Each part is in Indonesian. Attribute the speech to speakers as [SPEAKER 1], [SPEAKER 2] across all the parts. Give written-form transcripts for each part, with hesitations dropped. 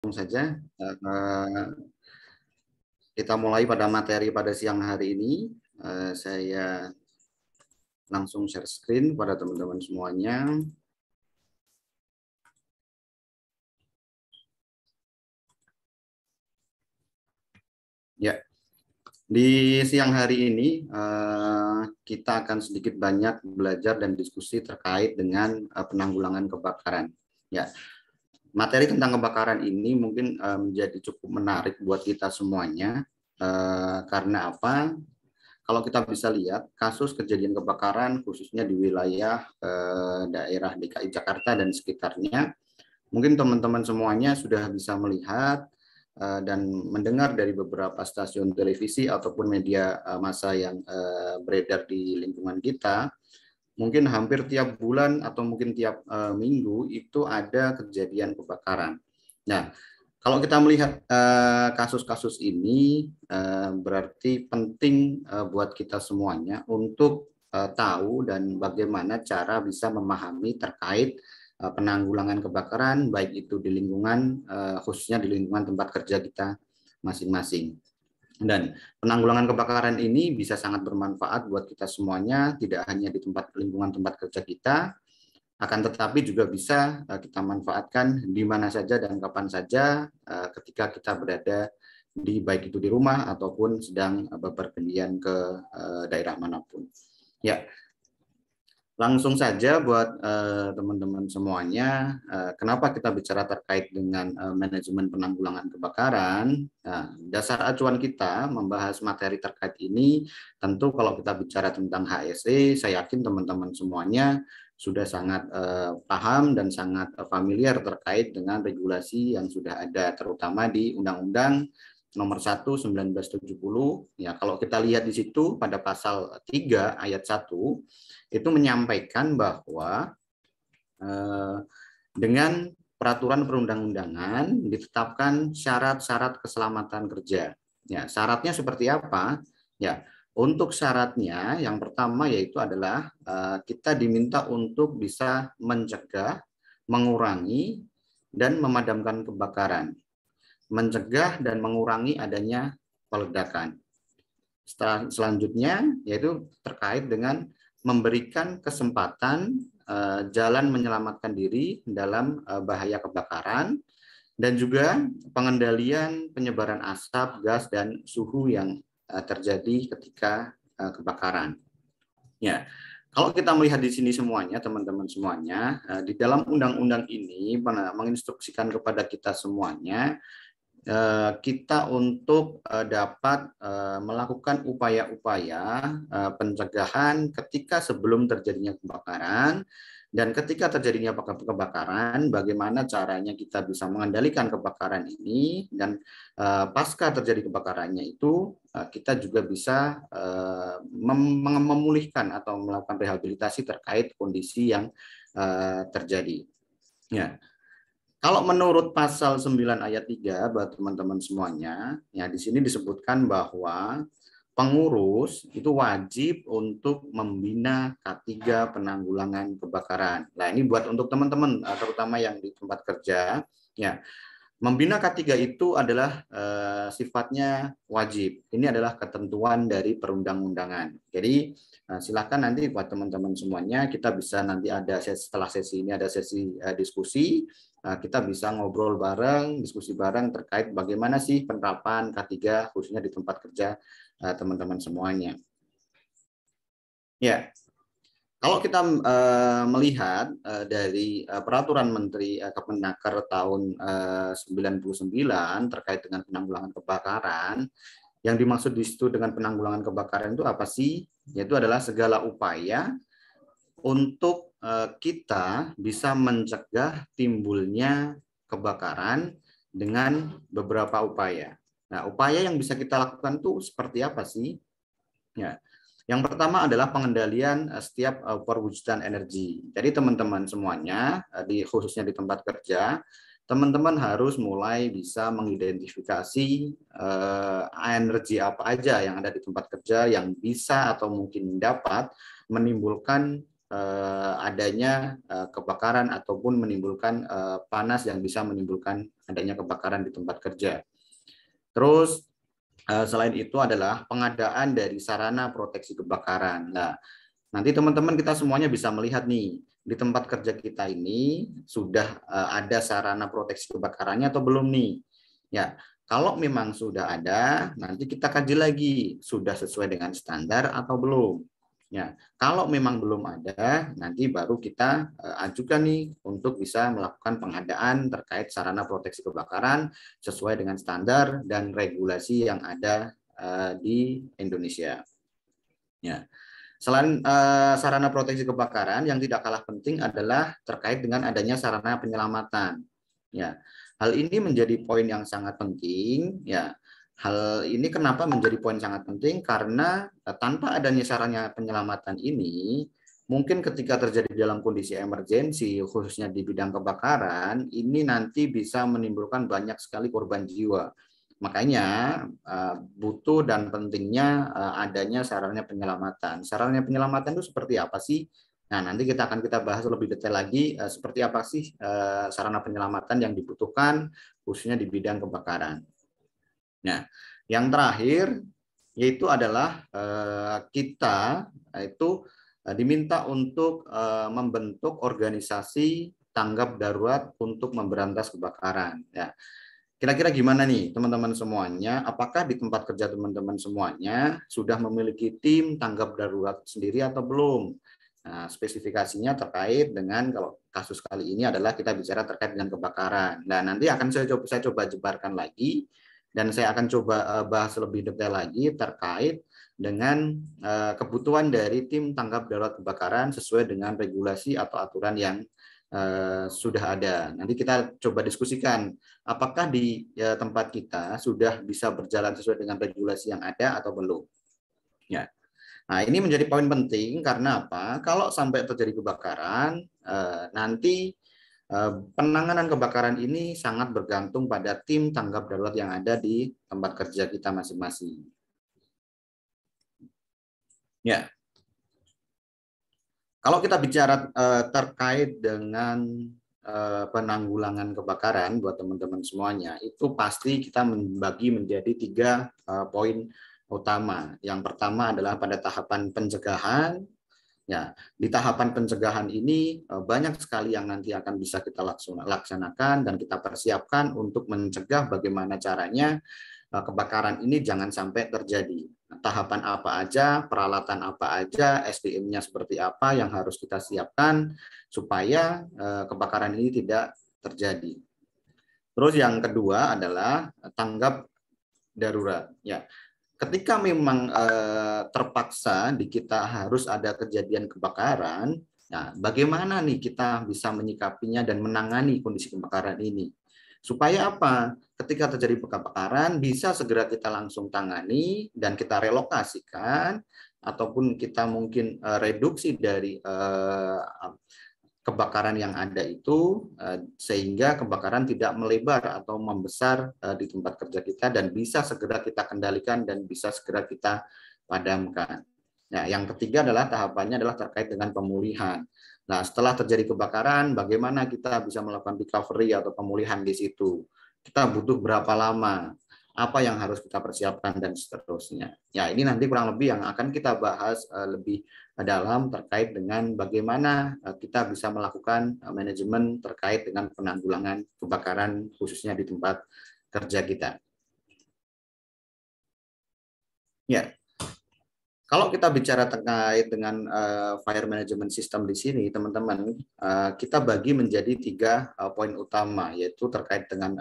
[SPEAKER 1] Saja kita mulai pada materi pada siang hari ini. Saya langsung share screen pada teman-teman semuanya. Ya, di siang hari ini kita akan sedikit banyak belajar dan diskusi terkait dengan penanggulangan kebakaran. Ya, materi tentang kebakaran ini mungkin menjadi cukup menarik buat kita semuanya. Karena apa? Kalau kita bisa lihat kasus kejadian kebakaran khususnya di wilayah daerah DKI Jakarta dan sekitarnya, mungkin teman-teman semuanya sudah bisa melihat dan mendengar dari beberapa stasiun televisi ataupun media massa yang beredar di lingkungan kita. Mungkin hampir tiap bulan atau mungkin tiap minggu itu ada kejadian kebakaran. Nah, kalau kita melihat kasus-kasus ini, berarti penting buat kita semuanya untuk tahu dan bagaimana cara bisa memahami terkait penanggulangan kebakaran, baik itu di lingkungan, khususnya di lingkungan tempat kerja kita masing-masing. Dan penanggulangan kebakaran ini bisa sangat bermanfaat buat kita semuanya, tidak hanya di lingkungan tempat kerja kita, akan tetapi juga bisa kita manfaatkan di mana saja dan kapan saja ketika kita berada baik itu di rumah ataupun sedang bepergian ke daerah manapun. Ya, langsung saja buat teman-teman semuanya, kenapa kita bicara terkait dengan manajemen penanggulangan kebakaran. Nah, dasar acuan kita membahas materi terkait ini, tentu kalau kita bicara tentang HSE, saya yakin teman-teman semuanya sudah sangat paham dan sangat familiar terkait dengan regulasi yang sudah ada, terutama di Undang-Undang Nomor 1 1970. Ya, kalau kita lihat di situ pada pasal 3 ayat 1 itu menyampaikan bahwa dengan peraturan perundang-undangan ditetapkan syarat-syarat keselamatan kerja. Ya, syaratnya seperti apa? Ya, untuk syaratnya yang pertama yaitu adalah kita diminta untuk bisa mencegah, mengurangi, dan memadamkan kebakaran. Mencegah dan mengurangi adanya peledakan. Selanjutnya yaitu terkait dengan memberikan kesempatan jalan menyelamatkan diri dalam bahaya kebakaran, dan juga pengendalian penyebaran asap, gas, dan suhu yang terjadi ketika kebakaran. Ya, kalau kita melihat di sini semuanya, teman-teman semuanya, di dalam undang-undang ini menginstruksikan kepada kita semuanya kita untuk dapat melakukan upaya-upaya pencegahan ketika sebelum terjadinya kebakaran, dan ketika terjadinya kebakaran bagaimana caranya kita bisa mengendalikan kebakaran ini, dan pasca terjadi kebakarannya itu kita juga bisa memulihkan atau melakukan rehabilitasi terkait kondisi yang terjadi. Ya. Kalau menurut pasal 9 ayat 3 buat teman-teman semuanya, ya di sini disebutkan bahwa pengurus itu wajib untuk membina K3 penanggulangan kebakaran. Nah, ini buat untuk teman-teman terutama yang di tempat kerja, ya. Membina K3 itu adalah sifatnya wajib. Ini adalah ketentuan dari perundang-undangan. Jadi silakan nanti buat teman-teman semuanya, kita bisa nanti ada setelah sesi ini ada sesi diskusi, kita bisa ngobrol bareng, diskusi bareng terkait bagaimana sih penerapan K3 khususnya di tempat kerja teman-teman semuanya. Ya. Kalau kita melihat dari peraturan Menteri Kemenaker tahun 99 terkait dengan penanggulangan kebakaran, yang dimaksud di situ dengan penanggulangan kebakaran itu apa sih? Yaitu adalah segala upaya untuk kita bisa mencegah timbulnya kebakaran dengan beberapa upaya. Nah, upaya yang bisa kita lakukan itu seperti apa sih? Ya. Yang pertama adalah pengendalian setiap perwujudan energi. Jadi teman-teman semuanya, khususnya di tempat kerja, teman-teman harus mulai bisa mengidentifikasi energi apa aja yang ada di tempat kerja yang bisa atau mungkin dapat menimbulkan adanya kebakaran ataupun menimbulkan panas yang bisa menimbulkan adanya kebakaran di tempat kerja. Terus selain itu adalah pengadaan dari sarana proteksi kebakaran. Nah, nanti teman-teman kita semuanya bisa melihat nih, di tempat kerja kita ini sudah ada sarana proteksi kebakarannya atau belum nih? Ya, kalau memang sudah ada, nanti kita kaji lagi sudah sesuai dengan standar atau belum. Ya, kalau memang belum ada, nanti baru kita ajukan nih untuk bisa melakukan pengadaan terkait sarana proteksi kebakaran sesuai dengan standar dan regulasi yang ada di Indonesia. Ya. Selain sarana proteksi kebakaran, yang tidak kalah penting adalah terkait dengan adanya sarana penyelamatan. Ya, hal ini menjadi poin yang sangat penting. Ya, hal ini kenapa menjadi poin sangat penting? Karena tanpa adanya sarana penyelamatan ini, mungkin ketika terjadi dalam kondisi emergensi, khususnya di bidang kebakaran, ini nanti bisa menimbulkan banyak sekali korban jiwa. Makanya butuh dan pentingnya adanya sarana penyelamatan. Sarana penyelamatan itu seperti apa sih? Nah, nanti kita bahas lebih detail lagi seperti apa sih sarana penyelamatan yang dibutuhkan khususnya di bidang kebakaran. Nah, yang terakhir yaitu adalah kita itu diminta untuk membentuk organisasi tanggap darurat untuk memberantas kebakaran. Ya. Kira-kira gimana nih teman-teman semuanya? Apakah di tempat kerja teman-teman semuanya sudah memiliki tim tanggap darurat sendiri atau belum? Nah, spesifikasinya terkait dengan kalau kasus kali ini adalah kita bicara terkait dengan kebakaran. Nah, nanti akan saya coba jebarkan lagi dan saya akan coba bahas lebih detail lagi terkait dengan kebutuhan dari tim tanggap darurat kebakaran sesuai dengan regulasi atau aturan yang sudah ada. Nanti kita coba diskusikan apakah di tempat kita sudah bisa berjalan sesuai dengan regulasi yang ada atau belum. Ya. Nah, ini menjadi poin penting karena apa? Kalau sampai terjadi kebakaran, nanti penanganan kebakaran ini sangat bergantung pada tim tanggap darurat yang ada di tempat kerja kita masing-masing. Ya. Kalau kita bicara terkait dengan penanggulangan kebakaran buat teman-teman semuanya, itu pasti kita membagi menjadi 3 poin utama. Yang pertama adalah pada tahapan pencegahan. Ya, di tahapan pencegahan ini banyak sekali yang nanti akan bisa kita laksanakan dan kita persiapkan untuk mencegah bagaimana caranya kebakaran ini jangan sampai terjadi. Tahapan apa aja, peralatan apa aja, SDM-nya seperti apa yang harus kita siapkan supaya kebakaran ini tidak terjadi. Terus yang kedua adalah tanggap darurat. Ya, ketika memang terpaksa di kita harus ada kejadian kebakaran, nah bagaimana nih kita bisa menyikapinya dan menangani kondisi kebakaran ini? Supaya apa? Ketika terjadi kebakaran bisa segera kita langsung tangani dan kita relokasikan ataupun kita mungkin reduksi dari kebakaran yang ada itu sehingga kebakaran tidak melebar atau membesar di tempat kerja kita dan bisa segera kita kendalikan dan bisa segera kita padamkan. Nah, yang ketiga adalah tahapannya adalah terkait dengan pemulihan. Nah, setelah terjadi kebakaran, bagaimana kita bisa melakukan recovery atau pemulihan di situ? Kita butuh berapa lama? Apa yang harus kita persiapkan dan seterusnya. Ya, ini nanti kurang lebih yang akan kita bahas lebih dalam terkait dengan bagaimana kita bisa melakukan manajemen terkait dengan penanggulangan kebakaran khususnya di tempat kerja kita. Ya. Kalau kita bicara terkait dengan fire management system di sini, teman-teman, kita bagi menjadi 3 poin utama, yaitu terkait dengan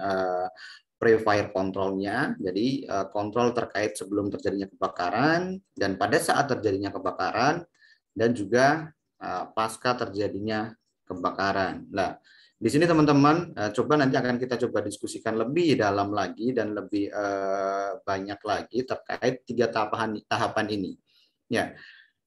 [SPEAKER 1] pre-fire control-nya, jadi kontrol terkait sebelum terjadinya kebakaran, dan pada saat terjadinya kebakaran, dan juga pasca terjadinya kebakaran. Nah, di sini teman-teman, coba nanti akan kita coba diskusikan lebih dalam lagi dan lebih banyak lagi terkait 3 tahapan ini. Ya,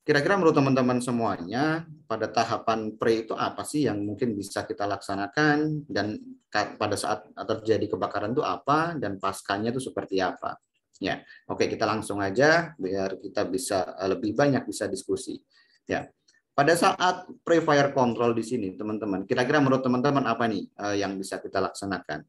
[SPEAKER 1] kira-kira menurut teman-teman semuanya, pada tahapan pre itu apa sih yang mungkin bisa kita laksanakan dan pada saat terjadi kebakaran itu apa dan paskanya itu seperti apa? Ya, oke kita langsung aja biar kita bisa lebih banyak bisa diskusi. Ya, Pada saat pre-fire control di sini, teman-teman, kira-kira menurut teman-teman apa nih yang bisa kita laksanakan?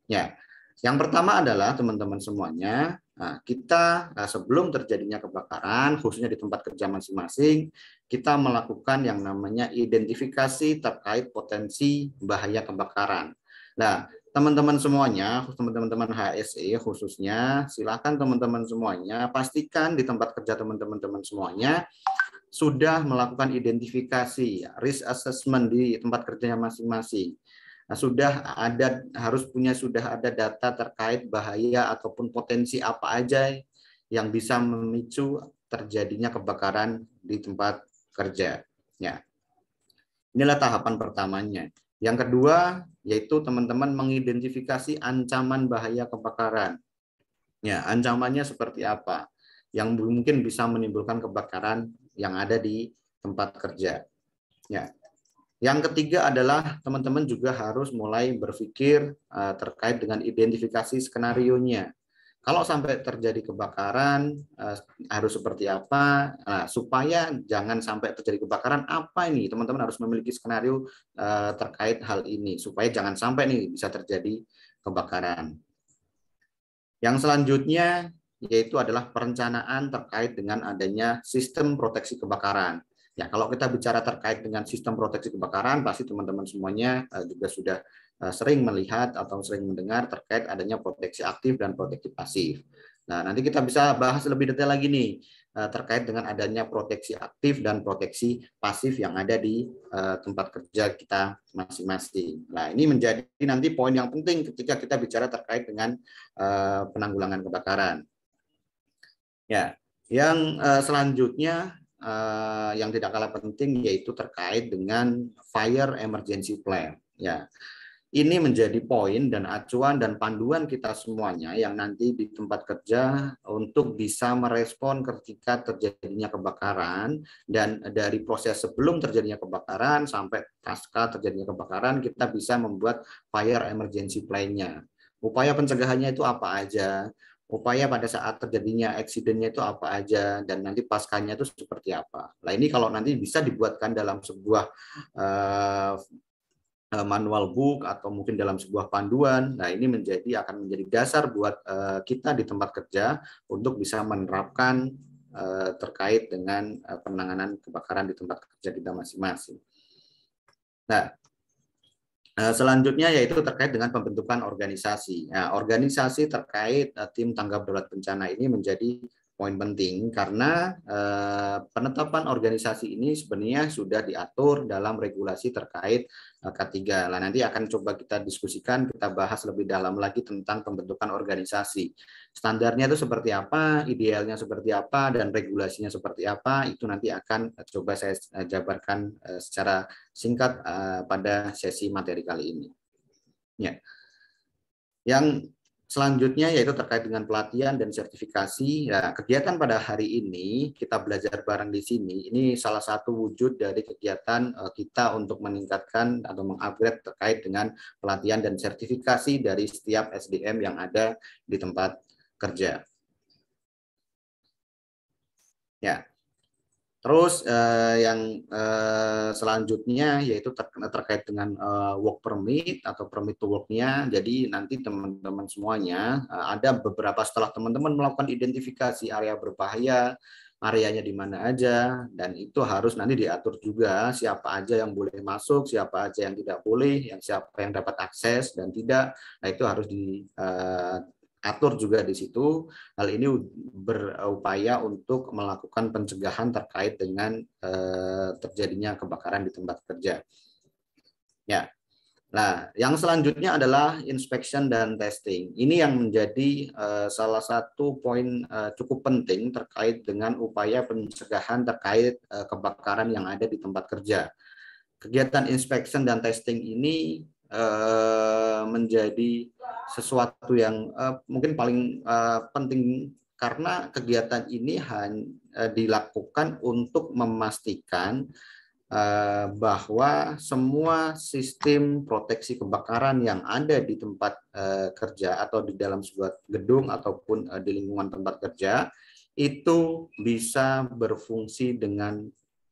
[SPEAKER 1] Ya, yang pertama adalah teman-teman semuanya, kita sebelum terjadinya kebakaran, khususnya di tempat kerja masing-masing, kita melakukan yang namanya identifikasi terkait potensi bahaya kebakaran. Nah, teman-teman semuanya, teman-teman HSE khususnya, silakan teman-teman semuanya pastikan di tempat kerja teman-teman semuanya sudah melakukan identifikasi risk assessment di tempat kerjanya masing-masing. Nah, sudah ada data terkait bahaya ataupun potensi apa aja yang bisa memicu terjadinya kebakaran di tempat kerja. Ya, inilah tahapan pertamanya. Yang kedua yaitu teman-teman mengidentifikasi ancaman bahaya kebakaran. Ya, ancamannya seperti apa yang mungkin bisa menimbulkan kebakaran yang ada di tempat kerja. Ya. Yang ketiga adalah teman-teman juga harus mulai berpikir terkait dengan identifikasi skenarionya. Kalau sampai terjadi kebakaran harus seperti apa? Nah, supaya jangan sampai terjadi kebakaran, apa ini? Teman-teman harus memiliki skenario terkait hal ini supaya jangan sampai nih bisa terjadi kebakaran. Yang selanjutnya yaitu adalah perencanaan terkait dengan adanya sistem proteksi kebakaran. Ya, kalau kita bicara terkait dengan sistem proteksi kebakaran, pasti teman-teman semuanya juga sudah sering melihat atau sering mendengar terkait adanya proteksi aktif dan proteksi pasif. Nah, nanti kita bisa bahas lebih detail lagi nih terkait dengan adanya proteksi aktif dan proteksi pasif yang ada di tempat kerja kita masing-masing. Nah, ini menjadi nanti poin yang penting ketika kita bicara terkait dengan penanggulangan kebakaran. Ya, yang selanjutnya yang tidak kalah penting yaitu terkait dengan fire emergency plan. Ya, ini menjadi poin dan acuan dan panduan kita semuanya yang nanti di tempat kerja untuk bisa merespon ketika terjadinya kebakaran, dan dari proses sebelum terjadinya kebakaran sampai pasca terjadinya kebakaran kita bisa membuat fire emergency plan-nya. Upaya pencegahannya itu apa aja, upaya pada saat terjadinya accident-nya itu apa aja, dan nanti paskanya itu seperti apa. Nah, ini kalau nanti bisa dibuatkan dalam sebuah manual book atau mungkin dalam sebuah panduan. Nah, ini akan menjadi dasar buat kita di tempat kerja untuk bisa menerapkan terkait dengan penanganan kebakaran di tempat kerja kita masing-masing. Nah, selanjutnya yaitu terkait dengan pembentukan organisasi. Nah, organisasi terkait tim tanggap darurat bencana ini menjadi poin penting karena penetapan organisasi ini sebenarnya sudah diatur dalam regulasi terkait K3. Nah, nanti akan coba kita diskusikan, kita bahas lebih dalam lagi tentang pembentukan organisasi. Standarnya itu seperti apa, idealnya seperti apa, dan regulasinya seperti apa, itu nanti akan coba saya jabarkan secara singkat pada sesi materi kali ini. Ya. Yang selanjutnya yaitu terkait dengan pelatihan dan sertifikasi. Ya, kegiatan pada hari ini kita belajar bareng di sini. Ini salah satu wujud dari kegiatan kita untuk meningkatkan atau mengupgrade terkait dengan pelatihan dan sertifikasi dari setiap SDM yang ada di tempat kerja. Ya. Terus yang selanjutnya yaitu terkait dengan work permit atau permit to work-nya. Jadi nanti teman-teman semuanya ada beberapa setelah teman-teman melakukan identifikasi area berbahaya, areanya di mana aja, dan itu harus nanti diatur juga siapa aja yang boleh masuk, siapa aja yang tidak boleh, yang siapa yang dapat akses dan tidak. Nah, itu harus diatur juga di situ. Hal ini berupaya untuk melakukan pencegahan terkait dengan terjadinya kebakaran di tempat kerja. Ya. Nah, yang selanjutnya adalah inspection dan testing. Ini yang menjadi salah satu poin cukup penting terkait dengan upaya pencegahan terkait kebakaran yang ada di tempat kerja. Kegiatan inspection dan testing ini menjadi sesuatu yang mungkin paling penting karena kegiatan ini dilakukan untuk memastikan bahwa semua sistem proteksi kebakaran yang ada di tempat kerja atau di dalam sebuah gedung ataupun di lingkungan tempat kerja itu bisa berfungsi dengan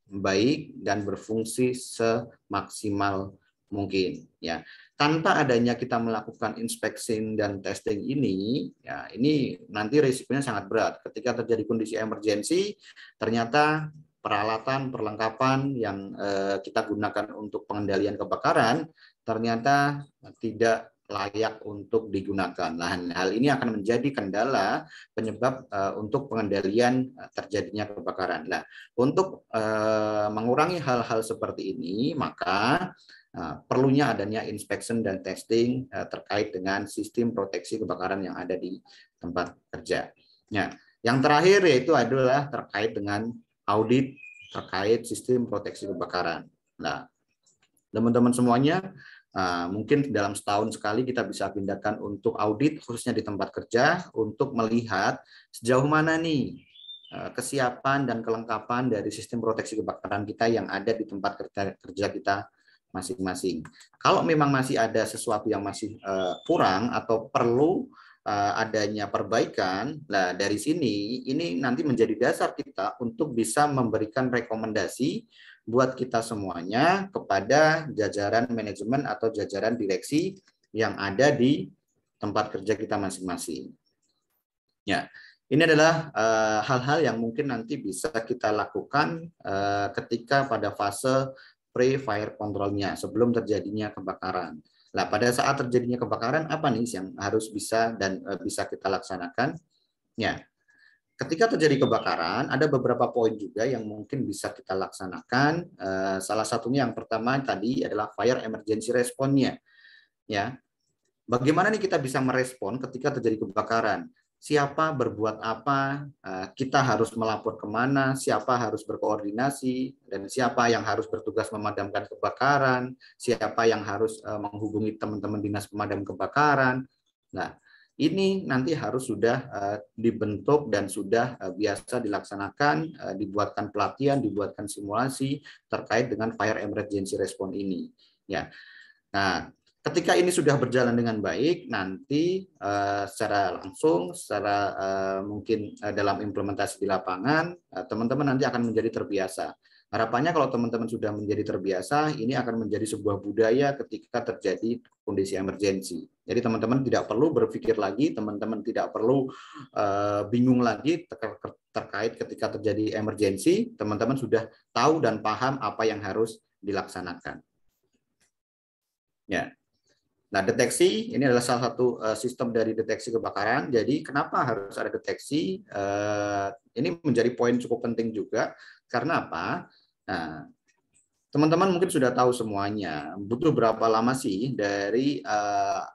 [SPEAKER 1] baik dan berfungsi semaksimal mungkin. Ya, tanpa adanya kita melakukan inspection dan testing ini, ya ini nanti risikonya sangat berat. Ketika terjadi kondisi emergensi, ternyata peralatan perlengkapan yang kita gunakan untuk pengendalian kebakaran ternyata tidak layak untuk digunakan. Nah, hal ini akan menjadi kendala penyebab untuk pengendalian terjadinya kebakaran. Nah, untuk mengurangi hal-hal seperti ini, maka perlunya adanya inspection dan testing terkait dengan sistem proteksi kebakaran yang ada di tempat kerja. Ya, yang terakhir yaitu adalah terkait dengan audit terkait sistem proteksi kebakaran. Nah, teman-teman semuanya, mungkin dalam setahun sekali kita bisa pindahkan untuk audit khususnya di tempat kerja untuk melihat sejauh mana nih kesiapan dan kelengkapan dari sistem proteksi kebakaran kita yang ada di tempat kerja kita masing-masing. Kalau memang masih ada sesuatu yang masih kurang atau perlu adanya perbaikan, nah dari sini ini nanti menjadi dasar kita untuk bisa memberikan rekomendasi buat kita semuanya kepada jajaran manajemen atau jajaran direksi yang ada di tempat kerja kita masing-masing. Ya, ini adalah hal-hal yang mungkin nanti bisa kita lakukan ketika pada fase pre-fire control-nya sebelum terjadinya kebakaran. Nah, pada saat terjadinya kebakaran apa nih yang harus bisa dan bisa kita laksanakan? Ya, ketika terjadi kebakaran, ada beberapa poin juga yang mungkin bisa kita laksanakan. Salah satunya yang pertama tadi adalah fire emergency response-nya. Ya, bagaimana nih kita bisa merespon ketika terjadi kebakaran? Siapa berbuat apa? Kita harus melapor kemana? Siapa harus berkoordinasi? Dan siapa yang harus bertugas memadamkan kebakaran? Siapa yang harus menghubungi teman-teman dinas pemadam kebakaran? Nah, ini nanti harus sudah dibentuk dan sudah biasa dilaksanakan, dibuatkan pelatihan, dibuatkan simulasi terkait dengan fire emergency response ini. Ya, nah ketika ini sudah berjalan dengan baik, nanti secara langsung, secara mungkin dalam implementasi di lapangan, teman-teman nanti akan menjadi terbiasa. Harapannya kalau teman-teman sudah menjadi terbiasa, ini akan menjadi sebuah budaya ketika terjadi kondisi emergensi. Jadi teman-teman tidak perlu berpikir lagi, teman-teman tidak perlu bingung lagi terkait ketika terjadi emergensi, teman-teman sudah tahu dan paham apa yang harus dilaksanakan. Ya. Nah, deteksi ini adalah salah satu sistem dari deteksi kebakaran. Jadi, kenapa harus ada deteksi? Ini menjadi poin cukup penting juga. Karena apa? Nah, teman-teman mungkin sudah tahu semuanya. Butuh berapa lama sih dari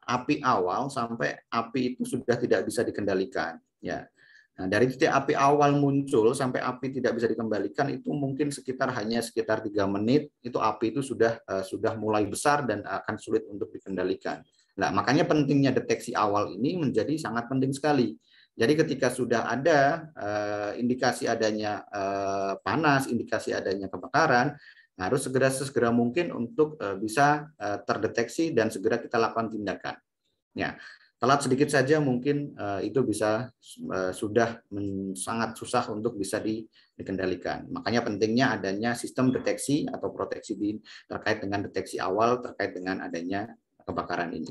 [SPEAKER 1] api awal sampai api itu sudah tidak bisa dikendalikan? Ya. Nah, dari titik api awal muncul sampai api tidak bisa dikembalikan itu mungkin sekitar 3 menit itu api itu sudah mulai besar dan akan sulit untuk dikendalikan. Nah, makanya pentingnya deteksi awal ini menjadi sangat penting sekali. Jadi ketika sudah ada indikasi adanya panas, indikasi adanya kebakaran, harus segera mungkin untuk bisa terdeteksi dan segera kita lakukan tindakan. Ya. Telat sedikit saja mungkin itu bisa sudah sangat susah untuk bisa dikendalikan. Makanya pentingnya adanya sistem deteksi atau proteksi terkait dengan deteksi awal terkait dengan adanya kebakaran ini.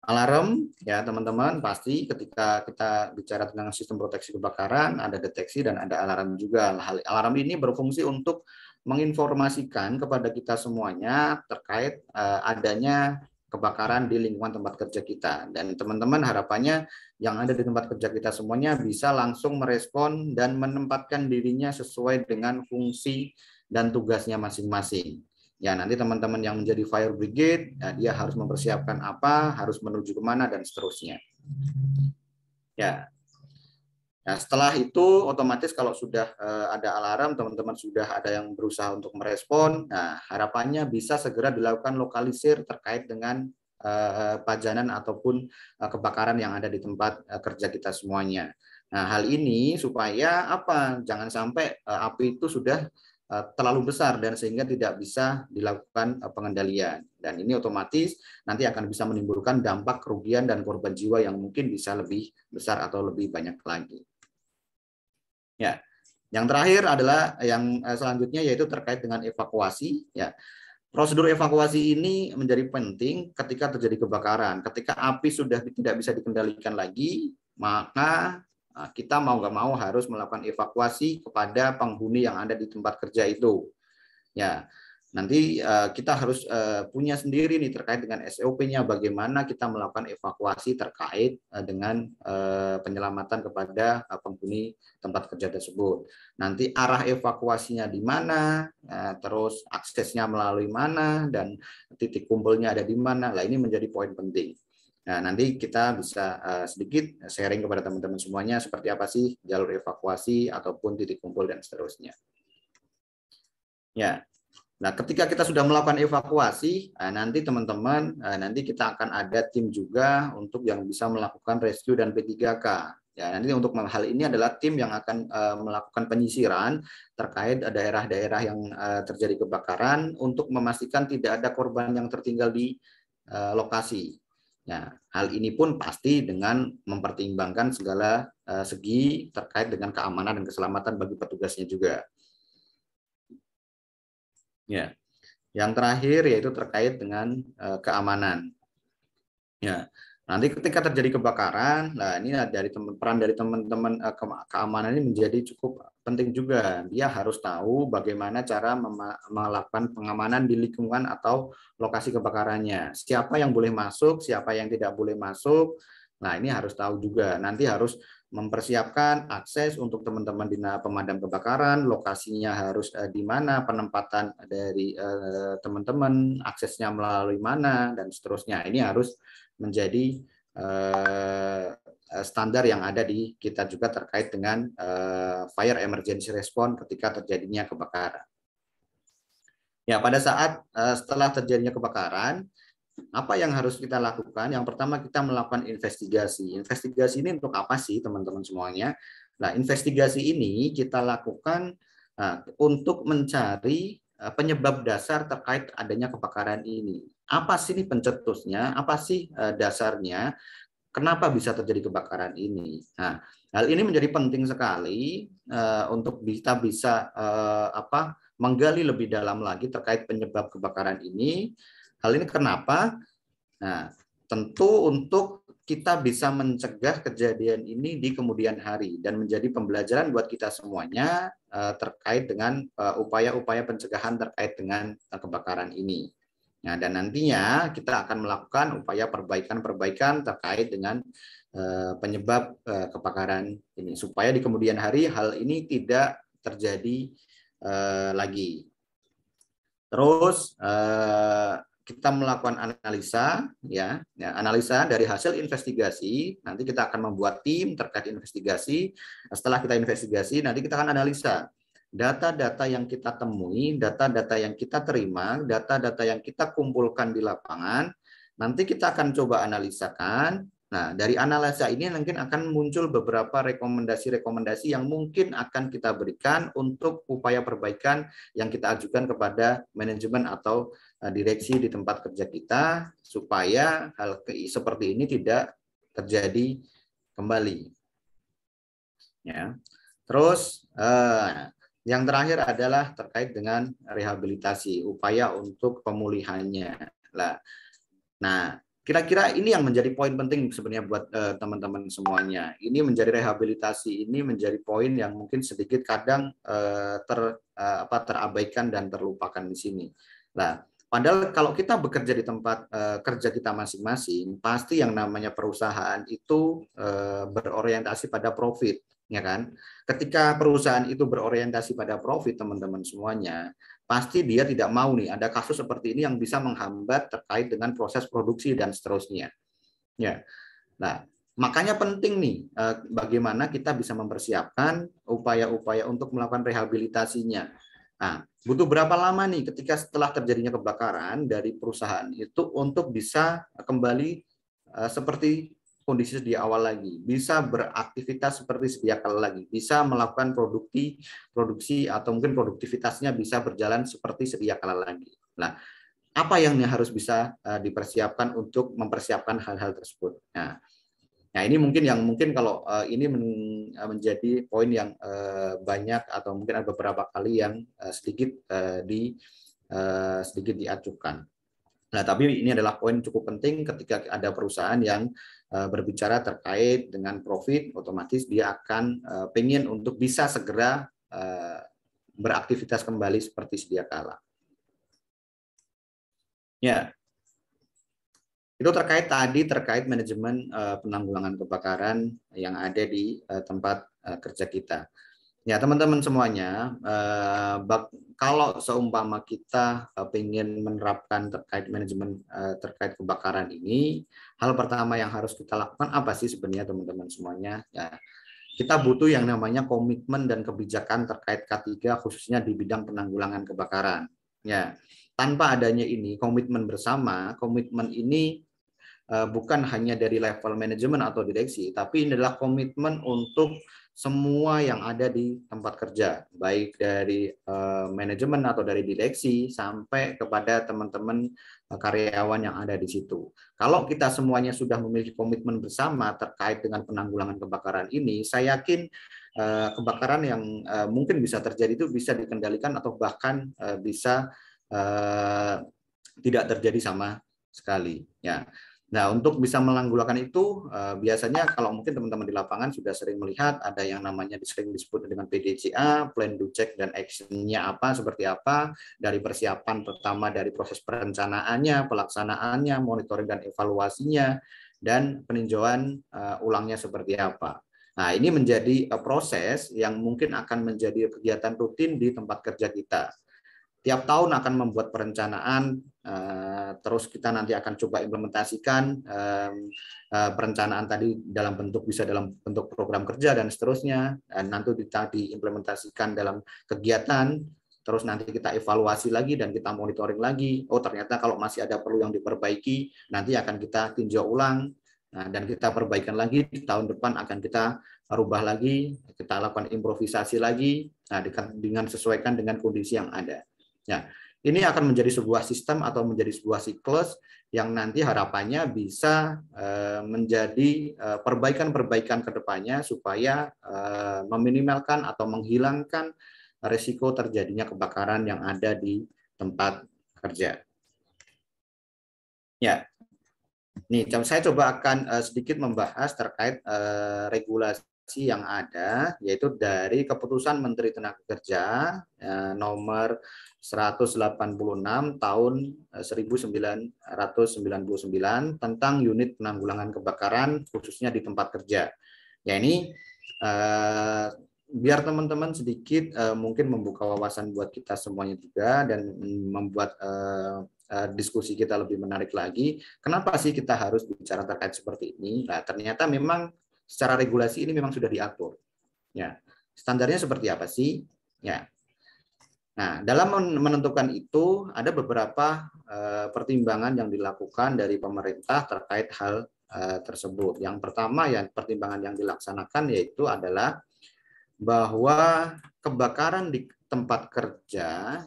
[SPEAKER 1] Alarm, ya teman-teman, pasti ketika kita bicara tentang sistem proteksi kebakaran, ada deteksi dan ada alarm juga. Alarm ini berfungsi untuk menginformasikan kepada kita semuanya terkait adanya kebakaran di lingkungan tempat kerja kita. Dan teman-teman harapannya yang ada di tempat kerja kita semuanya bisa langsung merespon dan menempatkan dirinya sesuai dengan fungsi dan tugasnya masing-masing. Ya, nanti teman-teman yang menjadi fire brigade, ya, dia harus mempersiapkan apa, harus menuju kemana, dan seterusnya. Ya. Nah, setelah itu otomatis kalau sudah ada alarm, teman-teman sudah ada yang berusaha untuk merespon. Nah, harapannya bisa segera dilakukan lokalisir terkait dengan pajanan ataupun kebakaran yang ada di tempat kerja kita semuanya. Nah, hal ini supaya apa? Jangan sampai api itu sudah terlalu besar dan sehingga tidak bisa dilakukan pengendalian. Dan ini otomatis nanti akan bisa menimbulkan dampak kerugian dan korban jiwa yang mungkin bisa lebih besar atau lebih banyak lagi. Ya, Yang terakhir adalah yang selanjutnya yaitu terkait dengan evakuasi. Ya, prosedur evakuasi ini menjadi penting ketika terjadi kebakaran. Ketika api sudah tidak bisa dikendalikan lagi, maka kita mau nggak mau harus melakukan evakuasi kepada penghuni yang ada di tempat kerja itu. Ya, nanti kita harus punya sendiri nih terkait dengan SOP-nya bagaimana kita melakukan evakuasi terkait dengan penyelamatan kepada penghuni tempat kerja tersebut. Nanti arah evakuasinya di mana, terus aksesnya melalui mana, dan titik kumpulnya ada di mana. Nah, ini menjadi poin penting. Nah, nanti kita bisa sedikit sharing kepada teman-teman semuanya seperti apa sih jalur evakuasi ataupun titik kumpul dan seterusnya. Ya, nah ketika kita sudah melakukan evakuasi, nanti teman-teman, nanti kita akan ada tim juga untuk yang bisa melakukan rescue dan P3K. Ya, nanti untuk hal ini adalah tim yang akan melakukan penyisiran terkait daerah-daerah yang terjadi kebakaran untuk memastikan tidak ada korban yang tertinggal di lokasi. Ya, hal ini pun pasti dengan mempertimbangkan segala segi terkait dengan keamanan dan keselamatan bagi petugasnya juga. Ya, yang terakhir yaitu terkait dengan keamanan. Ya, nanti ketika terjadi kebakaran, nah ini dari peran dari teman-teman keamanan ini menjadi cukup penting juga. Dia harus tahu bagaimana cara melakukan pengamanan di lingkungan atau lokasi kebakarannya. Siapa yang boleh masuk, siapa yang tidak boleh masuk. Nah, ini harus tahu juga. Nanti harus mempersiapkan akses untuk teman-teman di pemadam kebakaran, lokasinya harus di mana, penempatan dari teman-teman, aksesnya melalui mana, dan seterusnya. Ini harus menjadi standar yang ada di kita juga terkait dengan fire emergency response ketika terjadinya kebakaran. Ya, pada saat setelah terjadinya kebakaran, apa yang harus kita lakukan? Yang pertama kita melakukan investigasi. Investigasi ini untuk apa sih teman-teman semuanya? Nah, investigasi ini kita lakukan untuk mencari penyebab dasar terkait adanya kebakaran ini. Apa sih ini pencetusnya? Apa sih dasarnya? Kenapa bisa terjadi kebakaran ini? Nah, hal ini menjadi penting sekali untuk kita bisa menggali lebih dalam lagi terkait penyebab kebakaran ini. Hal ini kenapa? Nah, tentu untuk kita bisa mencegah kejadian ini di kemudian hari dan menjadi pembelajaran buat kita semuanya terkait dengan upaya-upaya pencegahan terkait dengan kebakaran ini. Nah, dan nantinya kita akan melakukan upaya perbaikan-perbaikan terkait dengan penyebab kebakaran ini supaya di kemudian hari hal ini tidak terjadi lagi. Terus kita melakukan analisa, analisa dari hasil investigasi. Nanti kita akan membuat tim terkait investigasi. Setelah kita investigasi, nanti kita akan analisa data-data yang kita temui, data-data yang kita terima, data-data yang kita kumpulkan di lapangan. Nanti kita akan coba analisakan. Nah, dari analisa ini mungkin akan muncul beberapa rekomendasi-rekomendasi yang mungkin akan kita berikan untuk upaya perbaikan yang kita ajukan kepada manajemen atau direksi di tempat kerja kita supaya hal seperti ini tidak terjadi kembali. Ya. Terus yang terakhir adalah terkait dengan rehabilitasi, upaya untuk pemulihannya. Nah, kira-kira ini yang menjadi poin penting sebenarnya buat teman-teman semuanya. Ini menjadi rehabilitasi, ini menjadi poin yang mungkin sedikit kadang terabaikan dan terlupakan di sini. Nah, padahal kalau kita bekerja di tempat kerja kita masing-masing, pasti yang namanya perusahaan itu berorientasi pada profit, ya kan? Ketika perusahaan itu berorientasi pada profit, teman-teman semuanya, pasti dia tidak mau nih ada kasus seperti ini yang bisa menghambat terkait dengan proses produksi dan seterusnya. Ya. Nah, makanya penting nih bagaimana kita bisa mempersiapkan upaya-upaya untuk melakukan rehabilitasinya. Nah, butuh berapa lama nih ketika setelah terjadinya kebakaran dari perusahaan itu untuk bisa kembali seperti kondisi di awal lagi, bisa beraktivitas seperti sedia kala lagi, bisa melakukan produksi atau mungkin produktivitasnya bisa berjalan seperti sedia kala lagi. Nah, apa yang harus bisa dipersiapkan untuk mempersiapkan hal-hal tersebut? Nah, Nah, ini mungkin kalau ini menjadi poin yang banyak atau mungkin ada beberapa kali yang sedikit diacukan. Nah, tapi ini adalah poin cukup penting ketika ada perusahaan yang berbicara terkait dengan profit, otomatis dia akan pengen untuk bisa segera beraktivitas kembali seperti sedia kala. Ya, itu terkait manajemen penanggulangan kebakaran yang ada di tempat kerja kita. Ya, teman-teman semuanya, kalau seumpama kita ingin menerapkan terkait manajemen terkait kebakaran ini, hal pertama yang harus kita lakukan apa sih sebenarnya teman-teman semuanya? Ya, kita butuh yang namanya komitmen dan kebijakan terkait K3 khususnya di bidang penanggulangan kebakaran. Ya, tanpa adanya ini komitmen bersama, komitmen ini bukan hanya dari level manajemen atau direksi, tapi ini adalah komitmen untuk semua yang ada di tempat kerja, baik dari manajemen atau dari direksi sampai kepada teman-teman karyawan yang ada di situ. Kalau kita semuanya sudah memiliki komitmen bersama terkait dengan penanggulangan kebakaran ini, saya yakin kebakaran yang mungkin bisa terjadi itu bisa dikendalikan atau bahkan bisa tidak terjadi sama sekali. Ya. Nah, untuk bisa menanggulangan itu, biasanya kalau mungkin teman-teman di lapangan sudah sering melihat ada yang namanya sering disebut dengan PDCA, Plan, Do, Check, dan Action-nya apa, seperti apa, dari persiapan pertama dari proses perencanaannya, pelaksanaannya, monitoring dan evaluasinya, dan peninjauan ulangnya seperti apa. Nah, ini menjadi proses yang mungkin akan menjadi kegiatan rutin di tempat kerja kita. Tiap tahun akan membuat perencanaan, terus kita nanti akan coba implementasikan perencanaan tadi dalam bentuk bisa dalam bentuk program kerja dan seterusnya, dan nanti kita diimplementasikan dalam kegiatan, terus nanti kita evaluasi lagi dan kita monitoring lagi. Oh, ternyata kalau masih ada perlu yang diperbaiki, nanti akan kita tinjau ulang, dan kita perbaikan lagi. Di tahun depan akan kita rubah lagi, kita lakukan improvisasi lagi, dengan sesuaikan dengan kondisi yang ada. Ya, ini akan menjadi sebuah sistem atau menjadi sebuah siklus yang nanti harapannya bisa menjadi perbaikan-perbaikan ke depannya supaya meminimalkan atau menghilangkan risiko terjadinya kebakaran yang ada di tempat kerja. Ya, nih saya coba akan sedikit membahas terkait regulasi yang ada, yaitu dari Keputusan Menteri Tenaga Kerja nomor 186 tahun 1999 tentang unit penanggulangan kebakaran khususnya di tempat kerja. Ya, ini biar teman-teman sedikit mungkin membuka wawasan buat kita semuanya juga dan membuat diskusi kita lebih menarik lagi. Kenapa sih kita harus bicara terkait seperti ini? Nah, ternyata memang secara regulasi ini memang sudah diatur. Ya, standarnya seperti apa sih? Ya. Nah, dalam menentukan itu ada beberapa pertimbangan yang dilakukan dari pemerintah terkait hal tersebut. Yang pertama, yang pertimbangan yang dilaksanakan yaitu adalah bahwa kebakaran di tempat kerja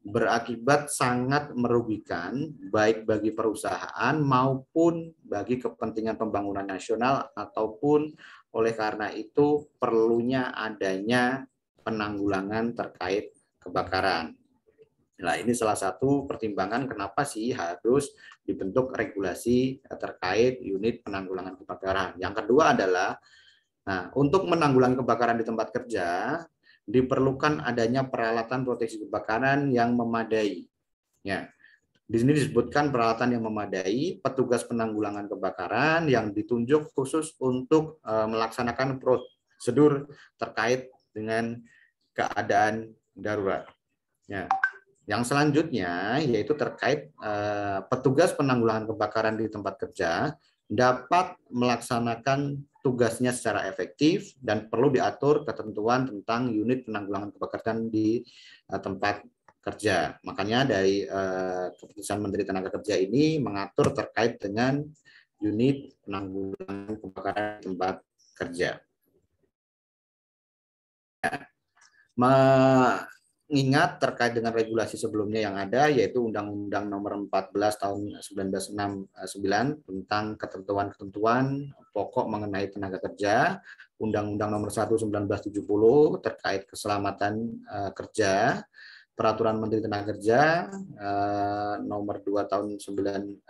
[SPEAKER 1] berakibat sangat merugikan baik bagi perusahaan maupun bagi kepentingan pembangunan nasional, ataupun oleh karena itu perlunya adanya penanggulangan terkait kebakaran. Nah, ini salah satu pertimbangan kenapa sih harus dibentuk regulasi terkait unit penanggulangan kebakaran. Yang kedua adalah, nah, untuk menanggulangi kebakaran di tempat kerja diperlukan adanya peralatan proteksi kebakaran yang memadai. Ya, di sini disebutkan peralatan yang memadai, petugas penanggulangan kebakaran yang ditunjuk khusus untuk melaksanakan prosedur terkait dengan keadaan darurat. Ya. Yang selanjutnya yaitu terkait petugas penanggulangan kebakaran di tempat kerja dapat melaksanakan tugasnya secara efektif dan perlu diatur ketentuan tentang unit penanggulangan kebakaran di tempat kerja. Makanya dari Keputusan Menteri Tenaga Kerja ini mengatur terkait dengan unit penanggulangan kebakaran di tempat kerja. Mengingat terkait dengan regulasi sebelumnya yang ada, yaitu Undang-Undang Nomor 14 Tahun 1969 tentang ketentuan-ketentuan pokok mengenai tenaga kerja, Undang-Undang Nomor 1 1970 terkait keselamatan kerja, Peraturan Menteri Tenaga Kerja Nomor 2 Tahun 92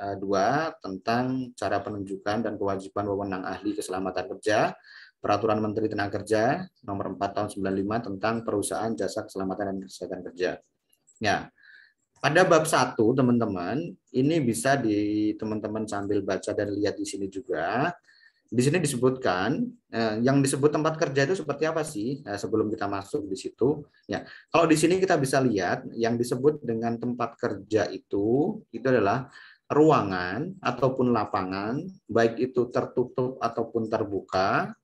[SPEAKER 1] tentang cara penunjukan dan kewajiban wewenang ahli keselamatan kerja, Peraturan Menteri Tenaga Kerja Nomor 4 Tahun 95 tentang perusahaan jasa keselamatan dan kesehatan kerja. Ya, pada bab 1 teman-teman, ini bisa teman-teman sambil baca dan lihat di sini juga. Di sini disebutkan yang disebut tempat kerja itu seperti apa sih sebelum kita masuk di situ. Ya, kalau di sini kita bisa lihat yang disebut dengan tempat kerja itu adalah ruangan ataupun lapangan, baik itu tertutup ataupun terbuka,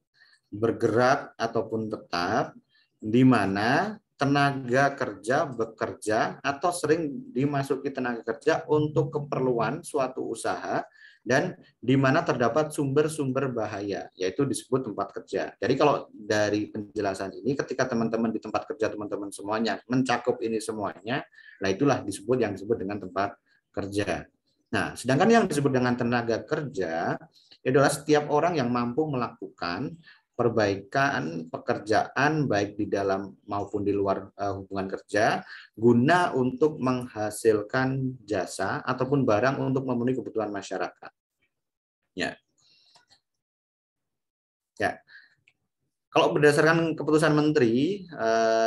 [SPEAKER 1] bergerak ataupun tetap, di mana tenaga kerja bekerja atau sering dimasuki tenaga kerja untuk keperluan suatu usaha dan di mana terdapat sumber-sumber bahaya, yaitu disebut tempat kerja. Jadi kalau dari penjelasan ini, ketika teman-teman di tempat kerja teman-teman semuanya mencakup ini semuanya, nah itulah yang disebut dengan tempat kerja. Nah, sedangkan yang disebut dengan tenaga kerja adalah setiap orang yang mampu melakukan perbaikan pekerjaan baik di dalam maupun di luar hubungan kerja guna untuk menghasilkan jasa ataupun barang untuk memenuhi kebutuhan masyarakat. Ya. Ya. Kalau berdasarkan keputusan Menteri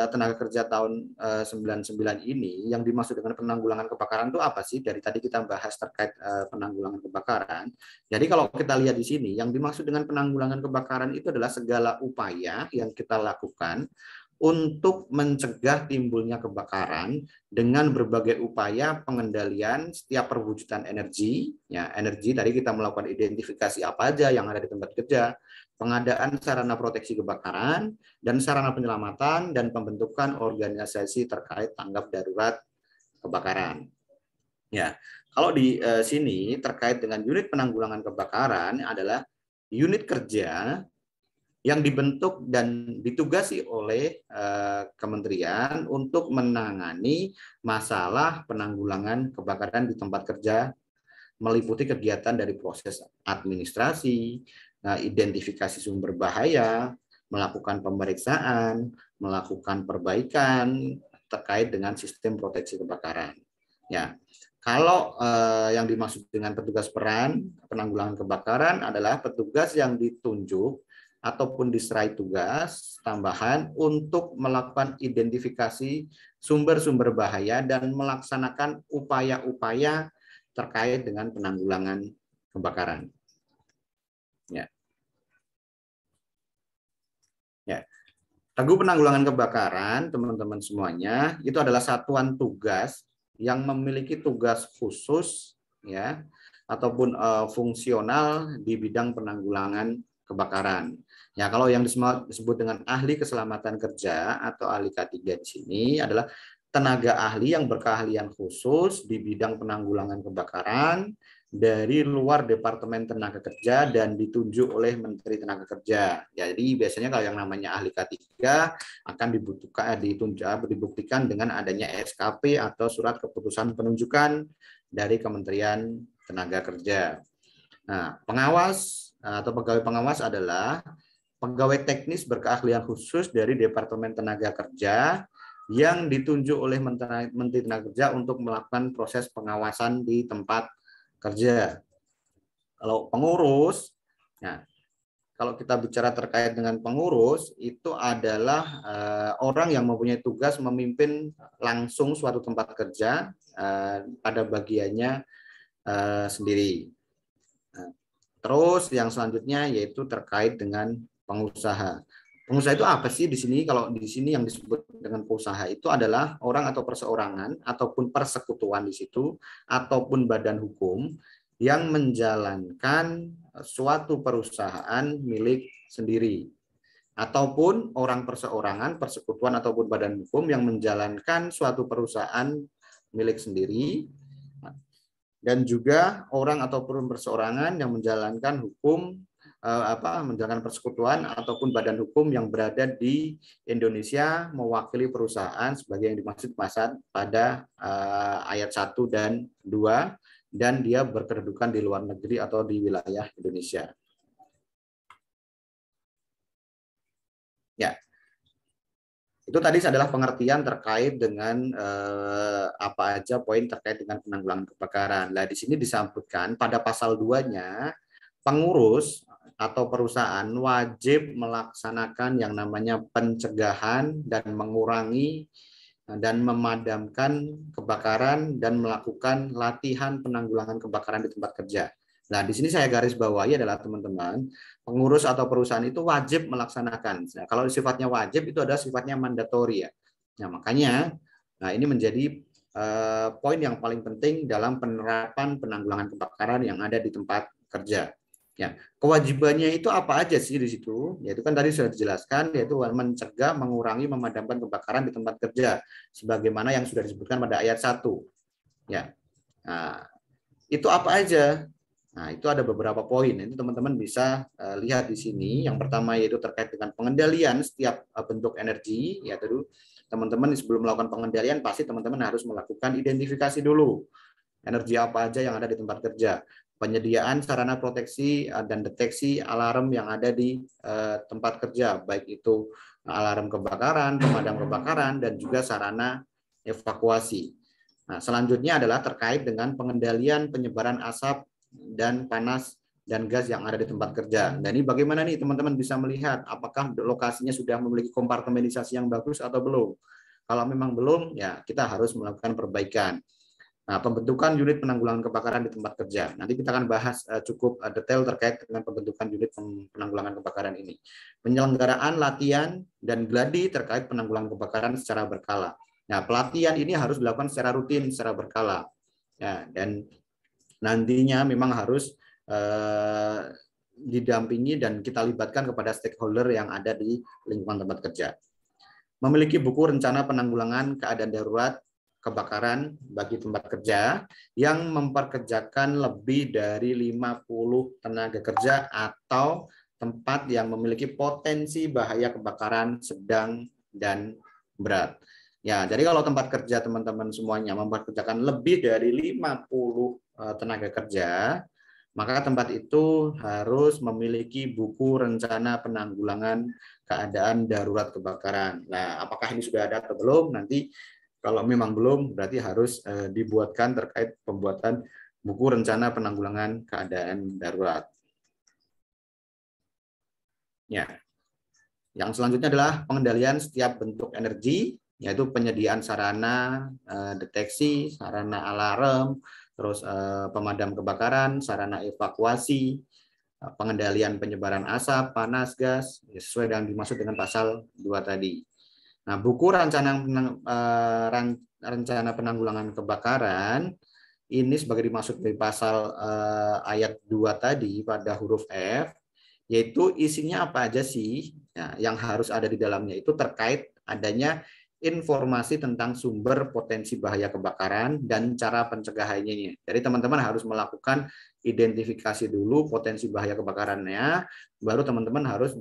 [SPEAKER 1] Tenaga Kerja tahun 99 ini, yang dimaksud dengan penanggulangan kebakaran itu apa sih? Dari tadi kita bahas terkait penanggulangan kebakaran. Jadi kalau kita lihat di sini, yang dimaksud dengan penanggulangan kebakaran itu adalah segala upaya yang kita lakukan untuk mencegah timbulnya kebakaran dengan berbagai upaya pengendalian setiap perwujudan energi. Ya, energi tadi kita melakukan identifikasi apa aja yang ada di tempat kerja, pengadaan sarana proteksi kebakaran, dan sarana penyelamatan, dan pembentukan organisasi terkait tanggap darurat kebakaran. Ya, kalau di sini terkait dengan unit penanggulangan kebakaran adalah unit kerja yang dibentuk dan ditugasi oleh kementerian untuk menangani masalah penanggulangan kebakaran di tempat kerja, meliputi kegiatan dari proses administrasi, identifikasi sumber bahaya, melakukan pemeriksaan, melakukan perbaikan terkait dengan sistem proteksi kebakaran. Ya, kalau yang dimaksud dengan petugas peran penanggulangan kebakaran adalah petugas yang ditunjuk ataupun diserai tugas tambahan untuk melakukan identifikasi sumber-sumber bahaya dan melaksanakan upaya-upaya terkait dengan penanggulangan kebakaran. Ya. Ya. Regu penanggulangan kebakaran, teman-teman semuanya, itu adalah satuan tugas yang memiliki tugas khusus ya ataupun fungsional di bidang penanggulangan kebakaran. Ya, kalau yang disebut dengan ahli keselamatan kerja atau ahli K3 di sini adalah tenaga ahli yang berkeahlian khusus di bidang penanggulangan kebakaran dari luar Departemen Tenaga Kerja dan ditunjuk oleh Menteri Tenaga Kerja. Jadi biasanya kalau yang namanya ahli K3 akan dibuktikan dengan adanya SKP atau surat keputusan penunjukan dari Kementerian Tenaga Kerja. Nah, pengawas atau pegawai pengawas adalah pegawai teknis berkeahlian khusus dari Departemen Tenaga Kerja yang ditunjuk oleh Menteri Tenaga Kerja untuk melakukan proses pengawasan di tempat kerja. Kalau pengurus, nah, kalau kita bicara terkait dengan pengurus, itu adalah orang yang mempunyai tugas memimpin langsung suatu tempat kerja pada bagiannya sendiri. Terus yang selanjutnya yaitu terkait dengan pengusaha. Pengusaha itu apa sih di sini? Kalau di sini yang disebut dengan pengusaha itu adalah orang atau perseorangan ataupun persekutuan di situ ataupun badan hukum yang menjalankan suatu perusahaan milik sendiri ataupun orang perseorangan, persekutuan ataupun badan hukum yang menjalankan suatu perusahaan milik sendiri dan juga orang ataupun perseorangan yang menjalankan hukum menjalankan persekutuan ataupun badan hukum yang berada di Indonesia mewakili perusahaan sebagai yang dimaksud pasal pada ayat 1 dan 2 dan dia berkedudukan di luar negeri atau di wilayah Indonesia. Itu tadi adalah pengertian terkait dengan apa aja poin terkait dengan penanggulangan kebakaran. Nah, di sini disebutkan pada pasal 2-nya, pengurus atau perusahaan wajib melaksanakan yang namanya pencegahan dan mengurangi dan memadamkan kebakaran dan melakukan latihan penanggulangan kebakaran di tempat kerja. Nah, di sini saya garis bawahi adalah teman-teman, pengurus atau perusahaan itu wajib melaksanakan. Nah, kalau sifatnya wajib itu ada sifatnya mandatori ya. Nah, makanya ini menjadi poin yang paling penting dalam penerapan penanggulangan kebakaran yang ada di tempat kerja. Ya, kewajibannya itu apa aja sih di situ? Yaitu kan tadi sudah dijelaskan, yaitu mencegah, mengurangi, memadamkan kebakaran di tempat kerja, sebagaimana yang sudah disebutkan pada ayat 1. Ya, nah, itu apa aja? Nah, itu ada beberapa poin. Itu teman-teman bisa lihat di sini. Yang pertama yaitu terkait dengan pengendalian setiap bentuk energi. Ya, teman-teman sebelum melakukan pengendalian pasti teman-teman harus melakukan identifikasi dulu energi apa aja yang ada di tempat kerja, penyediaan sarana proteksi dan deteksi alarm yang ada di tempat kerja, baik itu alarm kebakaran, pemadam kebakaran, dan juga sarana evakuasi. Nah, selanjutnya adalah terkait dengan pengendalian penyebaran asap dan panas dan gas yang ada di tempat kerja. Dan ini bagaimana nih teman-teman bisa melihat apakah lokasinya sudah memiliki kompartementasi yang bagus atau belum. Kalau memang belum, ya kita harus melakukan perbaikan. Nah, pembentukan unit penanggulangan kebakaran di tempat kerja. Nanti kita akan bahas cukup detail terkait dengan pembentukan unit penanggulangan kebakaran ini. Penyelenggaraan latihan dan gladi terkait penanggulangan kebakaran secara berkala. Nah, pelatihan ini harus dilakukan secara rutin, secara berkala. Ya, dan nantinya memang harus didampingi dan kita libatkan kepada stakeholder yang ada di lingkungan tempat kerja. Memiliki buku rencana penanggulangan keadaan darurat kebakaran bagi tempat kerja yang memperkerjakan lebih dari 50 tenaga kerja atau tempat yang memiliki potensi bahaya kebakaran sedang dan berat. Ya, jadi kalau tempat kerja teman-teman semuanya memperkerjakan lebih dari 50 tenaga kerja, maka tempat itu harus memiliki buku rencana penanggulangan keadaan darurat kebakaran. Nah, apakah ini sudah ada atau belum? Nanti kalau memang belum, berarti harus dibuatkan terkait pembuatan buku rencana penanggulangan keadaan darurat. Ya. Yang selanjutnya adalah pengendalian setiap bentuk energi, yaitu penyediaan sarana deteksi, sarana alarm, terus pemadam kebakaran, sarana evakuasi, pengendalian penyebaran asap, panas, gas, sesuai dengan dimaksud dengan pasal 2 tadi. Nah, buku rencana penanggulangan kebakaran ini sebagai dimaksud dari pasal ayat 2 tadi pada huruf F, yaitu isinya apa aja sih yang harus ada di dalamnya itu terkait adanya informasi tentang sumber potensi bahaya kebakaran dan cara pencegahannya. Jadi teman-teman harus melakukan identifikasi dulu potensi bahaya kebakarannya, baru teman-teman harus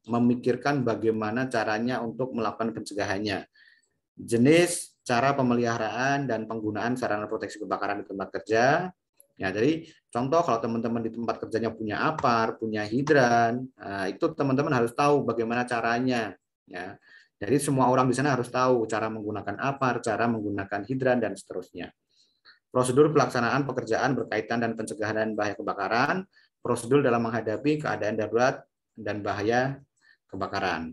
[SPEAKER 1] memikirkan bagaimana caranya untuk melakukan pencegahannya. Jenis, cara pemeliharaan dan penggunaan sarana proteksi kebakaran di tempat kerja. Ya, jadi contoh kalau teman-teman di tempat kerjanya punya APAR, punya hidran, itu teman-teman harus tahu bagaimana caranya. Ya, jadi semua orang di sana harus tahu cara menggunakan APAR, cara menggunakan hidran dan seterusnya. Prosedur pelaksanaan pekerjaan berkaitan dan pencegahan bahaya kebakaran, prosedur dalam menghadapi keadaan darurat dan bahaya kebakaran.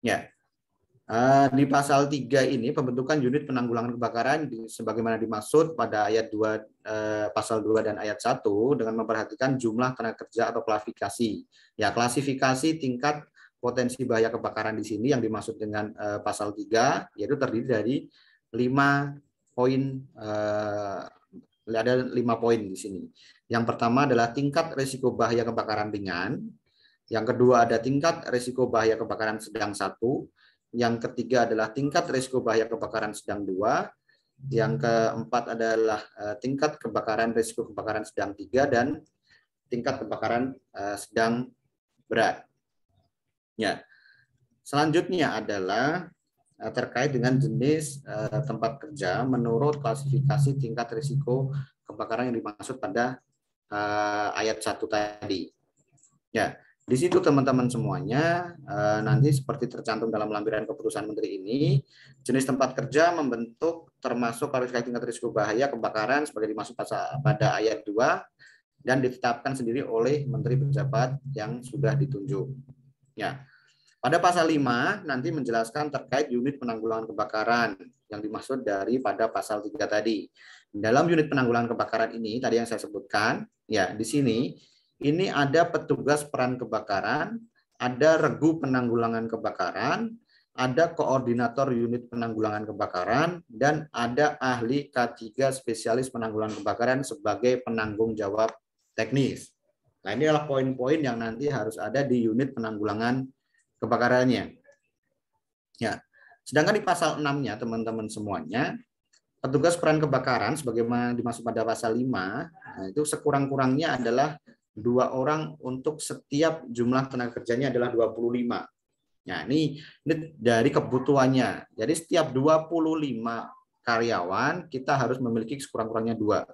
[SPEAKER 1] Ya, di pasal 3 ini pembentukan unit penanggulangan kebakaran sebagaimana dimaksud pada ayat 2 pasal 2 dan ayat 1 dengan memperhatikan jumlah tenaga kerja atau klasifikasi. Ya, klasifikasi tingkat potensi bahaya kebakaran di sini yang dimaksud dengan pasal 3 yaitu terdiri dari 5 poin, ada 5 poin di sini. Yang pertama adalah tingkat risiko bahaya kebakaran ringan. Yang kedua ada tingkat risiko bahaya kebakaran sedang 1. Yang ketiga adalah tingkat risiko bahaya kebakaran sedang 2. Yang keempat adalah tingkat kebakaran risiko kebakaran sedang 3 dan tingkat kebakaran sedang berat. Ya. Selanjutnya adalah terkait dengan jenis tempat kerja menurut klasifikasi tingkat risiko kebakaran yang dimaksud pada ayat 1 tadi. Ya, di situ teman-teman semuanya nanti seperti tercantum dalam lampiran keputusan Menteri ini, jenis tempat kerja membentuk termasuk klarifikasi tingkat risiko bahaya kebakaran sebagai dimaksud pada ayat 2 dan ditetapkan sendiri oleh Menteri Pejabat yang sudah ditunjuk. Ya. Pada pasal 5 nanti menjelaskan terkait unit penanggulangan kebakaran yang dimaksud pada pasal 3 tadi. Dalam unit penanggulangan kebakaran ini tadi yang saya sebutkan, ya di sini ini ada petugas peran kebakaran, ada regu penanggulangan kebakaran, ada koordinator unit penanggulangan kebakaran, dan ada ahli K3 spesialis penanggulangan kebakaran sebagai penanggung jawab teknis. Nah, ini adalah poin-poin yang nanti harus ada di unit penanggulangan kebakarannya. Ya. Sedangkan di pasal 6-nya teman-teman semuanya, petugas peran kebakaran sebagaimana dimaksud pada pasal 5, nah itu sekurang-kurangnya adalah 2 orang untuk setiap jumlah tenaga kerjanya adalah 25. Nah, ini dari kebutuhannya. Jadi setiap 25 karyawan kita harus memiliki sekurang-kurangnya 2.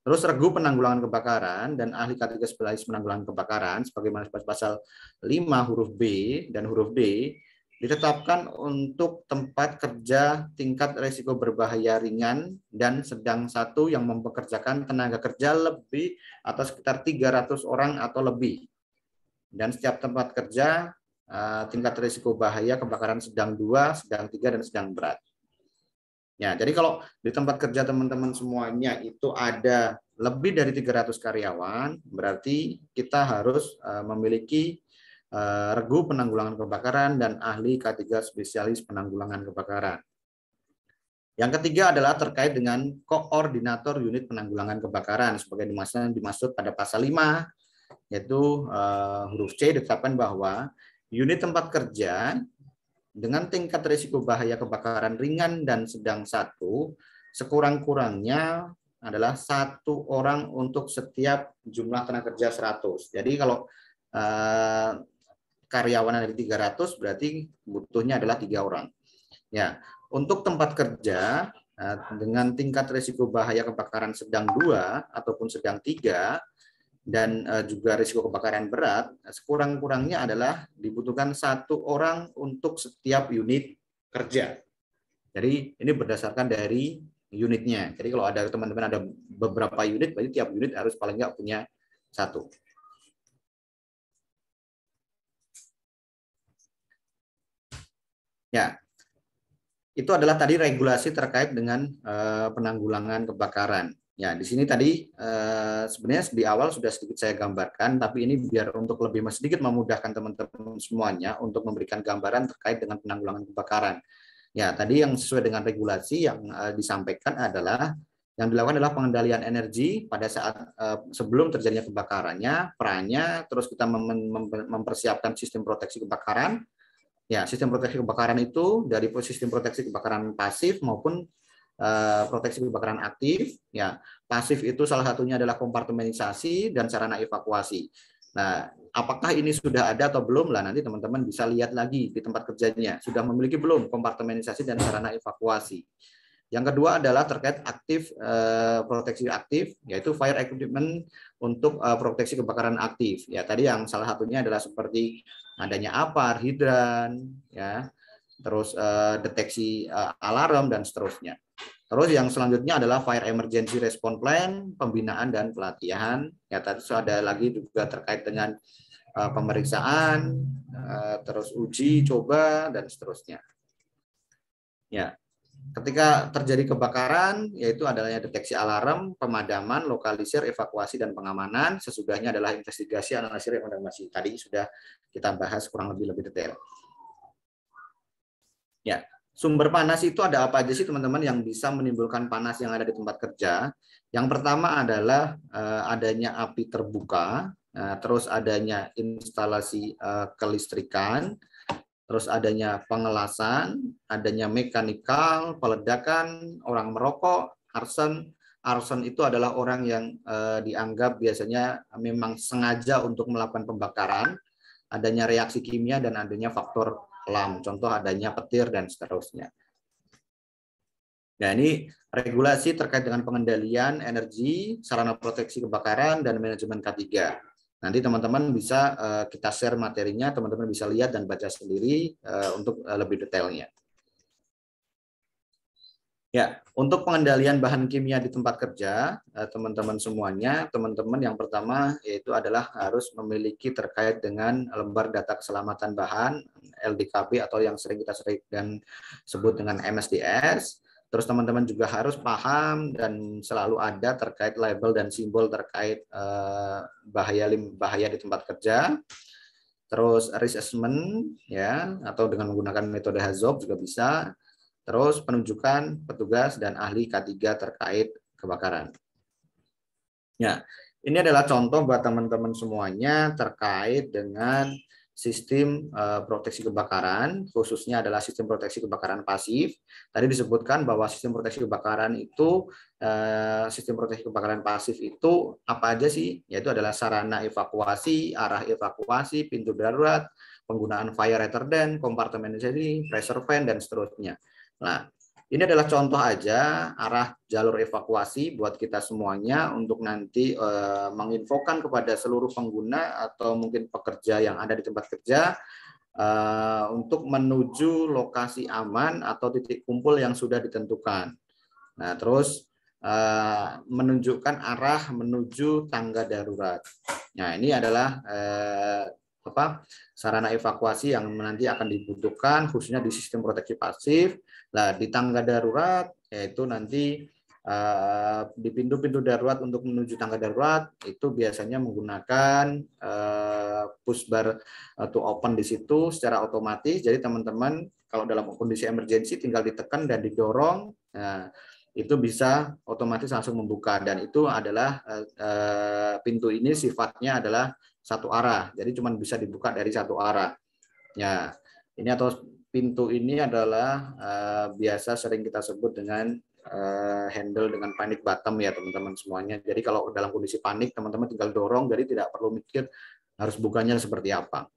[SPEAKER 1] Terus regu penanggulangan kebakaran dan ahli K3 spesialis penanggulangan kebakaran sebagaimana pasal 5 huruf B dan huruf D ditetapkan untuk tempat kerja tingkat risiko berbahaya ringan dan sedang 1 yang mempekerjakan tenaga kerja lebih atau sekitar 300 orang atau lebih. Dan setiap tempat kerja tingkat risiko bahaya kebakaran sedang 2, sedang 3, dan sedang berat. Ya, jadi kalau di tempat kerja teman-teman semuanya itu ada lebih dari 300 karyawan, berarti kita harus memiliki regu penanggulangan kebakaran dan ahli K3 spesialis penanggulangan kebakaran. Yang ketiga adalah terkait dengan koordinator unit penanggulangan kebakaran sebagai dimaksud pada pasal 5, yaitu huruf C ditetapkan bahwa unit tempat kerja dengan tingkat risiko bahaya kebakaran ringan dan sedang 1, sekurang-kurangnya adalah 1 orang untuk setiap jumlah tenaga kerja 100. Jadi kalau karyawan ada 300 berarti butuhnya adalah 3 orang. Ya, untuk tempat kerja dengan tingkat risiko bahaya kebakaran sedang 2 ataupun sedang 3 dan juga risiko kebakaran berat, sekurang-kurangnya adalah dibutuhkan 1 orang untuk setiap unit kerja. Jadi ini berdasarkan dari unitnya. Jadi kalau ada teman-teman ada beberapa unit, berarti tiap unit harus paling nggak punya 1. Ya, itu adalah tadi regulasi terkait dengan penanggulangan kebakaran. Ya, di sini tadi sebenarnya di awal sudah sedikit saya gambarkan, tapi ini biar untuk lebih sedikit memudahkan teman-teman semuanya untuk memberikan gambaran terkait dengan penanggulangan kebakaran. Ya, tadi yang sesuai dengan regulasi yang disampaikan adalah yang dilakukan adalah pengendalian energi pada saat sebelum terjadinya kebakarannya, perannya, terus kita mempersiapkan sistem proteksi kebakaran. Ya, sistem proteksi kebakaran itu dari sistem proteksi kebakaran pasif maupun proteksi kebakaran aktif. Ya, pasif itu salah satunya adalah kompartementasi dan sarana evakuasi. Nah, apakah ini sudah ada atau belum lah nanti teman-teman bisa lihat lagi di tempat kerjanya. Sudah memiliki belum kompartementasi dan sarana evakuasi. Yang kedua adalah terkait aktif proteksi aktif, yaitu fire equipment untuk proteksi kebakaran aktif. Ya, tadi yang salah satunya adalah seperti adanya APAR, hidran, ya, terus deteksi alarm dan seterusnya. Terus yang selanjutnya adalah fire emergency response plan, pembinaan dan pelatihan. Ya, tadi ada lagi juga terkait dengan pemeriksaan, terus uji coba dan seterusnya. Ya. Ketika terjadi kebakaran, yaitu adanya deteksi alarm, pemadaman, lokalisir, evakuasi, dan pengamanan. Sesudahnya adalah investigasi, analisis, rekomendasi. Tadi sudah kita bahas kurang lebih detail. Ya, sumber panas itu ada apa aja sih teman-teman yang bisa menimbulkan panas yang ada di tempat kerja? Yang pertama adalah adanya api terbuka, terus adanya instalasi kelistrikan, terus adanya pengelasan, adanya mekanikal, peledakan, orang merokok, arson. Arson itu adalah orang yang dianggap biasanya memang sengaja untuk melakukan pembakaran, adanya reaksi kimia, dan adanya faktor alam, contoh adanya petir, dan seterusnya. Nah, ini regulasi terkait dengan pengendalian energi, sarana proteksi kebakaran, dan manajemen K3. Nanti teman-teman bisa kita share materinya, teman-teman bisa lihat dan baca sendiri untuk lebih detailnya. Ya, untuk pengendalian bahan kimia di tempat kerja, teman-teman semuanya, teman-teman yang pertama yaitu adalah harus memiliki terkait dengan lembar data keselamatan bahan, LDKB atau yang sering kita sebut dengan MSDS. Terus teman-teman juga harus paham dan selalu ada terkait label dan simbol terkait bahaya di tempat kerja. Terus risk assessment ya, atau dengan menggunakan metode HAZOP juga bisa. Terus penunjukan petugas dan ahli K3 terkait kebakaran. Ya, ini adalah contoh buat teman-teman semuanya terkait dengan sistem proteksi kebakaran, khususnya adalah sistem proteksi kebakaran pasif. Tadi disebutkan bahwa sistem proteksi kebakaran itu, sistem proteksi kebakaran pasif itu apa aja sih? Yaitu adalah sarana evakuasi, arah evakuasi, pintu darurat, penggunaan fire retardant, kompartementasi, pressure fan, dan seterusnya. Nah, ini adalah contoh aja arah jalur evakuasi buat kita semuanya untuk nanti menginfokan kepada seluruh pengguna atau mungkin pekerja yang ada di tempat kerja untuk menuju lokasi aman atau titik kumpul yang sudah ditentukan. Nah, terus menunjukkan arah menuju tangga darurat. Nah, ini adalah sarana evakuasi yang nanti akan dibutuhkan khususnya di sistem proteksi pasif. Nah, di tangga darurat yaitu nanti di pintu-pintu darurat untuk menuju tangga darurat itu biasanya menggunakan push bar to open di situ secara otomatis. Jadi teman-teman kalau dalam kondisi emergensi tinggal ditekan dan didorong, nah, itu bisa otomatis langsung membuka, dan itu adalah pintu ini sifatnya adalah satu arah, jadi cuma bisa dibuka dari satu arah. Ya, ini atau pintu ini adalah biasa sering kita sebut dengan handle dengan panic button ya teman-teman semuanya. Jadi kalau dalam kondisi panik teman-teman tinggal dorong, jadi tidak perlu mikir harus bukanya seperti apa.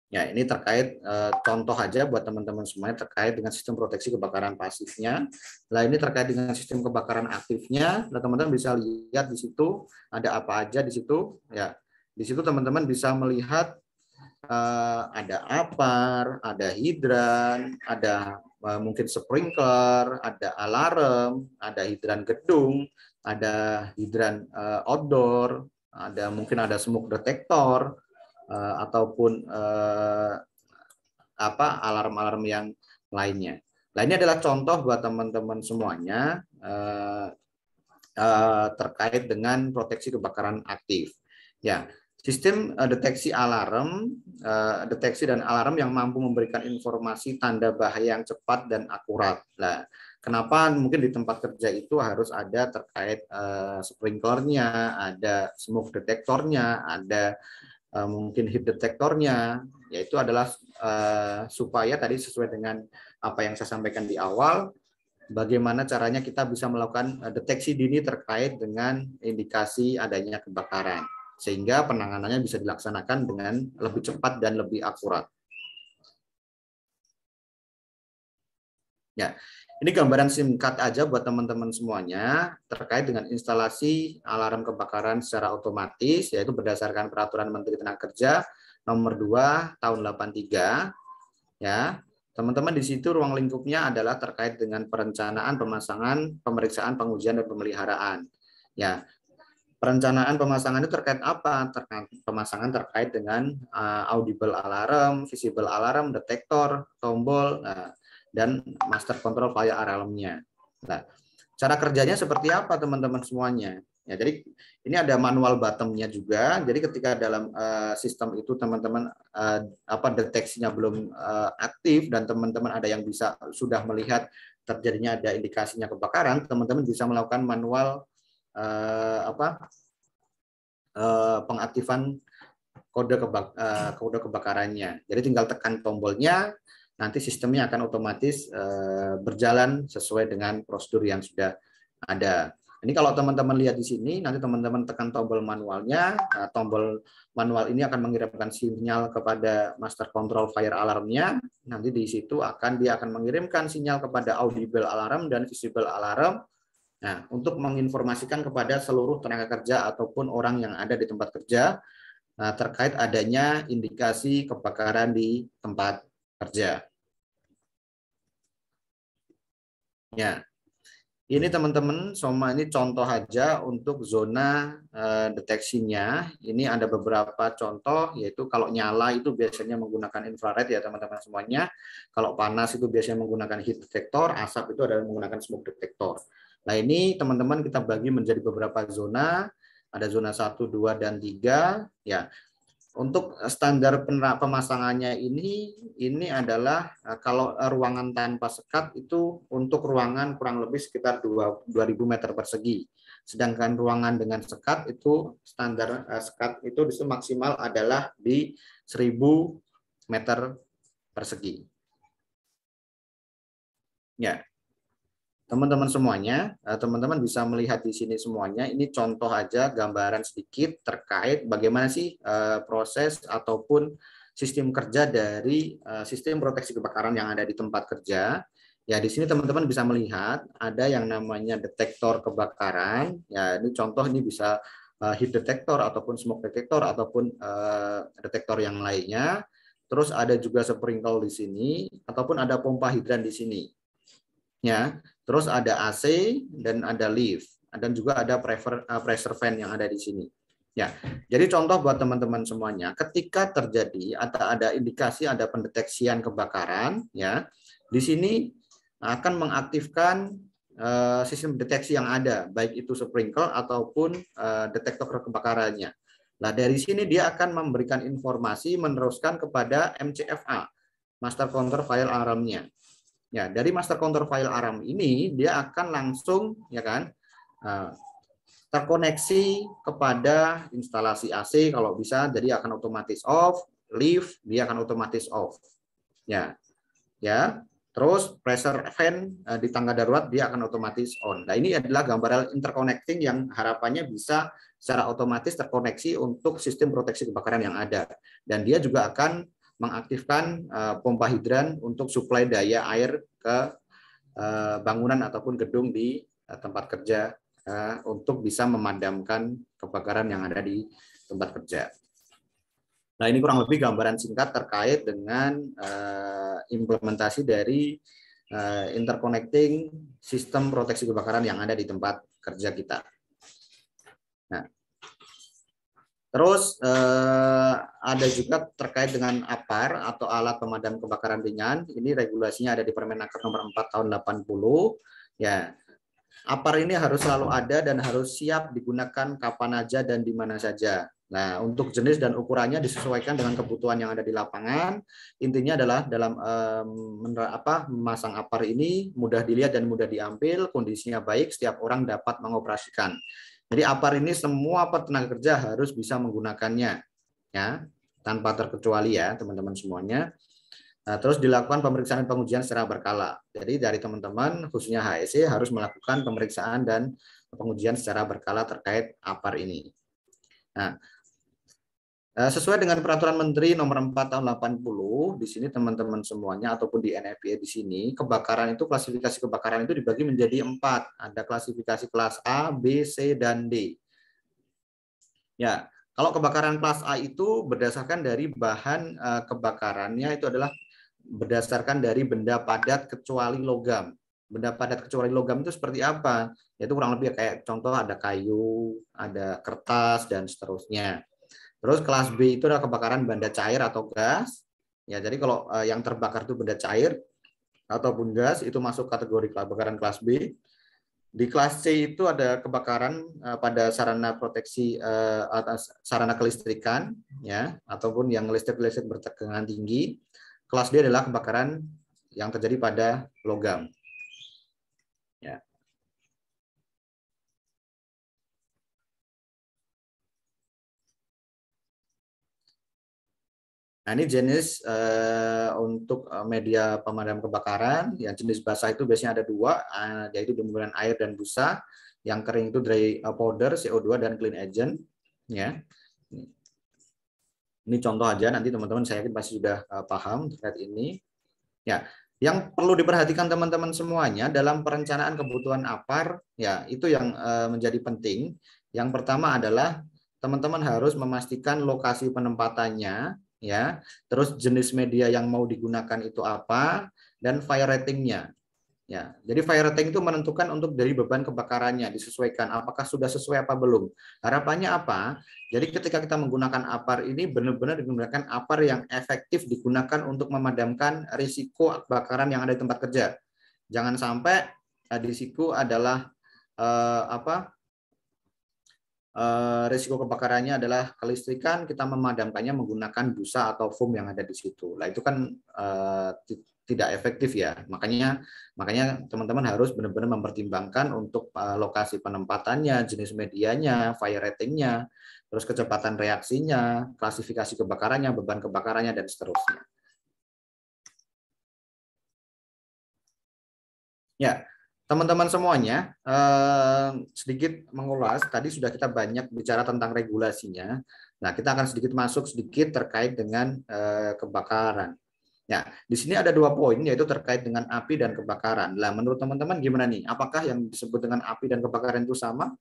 [SPEAKER 1] Ya, ini terkait contoh aja buat teman-teman semuanya terkait dengan sistem proteksi kebakaran pasifnya. Nah, ini terkait dengan sistem kebakaran aktifnya. Nah, teman-teman bisa lihat di situ ada apa aja di situ. Ya, di situ teman-teman bisa melihat ada APAR, ada hidran, ada mungkin sprinkler, ada alarm, ada hidran gedung, ada hidran outdoor, ada mungkin ada smoke detector, ataupun alarm-alarm yang lainnya. Nah, ini adalah contoh buat teman-teman semuanya terkait dengan proteksi kebakaran aktif. Ya, sistem deteksi dan alarm yang mampu memberikan informasi tanda bahaya yang cepat dan akurat. Nah, kenapa mungkin di tempat kerja itu harus ada terkait sprinklernya, ada smoke detektornya, ada mungkin heat detektornya, yaitu adalah supaya tadi sesuai dengan apa yang saya sampaikan di awal, bagaimana caranya kita bisa melakukan deteksi dini terkait dengan indikasi adanya kebakaran, sehingga penanganannya bisa dilaksanakan dengan lebih cepat dan lebih akurat. Ya, ini gambaran singkat aja buat teman-teman semuanya terkait dengan instalasi alarm kebakaran secara otomatis, yaitu berdasarkan Peraturan Menteri Tenaga Nomor 2 Tahun 83. Ya, teman-teman di situ ruang lingkupnya adalah terkait dengan perencanaan, pemasangan, pemeriksaan, pengujian, dan pemeliharaan. Ya, perencanaan pemasangan itu terkait apa? Pemasangan terkait dengan audible alarm, visible alarm, detektor, tombol, dan master control fire alarmnya. Nah, cara kerjanya seperti apa teman-teman semuanya? Ya, jadi ini ada manual bottom-nya juga. Jadi ketika dalam sistem itu teman-teman deteksinya belum aktif dan teman-teman ada yang bisa sudah melihat terjadinya ada indikasinya kebakaran, teman-teman bisa melakukan manual pengaktifan kode kebakarannya. Jadi tinggal tekan tombolnya, nanti sistemnya akan otomatis berjalan sesuai dengan prosedur yang sudah ada. Ini kalau teman-teman lihat di sini, nanti teman-teman tekan tombol manualnya, tombol manual ini akan mengirimkan sinyal kepada master control fire alarmnya. Nanti di situ dia akan mengirimkan sinyal kepada audible alarm dan visible alarm. Nah, untuk menginformasikan kepada seluruh tenaga kerja ataupun orang yang ada di tempat kerja terkait adanya indikasi kebakaran di tempat kerja. Ya, ini teman-teman, semua ini contoh aja untuk zona deteksinya. Ini ada beberapa contoh, yaitu kalau nyala itu biasanya menggunakan infrared ya teman-teman semuanya. Kalau panas itu biasanya menggunakan heat detector, asap itu adalah menggunakan smoke detector. Nah ini teman-teman kita bagi menjadi beberapa zona, ada zona 1, 2, dan 3. Ya, untuk standar pemasangannya ini adalah kalau ruangan tanpa sekat itu untuk ruangan kurang lebih sekitar 2.000 meter persegi. Sedangkan ruangan dengan sekat itu standar sekat itu maksimal adalah di 1.000 meter persegi. Ya. Teman-teman semuanya, teman-teman bisa melihat di sini semuanya. Ini contoh aja gambaran sedikit terkait bagaimana sih proses ataupun sistem kerja dari sistem proteksi kebakaran yang ada di tempat kerja. Ya, di sini teman-teman bisa melihat ada yang namanya detektor kebakaran. Ya, ini contoh ini bisa heat detector ataupun smoke detector ataupun detektor yang lainnya. Terus ada juga sprinkle di sini ataupun ada pompa hidran di sini. Ya, terus ada AC dan ada lift, dan juga ada pressure fan yang ada di sini. Ya, jadi contoh buat teman-teman semuanya, ketika terjadi atau ada indikasi ada pendeteksian kebakaran, ya, di sini akan mengaktifkan sistem deteksi yang ada, baik itu sprinkler ataupun detektor kebakarannya. Nah, dari sini dia akan memberikan informasi meneruskan kepada MCFA, Master Counter Fire Alarm-nya. Ya, dari master counter file alarm ini dia akan langsung ya kan terkoneksi kepada instalasi AC kalau bisa, jadi akan otomatis off, lift dia akan otomatis off. Ya. Ya. Terus pressure fan di tangga darurat dia akan otomatis on. Nah, ini adalah gambaran interconnecting yang harapannya bisa secara otomatis terkoneksi untuk sistem proteksi kebakaran yang ada. Dan dia juga akan mengaktifkan pompa hidran untuk suplai daya air ke bangunan ataupun gedung di tempat kerja untuk bisa memadamkan kebakaran yang ada di tempat kerja. Nah, ini kurang lebih gambaran singkat terkait dengan implementasi dari interconnecting sistem proteksi kebakaran yang ada di tempat kerja kita. Nah, terus ada juga terkait dengan APAR atau alat pemadam kebakaran ringan. Ini regulasinya ada di Permenaker nomor 4 tahun 80. Ya, APAR ini harus selalu ada dan harus siap digunakan kapan aja dan di mana saja. Nah, untuk jenis dan ukurannya disesuaikan dengan kebutuhan yang ada di lapangan. Intinya adalah dalam memasang APAR ini mudah dilihat dan mudah diambil, kondisinya baik, setiap orang dapat mengoperasikan. Jadi APAR ini semua tenaga kerja harus bisa menggunakannya, ya, tanpa terkecuali ya teman-teman semuanya. Nah, terus dilakukan pemeriksaan dan pengujian secara berkala. Jadi dari teman-teman khususnya HSE harus melakukan pemeriksaan dan pengujian secara berkala terkait APAR ini. Nah, sesuai dengan peraturan Menteri nomor 4 tahun 80, di sini teman-teman semuanya ataupun di NFPA di sini, kebakaran itu klasifikasi kebakaran itu dibagi menjadi 4. Ada klasifikasi kelas A, B, C, dan D. Ya, kalau kebakaran kelas A itu berdasarkan dari bahan kebakarannya itu adalah berdasarkan dari benda padat kecuali logam. Benda padat kecuali logam itu seperti apa? Yaitu kurang lebih kayak contoh ada kayu, ada kertas, dan seterusnya. Terus kelas B itu adalah kebakaran benda cair atau gas. Ya, jadi kalau yang terbakar itu benda cair ataupun gas itu masuk kategori kebakaran kelas B. Di kelas C itu ada kebakaran pada sarana proteksi atas sarana kelistrikan ya ataupun yang listrik bertegangan tinggi. Kelas D adalah kebakaran yang terjadi pada logam. Ya. Nah, ini jenis untuk media pemadam kebakaran. Yang jenis basah itu biasanya ada 2, yaitu menggunakan air dan busa. Yang kering itu dry powder, CO2, dan clean agent. Ya. Ini contoh aja, nanti teman-teman saya yakin pasti sudah paham terkait ini. Ya, Yang perlu diperhatikan teman-teman semuanya dalam perencanaan kebutuhan APAR, ya itu yang menjadi penting. Yang pertama adalah teman-teman harus memastikan lokasi penempatannya, ya, terus jenis media yang mau digunakan itu apa, dan fire ratingnya. Ya, jadi fire rating itu menentukan untuk dari beban kebakarannya, disesuaikan apakah sudah sesuai apa belum. Harapannya apa? Jadi ketika kita menggunakan APAR ini benar-benar digunakan APAR yang efektif digunakan untuk memadamkan risiko kebakaran yang ada di tempat kerja. Jangan sampai risiko adalah risiko kebakarannya adalah kelistrikan, kita memadamkannya menggunakan busa atau foam yang ada di situ. Nah, itu kan tidak efektif ya. Makanya teman-teman harus benar-benar mempertimbangkan untuk lokasi penempatannya, jenis medianya, fire ratingnya, terus kecepatan reaksinya, klasifikasi kebakarannya, beban kebakarannya, dan seterusnya. Ya, teman-teman semuanya, sedikit mengulas, tadi sudah kita banyak bicara tentang regulasinya. Nah, kita akan sedikit sedikit terkait dengan kebakaran. Ya, di sini ada 2 poin, yaitu terkait dengan api dan kebakaran. Nah, menurut teman-teman gimana nih? Apakah yang disebut dengan api dan kebakaran itu sama?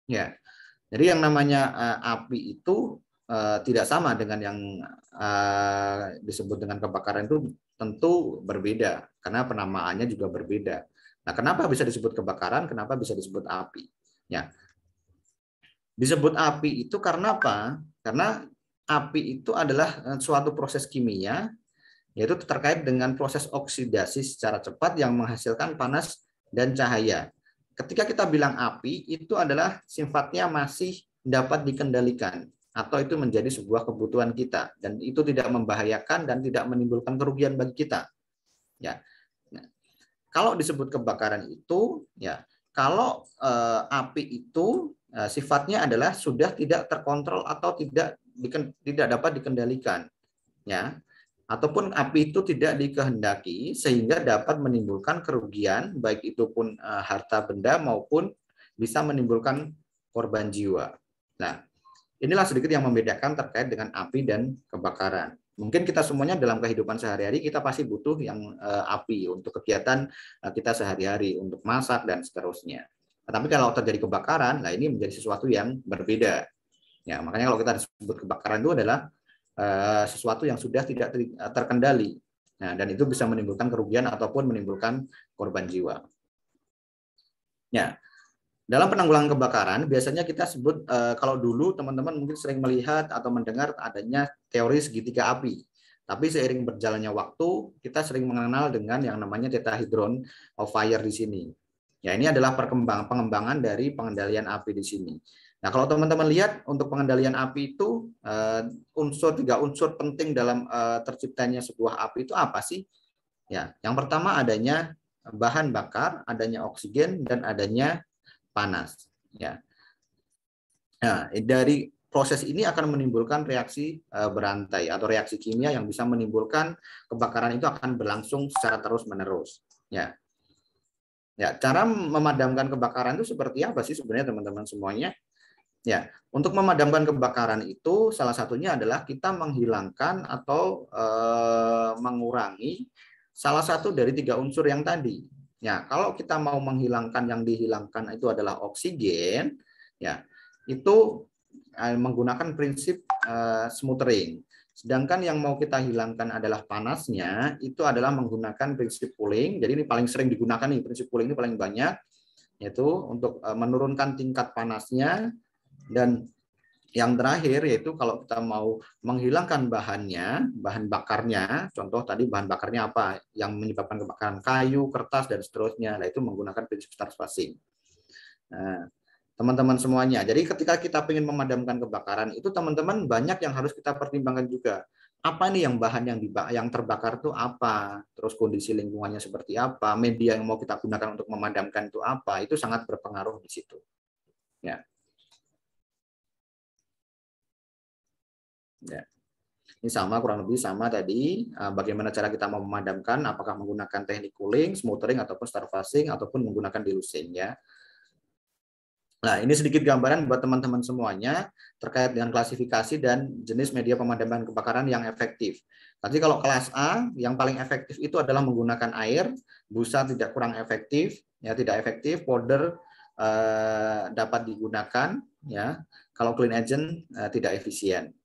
[SPEAKER 1] Ya, jadi yang namanya api itu tidak sama dengan yang disebut dengan kebakaran, itu tentu berbeda, karena penamaannya juga berbeda. Nah, kenapa bisa disebut kebakaran? Kenapa bisa disebut api? Ya, disebut api itu karena apa? Karena api itu adalah suatu proses kimia, yaitu terkait dengan proses oksidasi secara cepat yang menghasilkan panas dan cahaya. Ketika kita bilang api, itu adalah sifatnya masih dapat dikendalikan, atau itu menjadi sebuah kebutuhan kita, dan itu tidak membahayakan dan tidak menimbulkan kerugian bagi kita. Ya, nah, kalau disebut kebakaran itu, ya, kalau api itu sifatnya adalah sudah tidak terkontrol atau tidak dapat dikendalikan, ya, ataupun api itu tidak dikehendaki sehingga dapat menimbulkan kerugian, baik itu pun harta benda maupun bisa menimbulkan korban jiwa. Nah, inilah sedikit yang membedakan terkait dengan api dan kebakaran. Mungkin kita semuanya dalam kehidupan sehari-hari kita pasti butuh yang api untuk kegiatan kita sehari-hari, untuk masak dan seterusnya. Tapi kalau terjadi kebakaran, nah ini menjadi sesuatu yang berbeda. Ya, makanya kalau kita disebut kebakaran itu adalah sesuatu yang sudah tidak terkendali. Nah, dan itu bisa menimbulkan kerugian ataupun menimbulkan korban jiwa. Ya, dalam penanggulangan kebakaran biasanya kita sebut kalau dulu teman-teman mungkin sering melihat atau mendengar adanya teori segitiga api. Tapi seiring berjalannya waktu, kita sering mengenal dengan yang namanya tetrahedron of fire di sini. Ya, ini adalah pengembangan dari pengendalian api di sini. Nah, kalau teman-teman lihat untuk pengendalian api itu tiga unsur penting dalam terciptanya sebuah api itu apa sih? Ya, yang pertama adanya bahan bakar, adanya oksigen, dan adanya panas. Ya, nah, dari proses ini akan menimbulkan reaksi berantai atau reaksi kimia yang bisa menimbulkan kebakaran itu akan berlangsung secara terus-menerus. Ya, ya, cara memadamkan kebakaran itu seperti apa sih sebenarnya teman-teman semuanya? Ya, untuk memadamkan kebakaran itu salah satunya adalah kita menghilangkan atau mengurangi salah satu dari 3 unsur yang tadi. Ya, kalau kita mau menghilangkan yang dihilangkan itu adalah oksigen, ya itu menggunakan prinsip smothering. Sedangkan yang mau kita hilangkan adalah panasnya, itu adalah menggunakan prinsip cooling. Jadi ini paling sering digunakan nih, prinsip cooling ini paling banyak, yaitu untuk menurunkan tingkat panasnya. Dan yang terakhir yaitu kalau kita mau menghilangkan bahan bakarnya, contoh tadi bahan bakarnya apa yang menyebabkan kebakaran, kayu, kertas, dan seterusnya, nah itu menggunakan prinsip start spacing. Nah, teman-teman semuanya, jadi ketika kita ingin memadamkan kebakaran itu teman-teman banyak yang harus kita pertimbangkan juga. Apa nih yang bahan yang terbakar itu apa, terus kondisi lingkungannya seperti apa, media yang mau kita gunakan untuk memadamkan itu apa, itu sangat berpengaruh di situ. Ya. Ya. Ini sama, kurang lebih sama tadi. Bagaimana cara kita memadamkan, apakah menggunakan teknik cooling, smothering, ataupun starvasing, ataupun menggunakan dilusing. Ya. Nah, ini sedikit gambaran buat teman-teman semuanya terkait dengan klasifikasi dan jenis media pemadaman kebakaran yang efektif. Tadi kalau kelas A, yang paling efektif itu adalah menggunakan air, busa tidak kurang efektif, ya tidak efektif, powder dapat digunakan, ya. Kalau clean agent tidak efisien.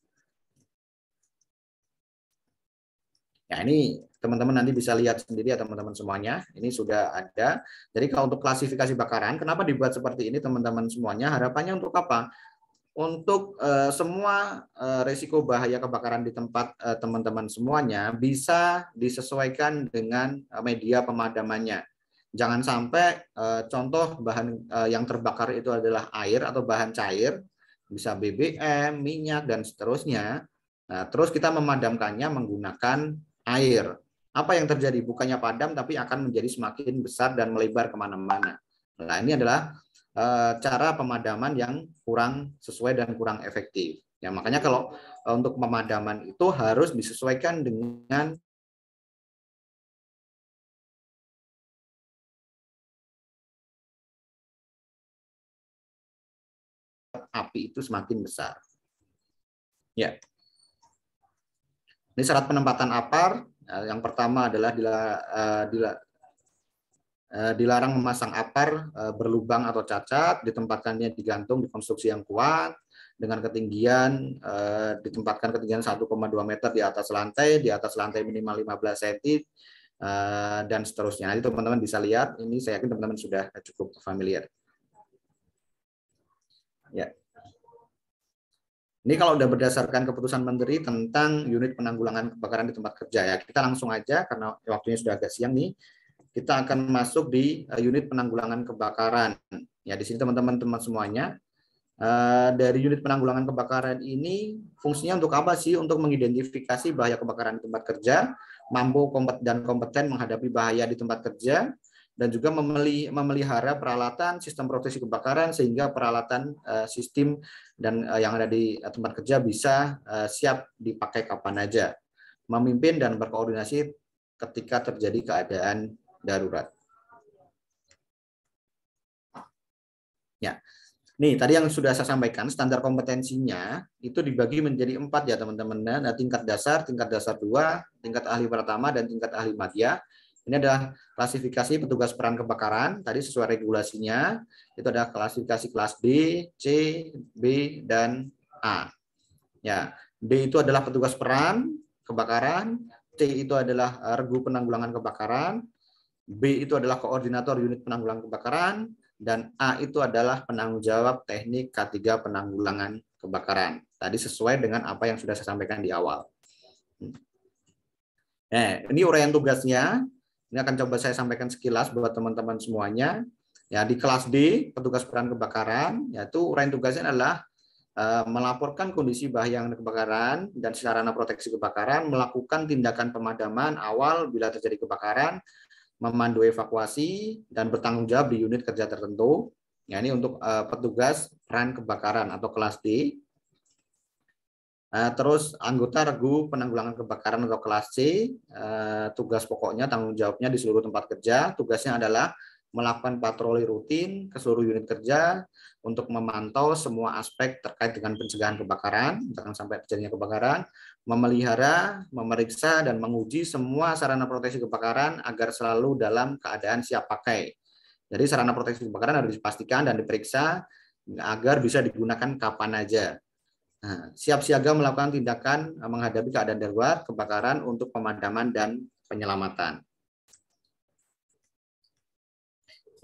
[SPEAKER 1] Ya, ini teman-teman nanti bisa lihat sendiri ya teman-teman semuanya. Ini sudah ada. Jadi kalau untuk klasifikasi bakaran, kenapa dibuat seperti ini teman-teman semuanya? Harapannya untuk apa? Untuk semua risiko bahaya kebakaran di tempat teman-teman semuanya bisa disesuaikan dengan media pemadamannya. Jangan sampai contoh bahan yang terbakar itu adalah air atau bahan cair, bisa BBM, minyak, dan seterusnya. Nah, terus kita memadamkannya menggunakan air. Apa yang terjadi? Bukannya padam, tapi akan menjadi semakin besar dan melebar kemana-mana. Nah, ini adalah cara pemadaman yang kurang sesuai dan kurang efektif. Ya, makanya kalau untuk pemadaman itu harus disesuaikan dengan api itu semakin besar. Ya. Ini syarat penempatan APAR. Yang pertama adalah dilarang memasang APAR berlubang atau cacat, ditempatkannya digantung di konstruksi yang kuat, dengan ketinggian ditempatkan ketinggian 1,2 meter di atas lantai minimal 15 cm, dan seterusnya. Nanti teman-teman bisa lihat, ini saya yakin teman-teman sudah cukup familiar. Ya. Ini kalau udah berdasarkan keputusan Menteri tentang unit penanggulangan kebakaran di tempat kerja ya. Kita langsung aja karena waktunya sudah agak siang nih. Kita akan masuk di unit penanggulangan kebakaran. Ya, di sini teman-teman semuanya, dari unit penanggulangan kebakaran ini fungsinya untuk apa sih? Untuk mengidentifikasi bahaya kebakaran di tempat kerja, mampu dan kompeten menghadapi bahaya di tempat kerja, dan juga memelihara peralatan sistem proteksi kebakaran sehingga peralatan sistem dan yang ada di tempat kerja bisa siap dipakai kapan aja. Memimpin dan berkoordinasi ketika terjadi keadaan darurat. Ya. Nih, tadi yang sudah saya sampaikan, standar kompetensinya itu dibagi menjadi 4 ya teman-teman. Nah, tingkat dasar 2, tingkat ahli pertama, dan tingkat ahli madya. Ini adalah klasifikasi petugas peran kebakaran, tadi sesuai regulasinya, itu ada klasifikasi kelas D, C, B, dan A. Ya, D itu adalah petugas peran kebakaran, C itu adalah regu penanggulangan kebakaran, B itu adalah koordinator unit penanggulangan kebakaran, dan A itu adalah penanggung jawab teknik K3 penanggulangan kebakaran. Tadi sesuai dengan apa yang sudah saya sampaikan di awal. Ini uraian tugasnya. Ini akan coba saya sampaikan sekilas buat teman-teman semuanya. Ya, di kelas D, petugas peran kebakaran, yaitu uraian tugasnya adalah melaporkan kondisi bahaya kebakaran dan sarana proteksi kebakaran, melakukan tindakan pemadaman awal bila terjadi kebakaran, memandu evakuasi, dan bertanggung jawab di unit kerja tertentu. Ya, ini untuk petugas peran kebakaran atau kelas D. Terus anggota regu penanggulangan kebakaran atau kelas C, tugas pokoknya tanggung jawabnya di seluruh tempat kerja. Tugasnya adalah melakukan patroli rutin ke seluruh unit kerja untuk memantau semua aspek terkait dengan pencegahan kebakaran, jangan sampai terjadinya kebakaran, memelihara, memeriksa, dan menguji semua sarana proteksi kebakaran agar selalu dalam keadaan siap pakai. Jadi sarana proteksi kebakaran harus dipastikan dan diperiksa agar bisa digunakan kapan aja. Nah, siap siaga melakukan tindakan menghadapi keadaan darurat kebakaran untuk pemadaman dan penyelamatan.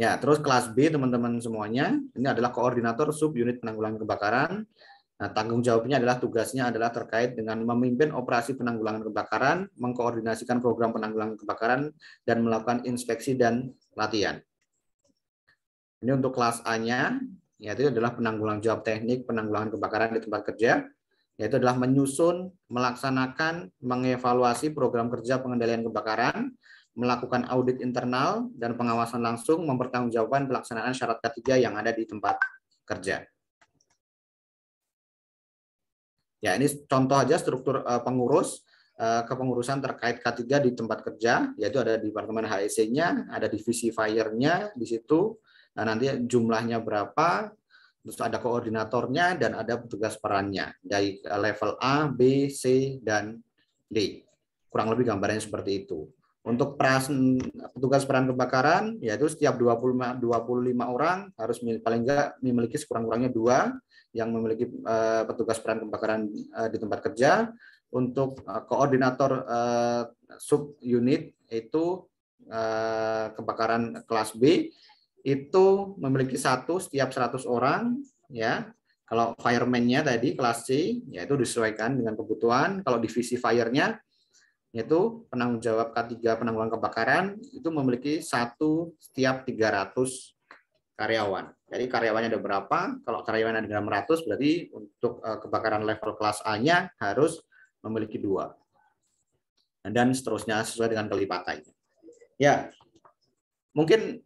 [SPEAKER 1] Ya, terus kelas B teman-teman semuanya, ini adalah koordinator sub unit penanggulangan kebakaran. Nah, tanggung jawabnya adalah tugasnya adalah terkait dengan memimpin operasi penanggulangan kebakaran, mengkoordinasikan program penanggulangan kebakaran, dan melakukan inspeksi dan latihan. Ini untuk kelas A-nya, yaitu adalah penanggulangan jawab teknik penanggulangan kebakaran di tempat kerja, yaitu adalah menyusun, melaksanakan, mengevaluasi program kerja pengendalian kebakaran, melakukan audit internal dan pengawasan langsung, mempertanggungjawabkan pelaksanaan syarat K3 yang ada di tempat kerja. Ya, ini contoh aja struktur pengurus kepengurusan terkait K3 di tempat kerja, yaitu ada departemen HSE-nya, ada divisi fire-nya di situ. Nah, nanti jumlahnya berapa, Terus ada koordinatornya dan ada petugas perannya dari level A, B, C, dan D. Kurang lebih gambarnya seperti itu. Untuk petugas peran kebakaran, yaitu setiap 25 orang harus paling enggak memiliki sekurang-kurangnya 2 yang memiliki petugas peran kebakaran di tempat kerja. Untuk koordinator sub unit itu kebakaran kelas B itu memiliki 1 setiap 100 orang, ya. Kalau fireman-nya tadi kelas C, yaitu disesuaikan dengan kebutuhan. Kalau divisi fire-nya, yaitu penanggung jawab K3 penanggulangan kebakaran, itu memiliki 1 setiap 300 karyawan. Jadi karyawannya ada berapa? Kalau karyawannya ada 600, berarti untuk kebakaran level kelas A-nya harus memiliki 2. Dan seterusnya sesuai dengan kelipatannya. Ya, mungkin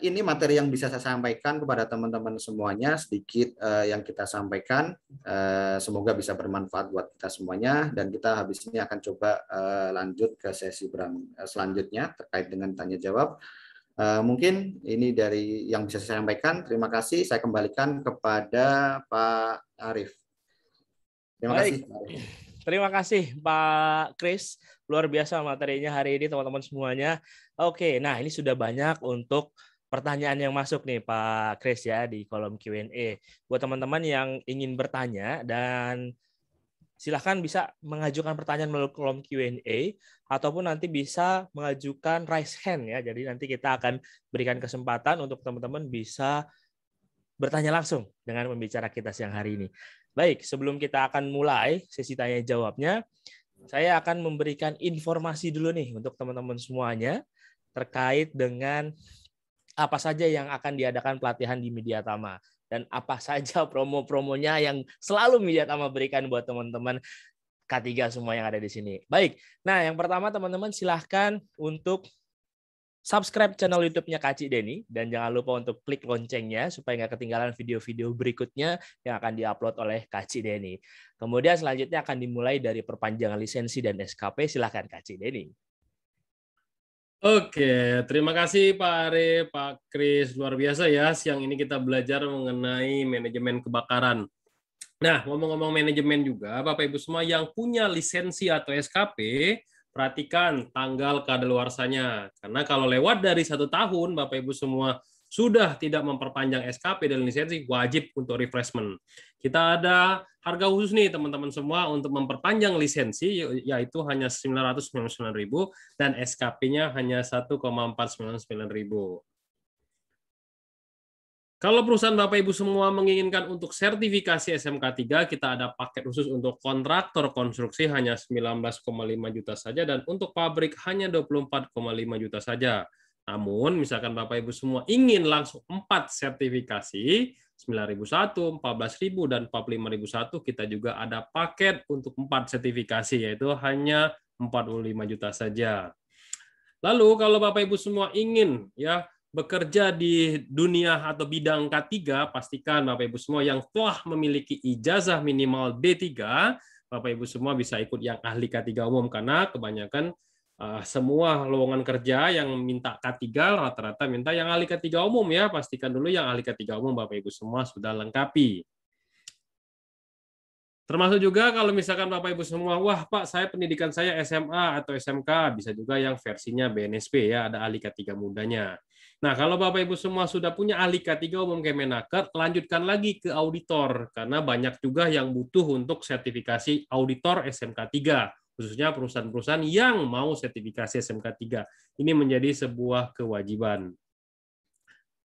[SPEAKER 1] ini materi yang bisa saya sampaikan kepada teman-teman semuanya, sedikit yang kita sampaikan. Semoga bisa bermanfaat buat kita semuanya, dan kita habis ini akan coba lanjut ke sesi selanjutnya terkait dengan tanya jawab. Mungkin ini dari yang bisa saya sampaikan. Terima kasih. Saya kembalikan kepada Pak Arif. Terima kasih.
[SPEAKER 2] Terima kasih Pak Kris. Luar biasa materinya hari ini teman-teman semuanya. Oke, nah ini sudah banyak untuk pertanyaan yang masuk nih Pak Kris ya di kolom Q&A. Buat teman-teman yang ingin bertanya, dan silahkan bisa mengajukan pertanyaan melalui kolom Q&A ataupun nanti bisa mengajukan raise hand ya. Jadi nanti kita akan berikan kesempatan untuk teman-teman bisa bertanya langsung dengan pembicara kita siang hari ini. Baik, sebelum kita akan mulai sesi tanya jawabnya, saya akan memberikan informasi dulu nih untuk teman-teman semuanya terkait dengan apa saja yang akan diadakan pelatihan di Mediatama dan apa saja promo-promonya yang selalu Mediatama berikan buat teman-teman K3 semua yang ada di sini. Baik, nah yang pertama teman-teman silahkan untuk subscribe channel YouTube-nya Kak Cik Denny, dan jangan lupa untuk klik loncengnya supaya nggak ketinggalan video-video berikutnya yang akan diupload oleh Kak Cik Denny. Kemudian selanjutnya akan dimulai dari perpanjangan lisensi dan SKP. Silahkan Kak Cik Denny.
[SPEAKER 3] Oke, terima kasih Pak Arif, Pak Kris. Luar biasa ya, siang ini kita belajar mengenai manajemen kebakaran. Nah, ngomong-ngomong manajemen juga, Bapak Ibu semua yang punya lisensi atau SKP, perhatikan tanggal kadaluarsanya. Karena kalau lewat dari 1 tahun, Bapak Ibu semua sudah tidak memperpanjang SKP dan lisensi, wajib untuk refreshment. Kita ada harga khusus nih teman-teman semua untuk memperpanjang lisensi, yaitu hanya 999.000 dan SKP-nya hanya 1,499.000. Kalau perusahaan Bapak Ibu semua menginginkan untuk sertifikasi SMK 3, kita ada paket khusus untuk kontraktor konstruksi hanya 19,5 juta saja, dan untuk pabrik hanya 24,5 juta saja. Namun, misalkan Bapak Ibu semua ingin langsung 4 sertifikasi, 9.001, 14.000, dan 45.001, kita juga ada paket untuk 4 sertifikasi, yaitu hanya 45 juta saja. Lalu, kalau Bapak Ibu semua ingin ya bekerja di dunia atau bidang K3, pastikan Bapak Ibu semua yang telah memiliki ijazah minimal D3, Bapak Ibu semua bisa ikut yang ahli K3 umum, karena kebanyakan semua lowongan kerja yang minta K3 rata-rata minta yang ahli K3 umum ya. Pastikan dulu yang ahli K3 umum Bapak Ibu semua sudah lengkapi. Termasuk juga kalau misalkan Bapak Ibu semua, wah Pak, saya pendidikan saya SMA atau SMK, bisa juga yang versinya BNSP ya, ada ahli K3 mudanya. Nah, kalau Bapak Ibu semua sudah punya ahli K3 umum Kemenaker, lanjutkan lagi ke auditor, karena banyak juga yang butuh untuk sertifikasi auditor SMK 3, khususnya perusahaan-perusahaan yang mau sertifikasi SMK 3. Ini menjadi sebuah kewajiban.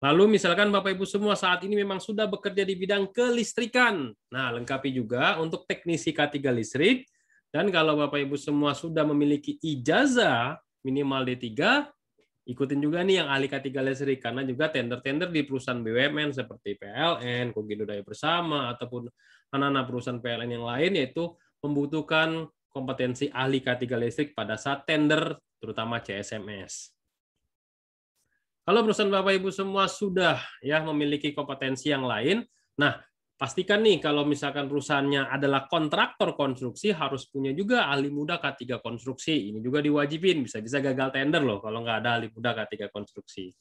[SPEAKER 3] Lalu misalkan Bapak Ibu semua saat ini memang sudah bekerja di bidang kelistrikan. Nah, lengkapi juga untuk teknisi K3 listrik. Dan kalau Bapak Ibu semua sudah memiliki ijazah minimal D3, ikutin juga nih yang ahli K3 listrik, karena juga tender-tender di perusahaan BUMN seperti PLN, Kogindo Daya Bersama, ataupun anak-anak perusahaan PLN yang lain, yaitu membutuhkan kompetensi ahli K3 listrik pada saat tender, terutama CSMS. Kalau perusahaan Bapak Ibu semua sudah ya memiliki kompetensi yang lain, nah pastikan nih kalau misalkan perusahaannya adalah kontraktor konstruksi, harus punya juga ahli muda K3 konstruksi. Ini juga diwajibin, bisa-bisa gagal tender loh kalau nggak ada ahli muda K3 konstruksi.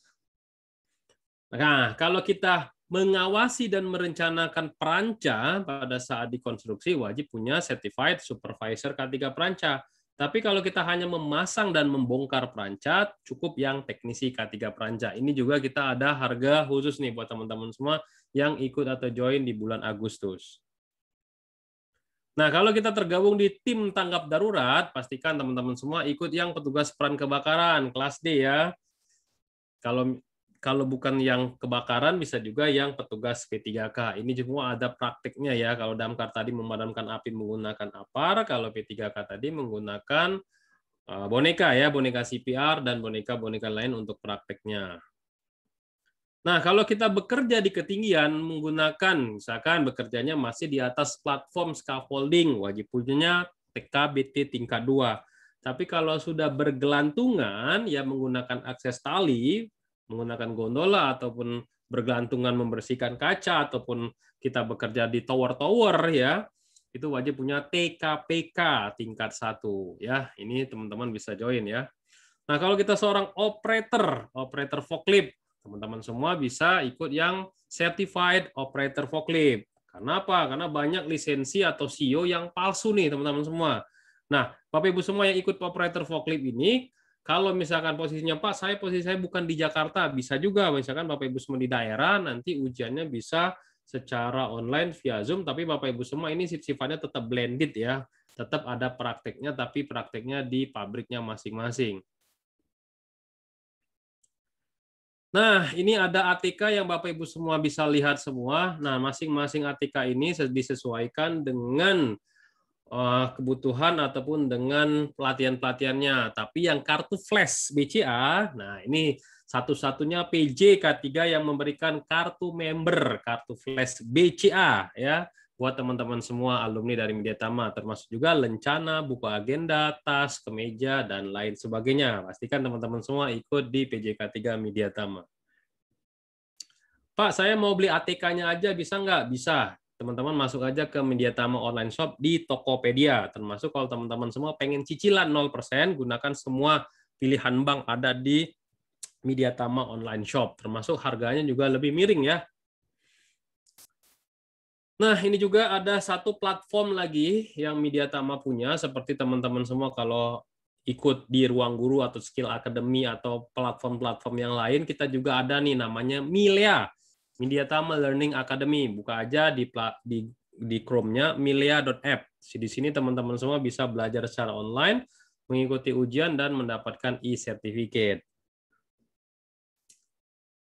[SPEAKER 3] Nah, kalau kita mengawasi dan merencanakan peranca pada saat dikonstruksi wajib punya Certified Supervisor K3 Peranca. Tapi kalau kita hanya memasang dan membongkar peranca, cukup yang teknisi K3 Peranca. Ini juga kita ada harga khusus nih buat teman-teman semua yang ikut atau join di bulan Agustus. Nah, kalau kita tergabung di tim tanggap darurat, pastikan teman-teman semua ikut yang petugas peran kebakaran, kelas D ya. Kalau bukan yang kebakaran, bisa juga yang petugas P3K. Ini semua ada praktiknya ya. Kalau damkar tadi memadamkan api menggunakan APAR, kalau P3K tadi menggunakan boneka ya, boneka CPR dan boneka-boneka lain untuk praktiknya. Nah, kalau kita bekerja di ketinggian menggunakan, misalkan bekerjanya masih di atas platform scaffolding, wajib punyanya TKBT tingkat 2. Tapi kalau sudah bergelantungan, ya menggunakan akses tali, menggunakan gondola ataupun bergelantungan membersihkan kaca ataupun kita bekerja di tower-tower ya, itu wajib punya TKPK tingkat 1 ya. Ini teman-teman bisa join ya. Nah, kalau kita seorang operator forklift, teman-teman semua bisa ikut yang Certified Operator Forklift. Karena apa? Karena banyak lisensi atau CEO yang palsu nih teman-teman semua. Nah, Bapak Ibu semua yang ikut operator forklift ini, kalau misalkan posisinya Pak, posisi saya bukan di Jakarta, bisa juga misalkan Bapak Ibu semua di daerah, nanti ujiannya bisa secara online via Zoom, tapi Bapak Ibu semua ini sifatnya tetap blended ya, tetap ada prakteknya, tapi prakteknya di pabriknya masing-masing. Nah, ini ada ATK yang Bapak Ibu semua bisa lihat semua. Nah, masing-masing ATK ini disesuaikan dengan kebutuhan ataupun dengan pelatihan-pelatihannya. Tapi yang kartu flash BCA, nah ini satu-satunya PJ K3 yang memberikan kartu member, kartu flash BCA ya buat teman-teman semua alumni dari Mediatama, termasuk juga lencana, buku agenda, tas, kemeja dan lain sebagainya. Pastikan teman-teman semua ikut di PJ K3 Mediatama. Pak, saya mau beli ATK-nya aja bisa nggak? Bisa. Teman-teman masuk aja ke Mediatama Online Shop di Tokopedia. Termasuk kalau teman-teman semua pengen cicilan 0%, gunakan semua pilihan bank ada di Mediatama Online Shop. Termasuk harganya juga lebih miring ya. Nah, ini juga ada satu platform lagi yang Mediatama punya, seperti teman-teman semua kalau ikut di Ruang Guru atau Skill Academy atau platform-platform yang lain, kita juga ada nih namanya Milea. Mediatama Learning Academy, buka aja di Chrome-nya milea.app. Di sini teman-teman semua bisa belajar secara online, mengikuti ujian dan mendapatkan e-certificate.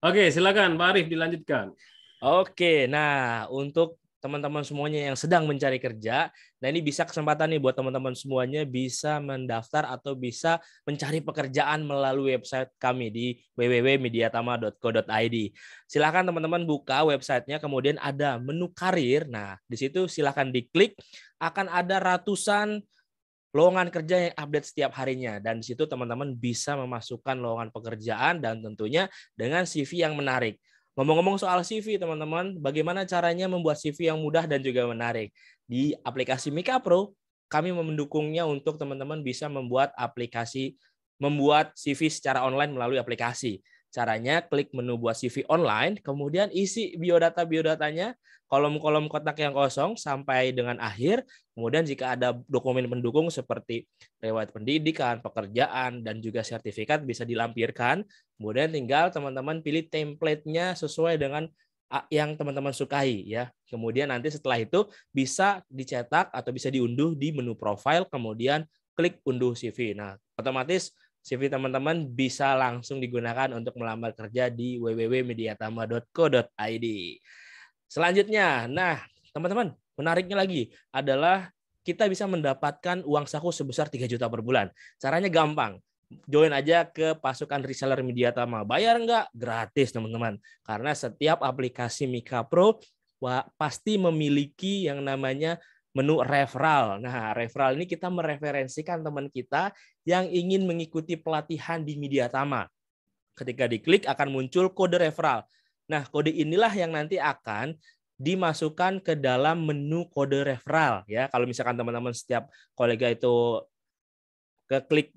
[SPEAKER 3] Oke, silakan Pak Arif dilanjutkan.
[SPEAKER 2] Oke, nah untuk teman-teman semuanya yang sedang mencari kerja, nah ini bisa kesempatan nih buat teman-teman semuanya bisa mendaftar atau bisa mencari pekerjaan melalui website kami di www.mediatama.co.id. Silakan teman-teman buka websitenya, kemudian ada menu karir. Nah, di situ silakan diklik, akan ada ratusan lowongan kerja yang update setiap harinya, dan di situ teman-teman bisa memasukkan lowongan pekerjaan dan tentunya dengan CV yang menarik. Ngomong-ngomong soal CV, teman-teman, bagaimana caranya membuat CV yang mudah dan juga menarik? Di aplikasi Mika Pro, kami mendukungnya untuk teman-teman bisa membuat CV secara online melalui aplikasi. Caranya klik menu buat CV online, kemudian isi biodatanya, kolom-kolom kotak yang kosong sampai dengan akhir. Kemudian jika ada dokumen pendukung seperti riwayat pendidikan, pekerjaan, dan juga sertifikat bisa dilampirkan. Kemudian tinggal teman-teman pilih template-nya sesuai dengan yang teman-teman sukai ya. Kemudian nanti setelah itu bisa dicetak atau bisa diunduh di menu profile, kemudian klik unduh CV. Nah, otomatis CV teman-teman bisa langsung digunakan untuk melamar kerja di www.mediatama.co.id. Selanjutnya, nah teman-teman, menariknya lagi adalah kita bisa mendapatkan uang saku sebesar 3 juta per bulan. Caranya gampang. Join aja ke pasukan reseller Mediatama. Bayar nggak? Gratis, teman-teman. Karena setiap aplikasi Mika Pro pasti memiliki yang namanya menu referral. Nah, referral ini kita mereferensikan teman kita yang ingin mengikuti pelatihan di Mediatama. Ketika diklik akan muncul kode referral. Nah, kode inilah yang nanti akan dimasukkan ke dalam menu kode referral ya. Kalau misalkan teman-teman setiap kolega itu klik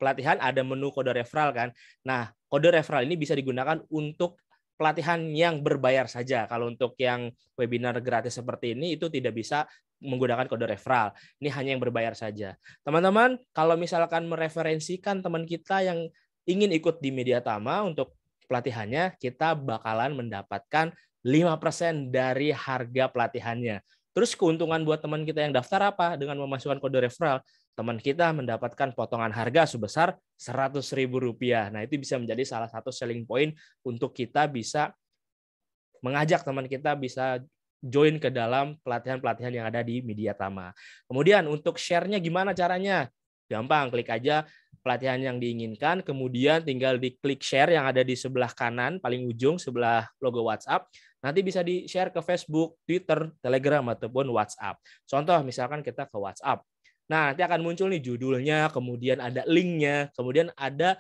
[SPEAKER 2] pelatihan ada menu kode referral kan. Nah, kode referral ini bisa digunakan untuk pelatihan yang berbayar saja. Kalau untuk yang webinar gratis seperti ini itu tidak bisa menggunakan kode referral. Ini hanya yang berbayar saja. Teman-teman, kalau misalkan mereferensikan teman kita yang ingin ikut di Mediatama untuk pelatihannya, kita bakalan mendapatkan 5% dari harga pelatihannya. Terus keuntungan buat teman kita yang daftar apa? Dengan memasukkan kode referral, teman kita mendapatkan potongan harga sebesar Rp100.000. Nah, itu bisa menjadi salah satu selling point untuk kita bisa mengajak teman kita bisa join ke dalam pelatihan-pelatihan yang ada di Mediatama. Kemudian untuk share-nya gimana caranya? Gampang, klik aja pelatihan yang diinginkan, kemudian tinggal diklik share yang ada di sebelah kanan, paling ujung, sebelah logo WhatsApp. Nanti bisa di-share ke Facebook, Twitter, Telegram, ataupun WhatsApp. Contoh, misalkan kita ke WhatsApp. Nah, nanti akan muncul nih judulnya, kemudian ada linknya, kemudian ada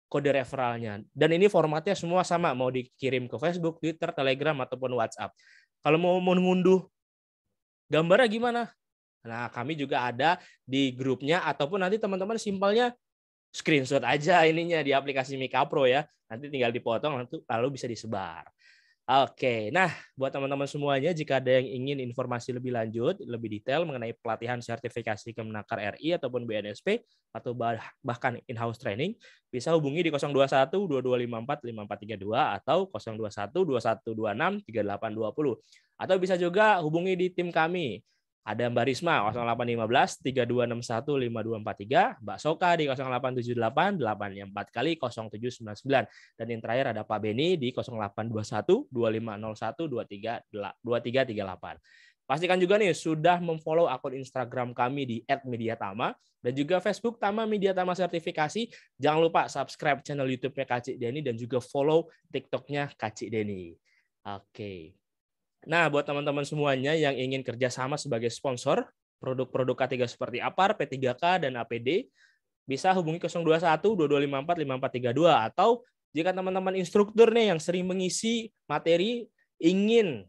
[SPEAKER 2] kode referralnya. Dan ini formatnya semua sama, mau dikirim ke Facebook, Twitter, Telegram, ataupun WhatsApp. Kalau mau mengunduh gambarnya gimana? Nah, kami juga ada di grupnya, ataupun nanti teman-teman simpelnya screenshot aja ininya di aplikasi Mika Pro ya. Nanti tinggal dipotong, lalu bisa disebar. Oke, nah buat teman-teman semuanya, jika ada yang ingin informasi lebih lanjut, lebih detail mengenai pelatihan sertifikasi Kemenakar RI ataupun BNSP, atau bahkan in-house training, bisa hubungi di 021 2254 5432 atau 021 2126 3820. Atau bisa juga hubungi di tim kami. Ada Mbak Risma 0815 3261 5243, Mbak Soka di 0878 84 kali 0799, dan yang terakhir ada Pak Beni di 0821 2501 2338. Pastikan juga nih sudah memfollow akun Instagram kami di @mediatama dan juga Facebook Tama Mediatama Sertifikasi. Jangan lupa subscribe channel YouTube-nya Kak Cik Deni dan juga follow TikTok-nya Kak Cik Deni. Oke. Nah, buat teman-teman semuanya yang ingin kerjasama sebagai sponsor produk-produk K3 seperti APAR, P3K, dan APD, bisa hubungi 021 2254 5432, atau jika teman-teman instruktur nih yang sering mengisi materi ingin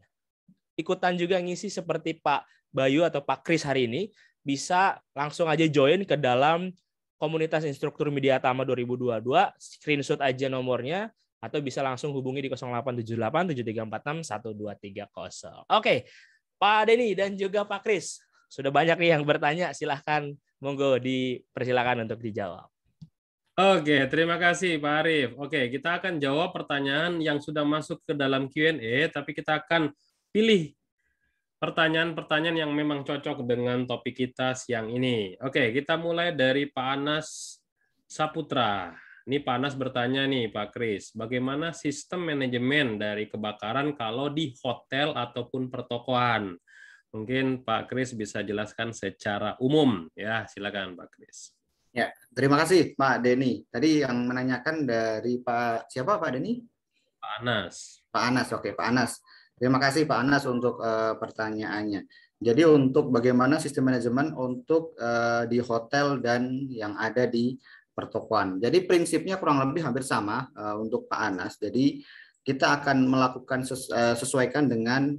[SPEAKER 2] ikutan juga ngisi seperti Pak Bayu atau Pak Kris hari ini, bisa langsung aja join ke dalam komunitas instruktur Mediatama 2022, screenshot aja nomornya, atau bisa langsung hubungi di 0878 7346 1230. Oke, Pak Deni dan juga Pak Kris, sudah banyak nih yang bertanya, silahkan monggo dipersilakan untuk dijawab.
[SPEAKER 3] Oke, terima kasih Pak Arief. Oke, kita akan jawab pertanyaan yang sudah masuk ke dalam Q&A, tapi kita akan pilih pertanyaan-pertanyaan yang memang cocok dengan topik kita siang ini. Oke, kita mulai dari Pak Anas Saputra. Ini Pak Anas bertanya nih, Pak Kris, bagaimana sistem manajemen dari kebakaran kalau di hotel ataupun pertokoan? Mungkin Pak Kris bisa jelaskan secara umum. Ya, silakan Pak Kris.
[SPEAKER 1] Ya, terima kasih Pak Deni. Tadi yang menanyakan dari Pak siapa Pak Deni?
[SPEAKER 3] Pak Anas.
[SPEAKER 1] Pak Anas, oke Pak Anas. Terima kasih Pak Anas untuk pertanyaannya. Jadi untuk bagaimana sistem manajemen untuk di hotel dan yang ada di pertokoan. Jadi prinsipnya kurang lebih hampir sama untuk Pak Anas. Jadi kita akan melakukan sesuaikan dengan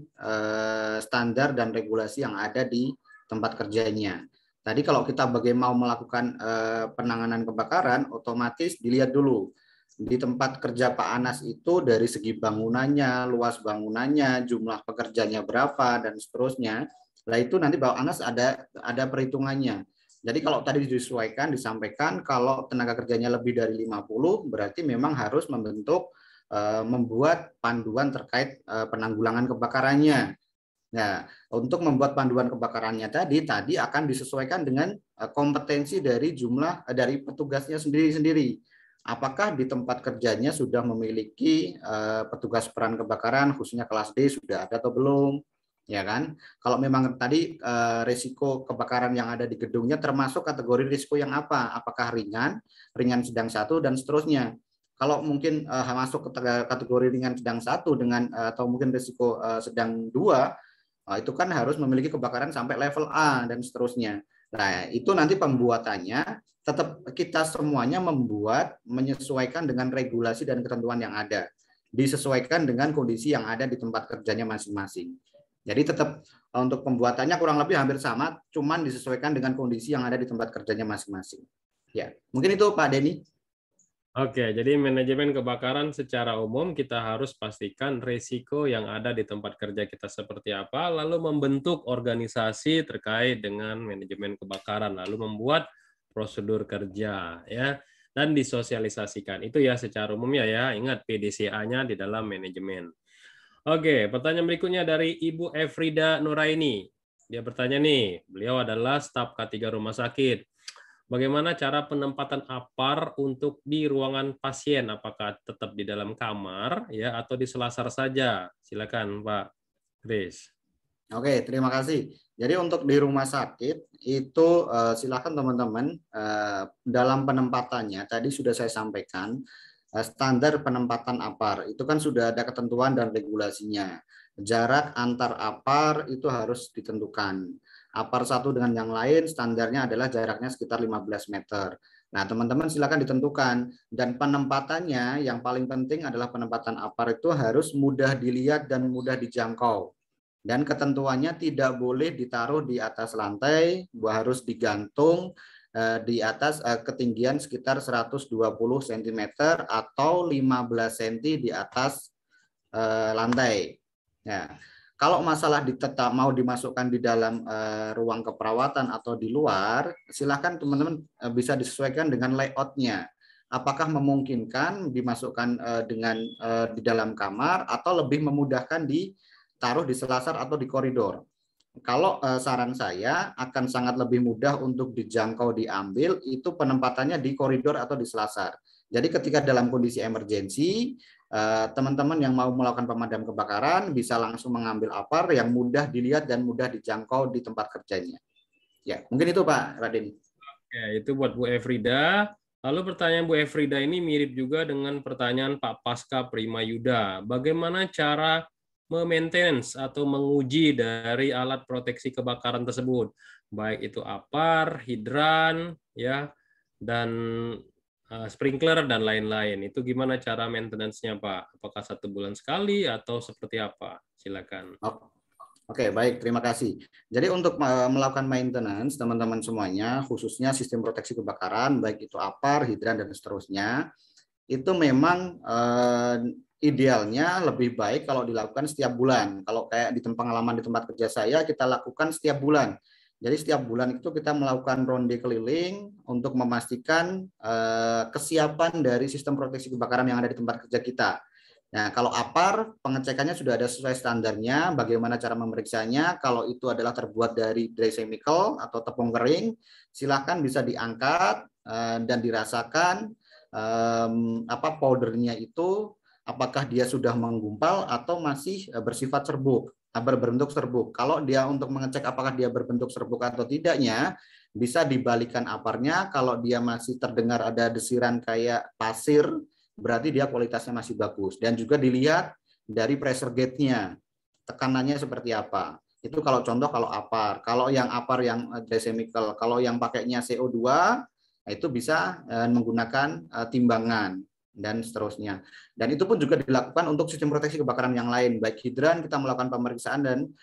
[SPEAKER 1] standar dan regulasi yang ada di tempat kerjanya. Tadi kalau kita bagaimana melakukan penanganan kebakaran, otomatis dilihat dulu di tempat kerja Pak Anas itu dari segi bangunannya, luas bangunannya, jumlah pekerjanya berapa, dan seterusnya. Nah itu nanti Pak Anas ada perhitungannya. Jadi kalau tadi disampaikan kalau tenaga kerjanya lebih dari 50, berarti memang harus membuat panduan terkait penanggulangan kebakarannya. Nah, untuk membuat panduan kebakarannya tadi akan disesuaikan dengan kompetensi dari dari petugasnya sendiri-sendiri. Apakah di tempat kerjanya sudah memiliki petugas peran kebakaran khususnya kelas D sudah ada atau belum? Ya kan? Kalau memang tadi risiko kebakaran yang ada di gedungnya termasuk kategori risiko yang apa? Apakah ringan, sedang 1 dan seterusnya. Kalau mungkin masuk ke kategori ringan sedang 1 dengan atau mungkin risiko sedang 2, itu kan harus memiliki kebakaran sampai level A dan seterusnya. Nah, itu nanti pembuatannya tetap kita semuanya menyesuaikan dengan regulasi dan ketentuan yang ada. Disesuaikan dengan kondisi yang ada di tempat kerjanya masing-masing. Jadi tetap untuk pembuatannya kurang lebih hampir sama, cuman disesuaikan dengan kondisi yang ada di tempat kerjanya masing-masing. Ya, mungkin itu Pak Deni.
[SPEAKER 3] Oke, jadi manajemen kebakaran secara umum kita harus pastikan risiko yang ada di tempat kerja kita seperti apa, lalu membentuk organisasi terkait dengan manajemen kebakaran, lalu membuat prosedur kerja, ya, dan disosialisasikan. Itu ya secara umumnya ya, ingat PDCA-nya di dalam manajemen. Oke, pertanyaan berikutnya dari Ibu Efrida Nuraini. Dia bertanya nih, beliau adalah staf K3 rumah sakit. Bagaimana cara penempatan APAR untuk di ruangan pasien? Apakah tetap di dalam kamar ya atau di selasar saja? Silakan Pak Chris.
[SPEAKER 1] Oke, terima kasih. Jadi untuk di rumah sakit itu silakan teman-teman dalam penempatannya tadi sudah saya sampaikan standar penempatan APAR itu kan sudah ada ketentuan dan regulasinya. Jarak antar APAR itu harus ditentukan. APAR satu dengan yang lain standarnya adalah jaraknya sekitar 15 meter. Nah, teman-teman silakan ditentukan dan penempatannya yang paling penting adalah penempatan APAR itu harus mudah dilihat dan mudah dijangkau. Dan ketentuannya tidak boleh ditaruh di atas lantai, harus digantung di atas ketinggian sekitar 120 cm atau 15 cm di atas lantai. Ya. Kalau masalah tetap mau dimasukkan di dalam ruang keperawatan atau di luar, silakan teman-teman bisa disesuaikan dengan layoutnya. Apakah memungkinkan dimasukkan dengan di dalam kamar atau lebih memudahkan ditaruh di selasar atau di koridor. Kalau saran saya akan sangat lebih mudah untuk dijangkau diambil itu penempatannya di koridor atau di selasar. Jadi ketika dalam kondisi emergensi, teman-teman yang mau melakukan pemadam kebakaran bisa langsung mengambil APAR yang mudah dilihat dan mudah dijangkau di tempat kerjanya. Ya, mungkin itu Pak Raden.
[SPEAKER 3] Oke, itu buat Bu Efrida. Lalu pertanyaan Bu Efrida ini mirip juga dengan pertanyaan Pak Pasca Primayuda. Bagaimana cara memaintenance atau menguji dari alat proteksi kebakaran tersebut, baik itu APAR, hidran, ya, dan sprinkler dan lain-lain. Itu gimana cara maintenance-nya, Pak? Apakah 1 bulan sekali atau seperti apa? Silakan.
[SPEAKER 1] Oke, baik, terima kasih. Jadi untuk melakukan maintenance, teman-teman semuanya, khususnya sistem proteksi kebakaran, baik itu APAR, hidran, dan seterusnya, itu memang idealnya lebih baik kalau dilakukan setiap bulan. Kalau kayak di pengalaman di tempat kerja saya, kita lakukan setiap bulan. Jadi setiap bulan itu kita melakukan ronde keliling untuk memastikan kesiapan dari sistem proteksi kebakaran yang ada di tempat kerja kita. Nah, kalau APAR, pengecekannya sudah ada sesuai standarnya, bagaimana cara memeriksanya, kalau itu adalah terbuat dari dry chemical atau tepung kering, silahkan bisa diangkat dan dirasakan powdernya itu, apakah dia sudah menggumpal atau masih bersifat serbuk, berbentuk serbuk. Kalau dia untuk mengecek apakah dia berbentuk serbuk atau tidaknya, bisa dibalikan APAR-nya, kalau dia masih terdengar ada desiran kayak pasir, berarti dia kualitasnya masih bagus. Dan juga dilihat dari pressure gauge-nya, tekanannya seperti apa. Itu kalau contoh kalau APAR. Kalau yang APAR yang dry chemical, kalau yang pakainya CO2, itu bisa menggunakan timbangan dan seterusnya. Dan itu pun juga dilakukan untuk sistem proteksi kebakaran yang lain. Baik hidran kita melakukan pemeriksaan dan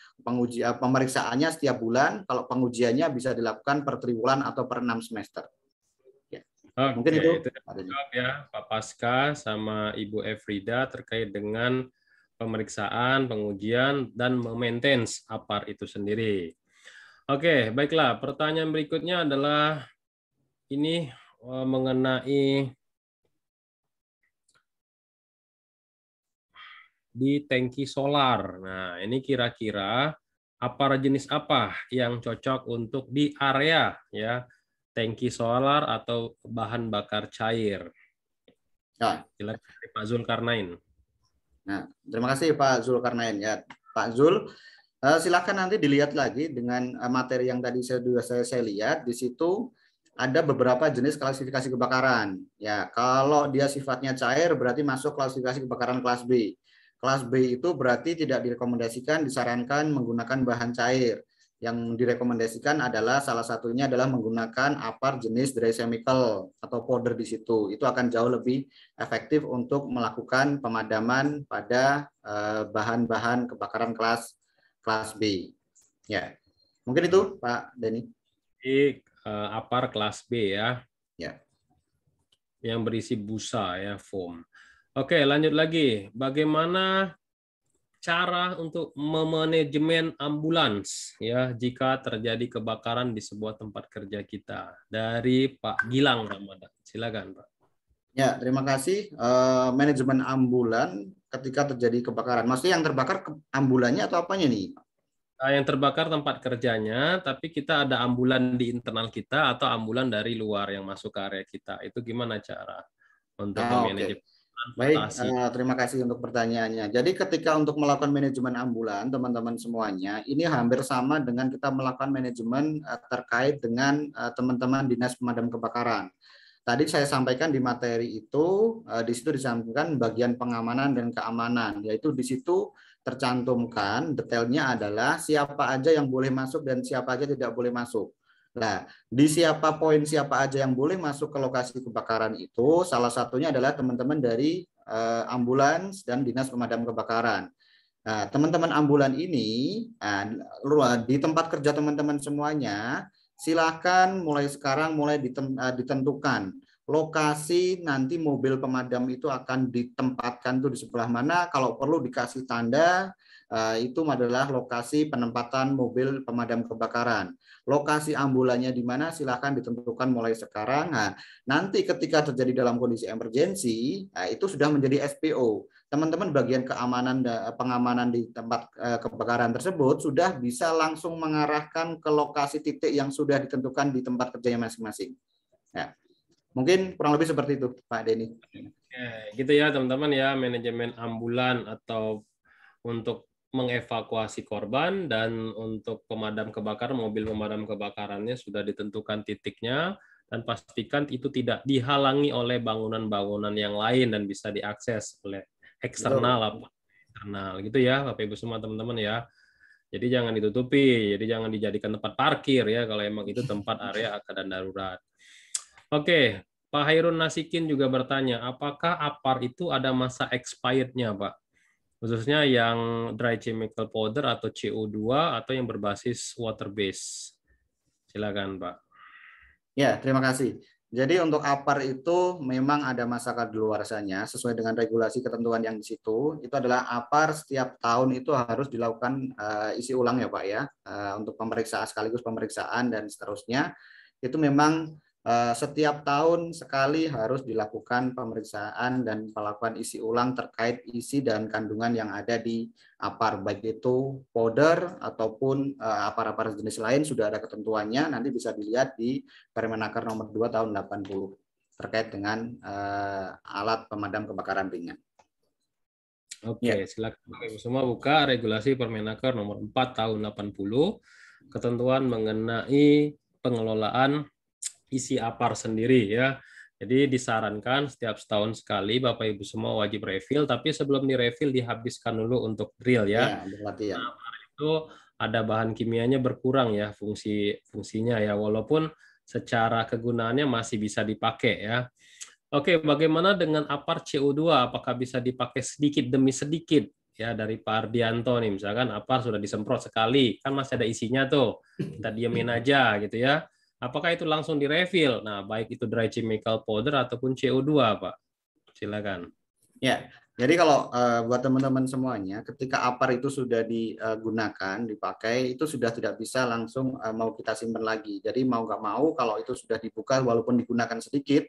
[SPEAKER 1] pemeriksaannya setiap bulan. Kalau pengujiannya bisa dilakukan per triwulan atau per 6 semester.
[SPEAKER 3] Oke,
[SPEAKER 1] mungkin itu
[SPEAKER 3] jawab ya Pak Pasca sama Ibu Efrida terkait dengan pemeriksaan, pengujian, dan memaintain APAR itu sendiri. Oke, baiklah. Pertanyaan berikutnya adalah ini mengenai di tangki solar. Nah, ini kira-kira APAR jenis apa yang cocok untuk di area ya tangki solar atau bahan bakar cair? Silakan Pak Zulkarnain.
[SPEAKER 1] Nah, terima kasih Pak Zulkarnain ya. Pak Zul, silakan nanti dilihat lagi dengan materi yang tadi saya lihat di situ ada beberapa jenis klasifikasi kebakaran. Ya, kalau dia sifatnya cair berarti masuk klasifikasi kebakaran kelas B. Kelas B itu berarti tidak direkomendasikan, disarankan menggunakan bahan cair. Yang direkomendasikan adalah salah satunya adalah menggunakan APAR jenis dry chemical atau powder di situ. Itu akan jauh lebih efektif untuk melakukan pemadaman pada bahan-bahan kebakaran kelas B. Ya, mungkin itu Pak Denny.
[SPEAKER 3] Di APAR kelas B ya.
[SPEAKER 1] Ya.
[SPEAKER 3] yang berisi busa ya, foam. Oke, lanjut lagi. Bagaimana cara untuk memanajemen ambulans ya jika terjadi kebakaran di sebuah tempat kerja kita? Dari Pak Gilang Ramadan. Silakan, Pak.
[SPEAKER 1] Ya, terima kasih. Manajemen ambulan ketika terjadi kebakaran. Maksudnya yang terbakar ambulannya atau apanya nih?
[SPEAKER 3] Yang terbakar tempat kerjanya, tapi kita ada ambulan di internal kita atau ambulan dari luar yang masuk ke area kita. Itu gimana cara untuk
[SPEAKER 1] Oke.
[SPEAKER 3] memanage
[SPEAKER 1] Baik,
[SPEAKER 3] transportasi?
[SPEAKER 1] terima kasih untuk pertanyaannya. Jadi ketika untuk melakukan manajemen ambulan, teman-teman semuanya, ini hampir sama dengan kita melakukan manajemen terkait dengan teman-teman dinas pemadam kebakaran. Tadi saya sampaikan di materi itu, di situ disampaikan bagian pengamanan dan keamanan, yaitu di situ tercantumkan detailnya adalah siapa aja yang boleh masuk dan siapa aja tidak boleh masuk. Nah, di siapa aja yang boleh masuk ke lokasi kebakaran itu, salah satunya adalah teman-teman dari ambulans dan dinas pemadam kebakaran. Nah, teman-teman ambulan ini, di tempat kerja teman-teman semuanya, silakan mulai sekarang ditentukan lokasi nanti mobil pemadam itu akan ditempatkan tuh di sebelah mana. Kalau perlu dikasih tanda, itu adalah lokasi penempatan mobil pemadam kebakaran. Lokasi ambulannya di mana silakan ditentukan mulai sekarang. Nah, nanti ketika terjadi dalam kondisi emergensi, itu sudah menjadi SPO. Teman-teman bagian keamanan pengamanan di tempat kebakaran tersebut sudah bisa langsung mengarahkan ke lokasi titik yang sudah ditentukan di tempat kerjanya masing-masing. Ya. Mungkin kurang lebih seperti itu, Pak Denny.
[SPEAKER 3] Oke, gitu ya teman-teman ya, manajemen ambulan atau untuk mengevakuasi korban dan untuk pemadam kebakaran, mobil pemadam kebakarannya sudah ditentukan titiknya dan pastikan itu tidak dihalangi oleh bangunan-bangunan yang lain dan bisa diakses oleh eksternal apa internal gitu ya, Bapak Ibu semua teman-teman ya. Jadi jangan ditutupi, jadi jangan dijadikan tempat parkir ya kalau emang itu tempat area keadaan darurat. Oke, Pak Hairun Nasikin juga bertanya, apakah APAR itu ada masa expired-nya, Pak? Khususnya yang dry chemical powder atau CO2 atau yang berbasis water base. Silakan, Pak.
[SPEAKER 1] Ya, terima kasih. Jadi untuk APAR itu memang ada masa kadaluarsanya sesuai dengan regulasi ketentuan yang di situ. Itu adalah APAR setiap tahun itu harus dilakukan isi ulang ya Pak ya, untuk pemeriksaan sekaligus pemeriksaan dan seterusnya. Itu memang setiap tahun sekali harus dilakukan pemeriksaan dan melakukan isi ulang terkait isi dan kandungan yang ada di APAR, baik itu powder ataupun APAR-APAR jenis lain sudah ada ketentuannya, nanti bisa dilihat di Permenaker nomor 2 tahun 80 terkait dengan alat pemadam kebakaran ringan.
[SPEAKER 3] Oke, silakan Ibu semua buka regulasi Permenaker nomor 4 tahun 80, ketentuan mengenai pengelolaan isi APAR sendiri ya. Jadi disarankan setiap setahun sekali Bapak Ibu semua wajib refill, tapi sebelum direfill dihabiskan dulu untuk drill ya.
[SPEAKER 1] Berlatih ya.
[SPEAKER 3] Nah, itu ada bahan kimianya berkurang ya fungsinya ya, walaupun secara kegunaannya masih bisa dipakai ya. Oke, bagaimana dengan APAR CO2? Apakah bisa dipakai sedikit demi sedikit? Ya, dari Pak Ardianto nih, misalkan APAR sudah disemprot sekali, kan masih ada isinya tuh, kita diemin aja gitu ya. Apakah itu langsung direfill? Nah, baik itu dry chemical powder ataupun CO2, Pak. Silakan.
[SPEAKER 1] Ya, jadi kalau buat teman-teman semuanya, ketika APAR itu sudah digunakan, dipakai, itu sudah tidak bisa langsung mau kita simpan lagi. Jadi mau nggak mau, kalau itu sudah dibuka walaupun digunakan sedikit,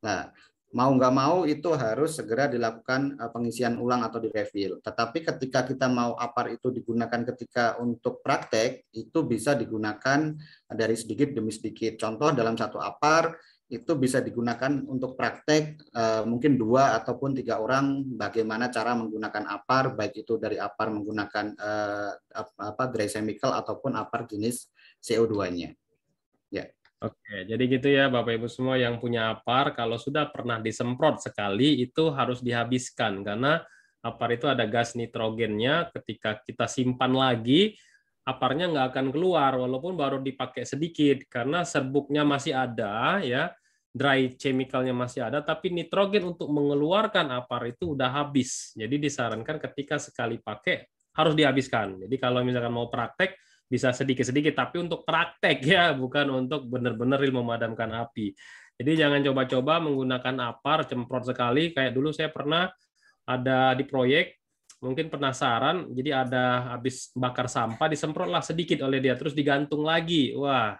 [SPEAKER 1] nah mau nggak mau itu harus segera dilakukan pengisian ulang atau direfill. Tetapi ketika kita mau APAR itu digunakan ketika untuk praktek, itu bisa digunakan dari sedikit demi sedikit. Contoh dalam satu APAR itu bisa digunakan untuk praktek mungkin 2 ataupun 3 orang bagaimana cara menggunakan APAR, baik itu dari APAR menggunakan dry chemical ataupun APAR jenis CO2-nya. Ya.
[SPEAKER 3] Oke, jadi gitu ya Bapak Ibu semua yang punya APAR, kalau sudah pernah disemprot sekali itu harus dihabiskan karena APAR itu ada gas nitrogennya, ketika kita simpan lagi APAR-nya nggak akan keluar walaupun baru dipakai sedikit karena serbuknya masih ada ya, dry chemical-nya masih ada, tapi nitrogen untuk mengeluarkan APAR itu udah habis. Jadi disarankan ketika sekali pakai harus dihabiskan. Jadi kalau misalkan mau praktek bisa sedikit-sedikit, tapi untuk praktek ya, bukan untuk benar-benar memadamkan api. Jadi jangan coba-coba menggunakan APAR cemprot sekali. Kayak dulu saya pernah ada di proyek, mungkin penasaran, jadi ada habis bakar sampah, disemprotlah sedikit oleh dia, terus digantung lagi. Wah,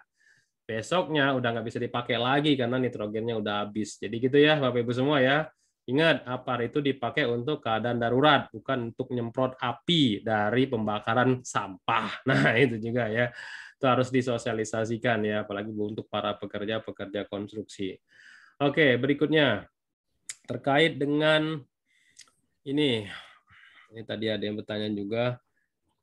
[SPEAKER 3] besoknya udah nggak bisa dipakai lagi karena nitrogennya udah habis. Jadi gitu ya Bapak Ibu semua ya. Ingat, APAR itu dipakai untuk keadaan darurat, bukan untuk nyemprot api dari pembakaran sampah. Nah, itu juga ya. Itu harus disosialisasikan ya, apalagi untuk para pekerja-pekerja konstruksi. Oke, berikutnya terkait dengan ini tadi ada yang bertanya juga,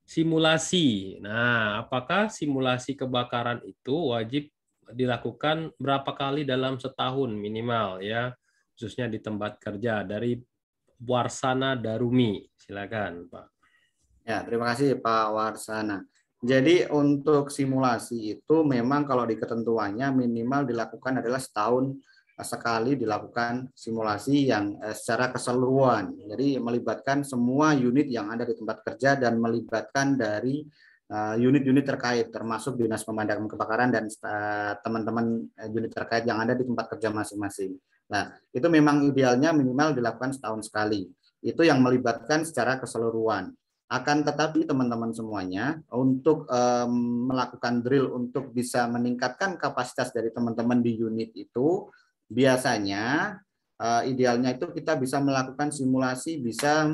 [SPEAKER 3] simulasi. Nah, apakah simulasi kebakaran itu wajib dilakukan berapa kali dalam setahun minimal ya, khususnya di tempat kerja? Dari Warsana Darumi, silakan Pak.
[SPEAKER 1] Ya, terima kasih Pak Warsana. Jadi untuk simulasi itu memang kalau di ketentuannya minimal dilakukan adalah setahun sekali dilakukan simulasi yang secara keseluruhan. Jadi melibatkan semua unit yang ada di tempat kerja dan melibatkan dari unit-unit terkait termasuk Dinas Pemadam Kebakaran dan teman-teman unit terkait yang ada di tempat kerja masing-masing. Nah, itu memang idealnya minimal dilakukan setahun sekali. Itu yang melibatkan secara keseluruhan. Akan tetapi teman-teman semuanya untuk melakukan drill untuk bisa meningkatkan kapasitas dari teman-teman di unit itu biasanya idealnya itu kita bisa melakukan simulasi bisa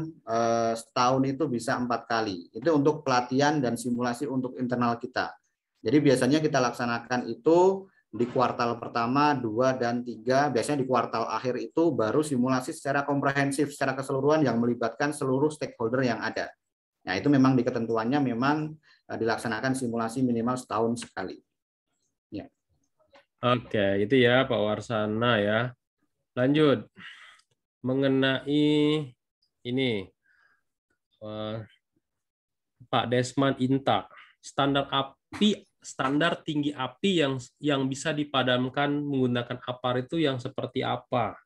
[SPEAKER 1] setahun itu bisa 4 kali. Itu untuk pelatihan dan simulasi untuk internal kita. Jadi biasanya kita laksanakan itu di kuartal pertama, 2, dan 3. Biasanya di kuartal akhir itu baru simulasi secara komprehensif, secara keseluruhan yang melibatkan seluruh stakeholder yang ada. Nah, itu memang di ketentuannya memang dilaksanakan simulasi minimal setahun sekali. Ya.
[SPEAKER 3] Oke, itu ya Pak Warsana ya. Lanjut. Mengenai ini, Pak Desman Inta, standar tinggi api yang bisa dipadamkan menggunakan APAR itu yang seperti apa?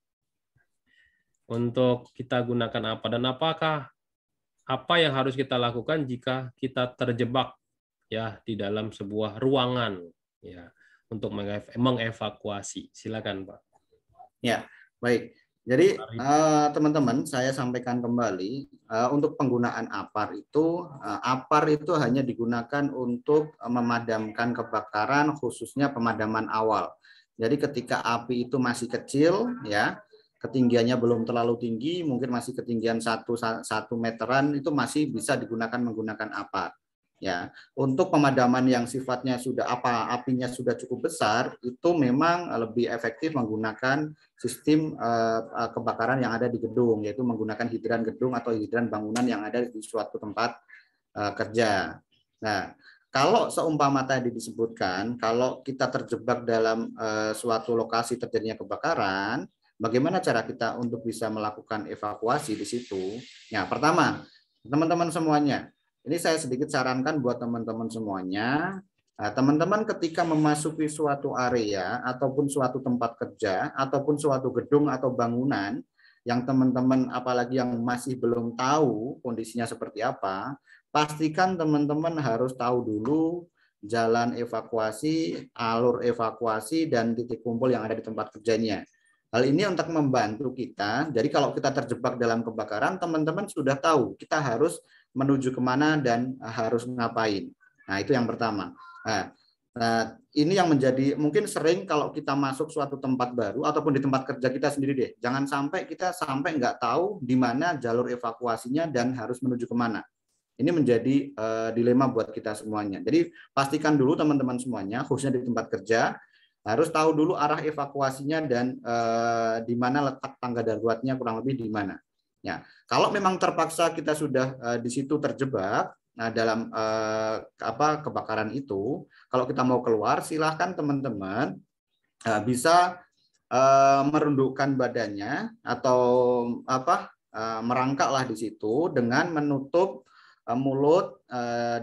[SPEAKER 3] Untuk kita gunakan apa, dan apakah apa yang harus kita lakukan jika kita terjebak ya di dalam sebuah ruangan ya untuk mengevakuasi? Silakan Pak.
[SPEAKER 1] Ya, baik. Jadi teman-teman, saya sampaikan kembali untuk penggunaan APAR itu hanya digunakan untuk memadamkan kebakaran, khususnya pemadaman awal. Jadi ketika api itu masih kecil, ya ketinggiannya belum terlalu tinggi, mungkin masih ketinggian 1 meteran, itu masih bisa digunakan menggunakan APAR. Ya, untuk pemadaman yang sifatnya apinya sudah cukup besar, itu memang lebih efektif menggunakan sistem kebakaran yang ada di gedung, yaitu menggunakan hidran gedung atau hidran bangunan yang ada di suatu tempat kerja. Nah, kalau seumpama tadi disebutkan, kalau kita terjebak dalam suatu lokasi terjadinya kebakaran, bagaimana cara kita untuk bisa melakukan evakuasi di situ? Ya, pertama, teman-teman semuanya, ini saya sedikit sarankan buat teman-teman semuanya. Teman-teman ketika memasuki suatu area ataupun suatu tempat kerja ataupun suatu gedung atau bangunan yang teman-teman apalagi yang masih belum tahu kondisinya seperti apa, pastikan teman-teman harus tahu dulu jalan evakuasi, alur evakuasi, dan titik kumpul yang ada di tempat kerjanya. Hal ini untuk membantu kita. Jadi kalau kita terjebak dalam kebakaran, teman-teman sudah tahu kita harus menuju kemana dan harus ngapain. Nah, itu yang pertama. Nah, ini yang menjadi mungkin sering kalau kita masuk suatu tempat baru ataupun di tempat kerja kita sendiri deh. Jangan sampai kita nggak tahu di mana jalur evakuasinya dan harus menuju kemana. Ini menjadi dilema buat kita semuanya. Jadi pastikan dulu teman-teman semuanya, khususnya di tempat kerja, harus tahu dulu arah evakuasinya dan di mana letak tangga daruratnya kurang lebih di mana. Ya, kalau memang terpaksa kita sudah di situ terjebak dalam kebakaran itu, kalau kita mau keluar, silahkan teman-teman bisa merundukkan badannya atau merangkaklah di situ dengan menutup mulut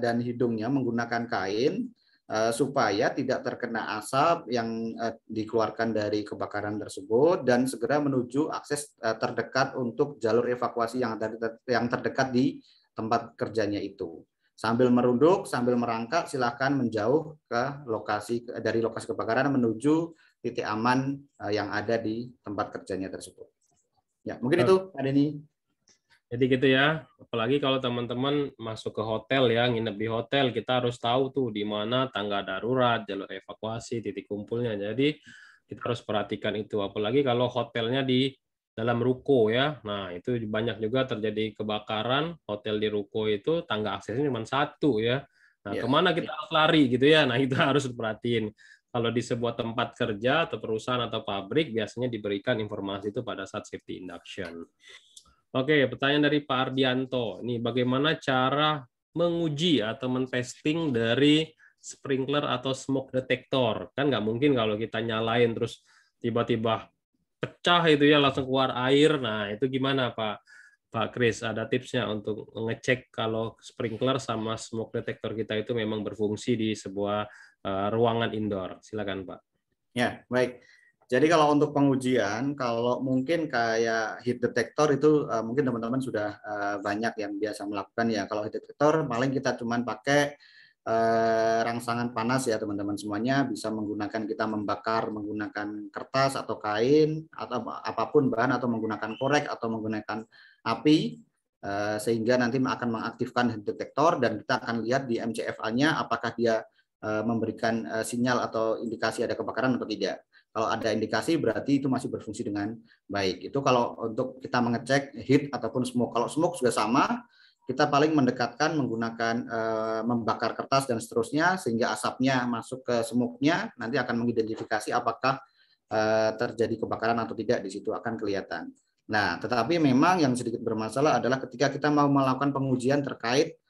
[SPEAKER 1] dan hidungnya menggunakan kain supaya tidak terkena asap yang dikeluarkan dari kebakaran tersebut dan segera menuju akses terdekat untuk jalur evakuasi yang terdekat di tempat kerjanya itu. Sambil merunduk, sambil merangkak, silahkan menjauh dari lokasi kebakaran menuju titik aman yang ada di tempat kerjanya tersebut. Ya, mungkin itu, Pak Denny.
[SPEAKER 3] Jadi gitu ya, apalagi kalau teman-teman masuk ke hotel ya, nginep di hotel, kita harus tahu tuh di mana tangga darurat, jalur evakuasi, titik kumpulnya. Jadi kita harus perhatikan itu, apalagi kalau hotelnya di dalam ruko ya. Nah, itu banyak juga terjadi kebakaran, hotel di ruko itu tangga aksesnya cuma satu ya. Nah, kemana kita harus lari gitu ya? Nah, itu harus diperhatiin. Kalau di sebuah tempat kerja atau perusahaan atau pabrik, biasanya diberikan informasi itu pada saat safety induction. Oke, pertanyaan dari Pak Ardianto. Ini bagaimana cara menguji atau men-testing dari sprinkler atau smoke detector? Kan nggak mungkin kalau kita nyalain terus tiba-tiba pecah itu ya, langsung keluar air. Nah, itu gimana Pak Kris? Ada tipsnya untuk ngecek kalau sprinkler sama smoke detector kita itu memang berfungsi di sebuah ruangan indoor. Silakan, Pak.
[SPEAKER 1] Ya, baik. Jadi kalau untuk pengujian, kalau mungkin kayak heat detector itu mungkin teman-teman sudah banyak yang biasa melakukan ya. Kalau heat detector paling kita cuman pakai rangsangan panas ya teman-teman semuanya, bisa kita membakar menggunakan kertas atau kain atau apapun bahan, atau menggunakan korek atau menggunakan api, sehingga nanti akan mengaktifkan heat detector dan kita akan lihat di MCFA-nya apakah dia memberikan sinyal atau indikasi ada kebakaran atau tidak. Kalau ada indikasi berarti itu masih berfungsi dengan baik. Itu kalau untuk kita mengecek heat ataupun smoke. Kalau smoke juga sama, kita paling mendekatkan menggunakan membakar kertas dan seterusnya sehingga asapnya masuk ke smoke-nya, nanti akan mengidentifikasi apakah terjadi kebakaran atau tidak, di situ akan kelihatan. Nah, tetapi memang yang sedikit bermasalah adalah ketika kita mau melakukan pengujian terkait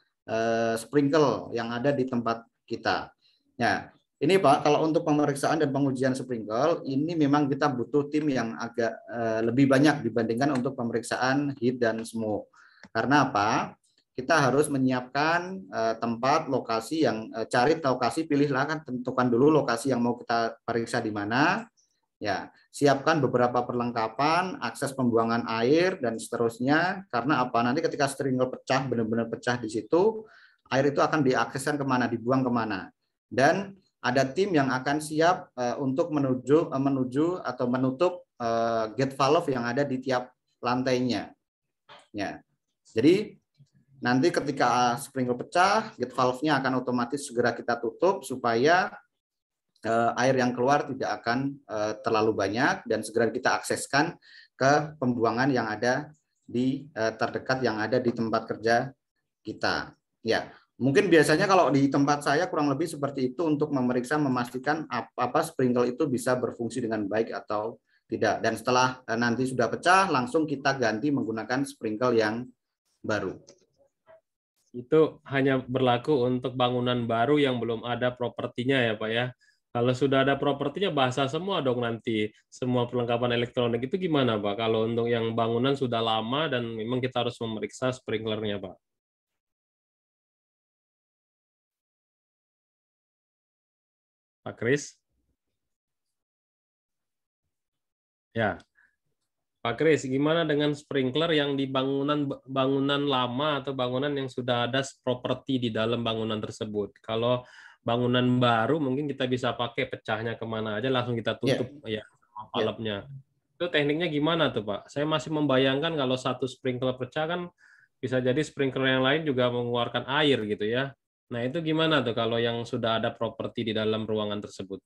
[SPEAKER 1] sprinkle yang ada di tempat kita. Ya, ini Pak, kalau untuk pemeriksaan dan pengujian sprinkle ini memang kita butuh tim yang agak lebih banyak dibandingkan untuk pemeriksaan heat dan smoke. Karena apa? Kita harus menyiapkan tempat, lokasi yang cari lokasi, pilihlah kan, tentukan dulu lokasi yang mau kita periksa di mana. Ya, siapkan beberapa perlengkapan, akses pembuangan air dan seterusnya. Karena apa? Nanti ketika sprinkler pecah, benar-benar pecah di situ, air itu akan diakseskan kemana, dibuang kemana. Dan ada tim yang akan siap untuk menuju atau menutup gate valve yang ada di tiap lantainya. Ya, jadi nanti ketika sprinkler pecah, gate valve-nya akan otomatis segera kita tutup supaya air yang keluar tidak akan terlalu banyak dan segera kita akseskan ke pembuangan yang ada di terdekat yang ada di tempat kerja kita. Ya, mungkin biasanya kalau di tempat saya kurang lebih seperti itu untuk memeriksa, memastikan apa sprinkler itu bisa berfungsi dengan baik atau tidak. Dan setelah nanti sudah pecah, langsung kita ganti menggunakan sprinkler yang baru.
[SPEAKER 3] Itu hanya berlaku untuk bangunan baru yang belum ada propertinya ya Pak ya. Kalau sudah ada propertinya basah semua dong nanti. Semua perlengkapan elektronik itu gimana Pak? Kalau untuk yang bangunan sudah lama dan memang kita harus memeriksa sprinklernya Pak. Pak Kris? Ya. Pak Kris, gimana dengan sprinkler yang di bangunan lama atau bangunan yang sudah ada properti di dalam bangunan tersebut? Kalau bangunan baru mungkin kita bisa pakai pecahnya kemana aja langsung kita tutup ya valve-nya. Itu tekniknya gimana tuh Pak? Saya masih membayangkan kalau satu sprinkler pecah kan bisa jadi sprinkler yang lain juga mengeluarkan air gitu ya. Nah itu gimana tuh kalau yang sudah ada properti di dalam ruangan tersebut?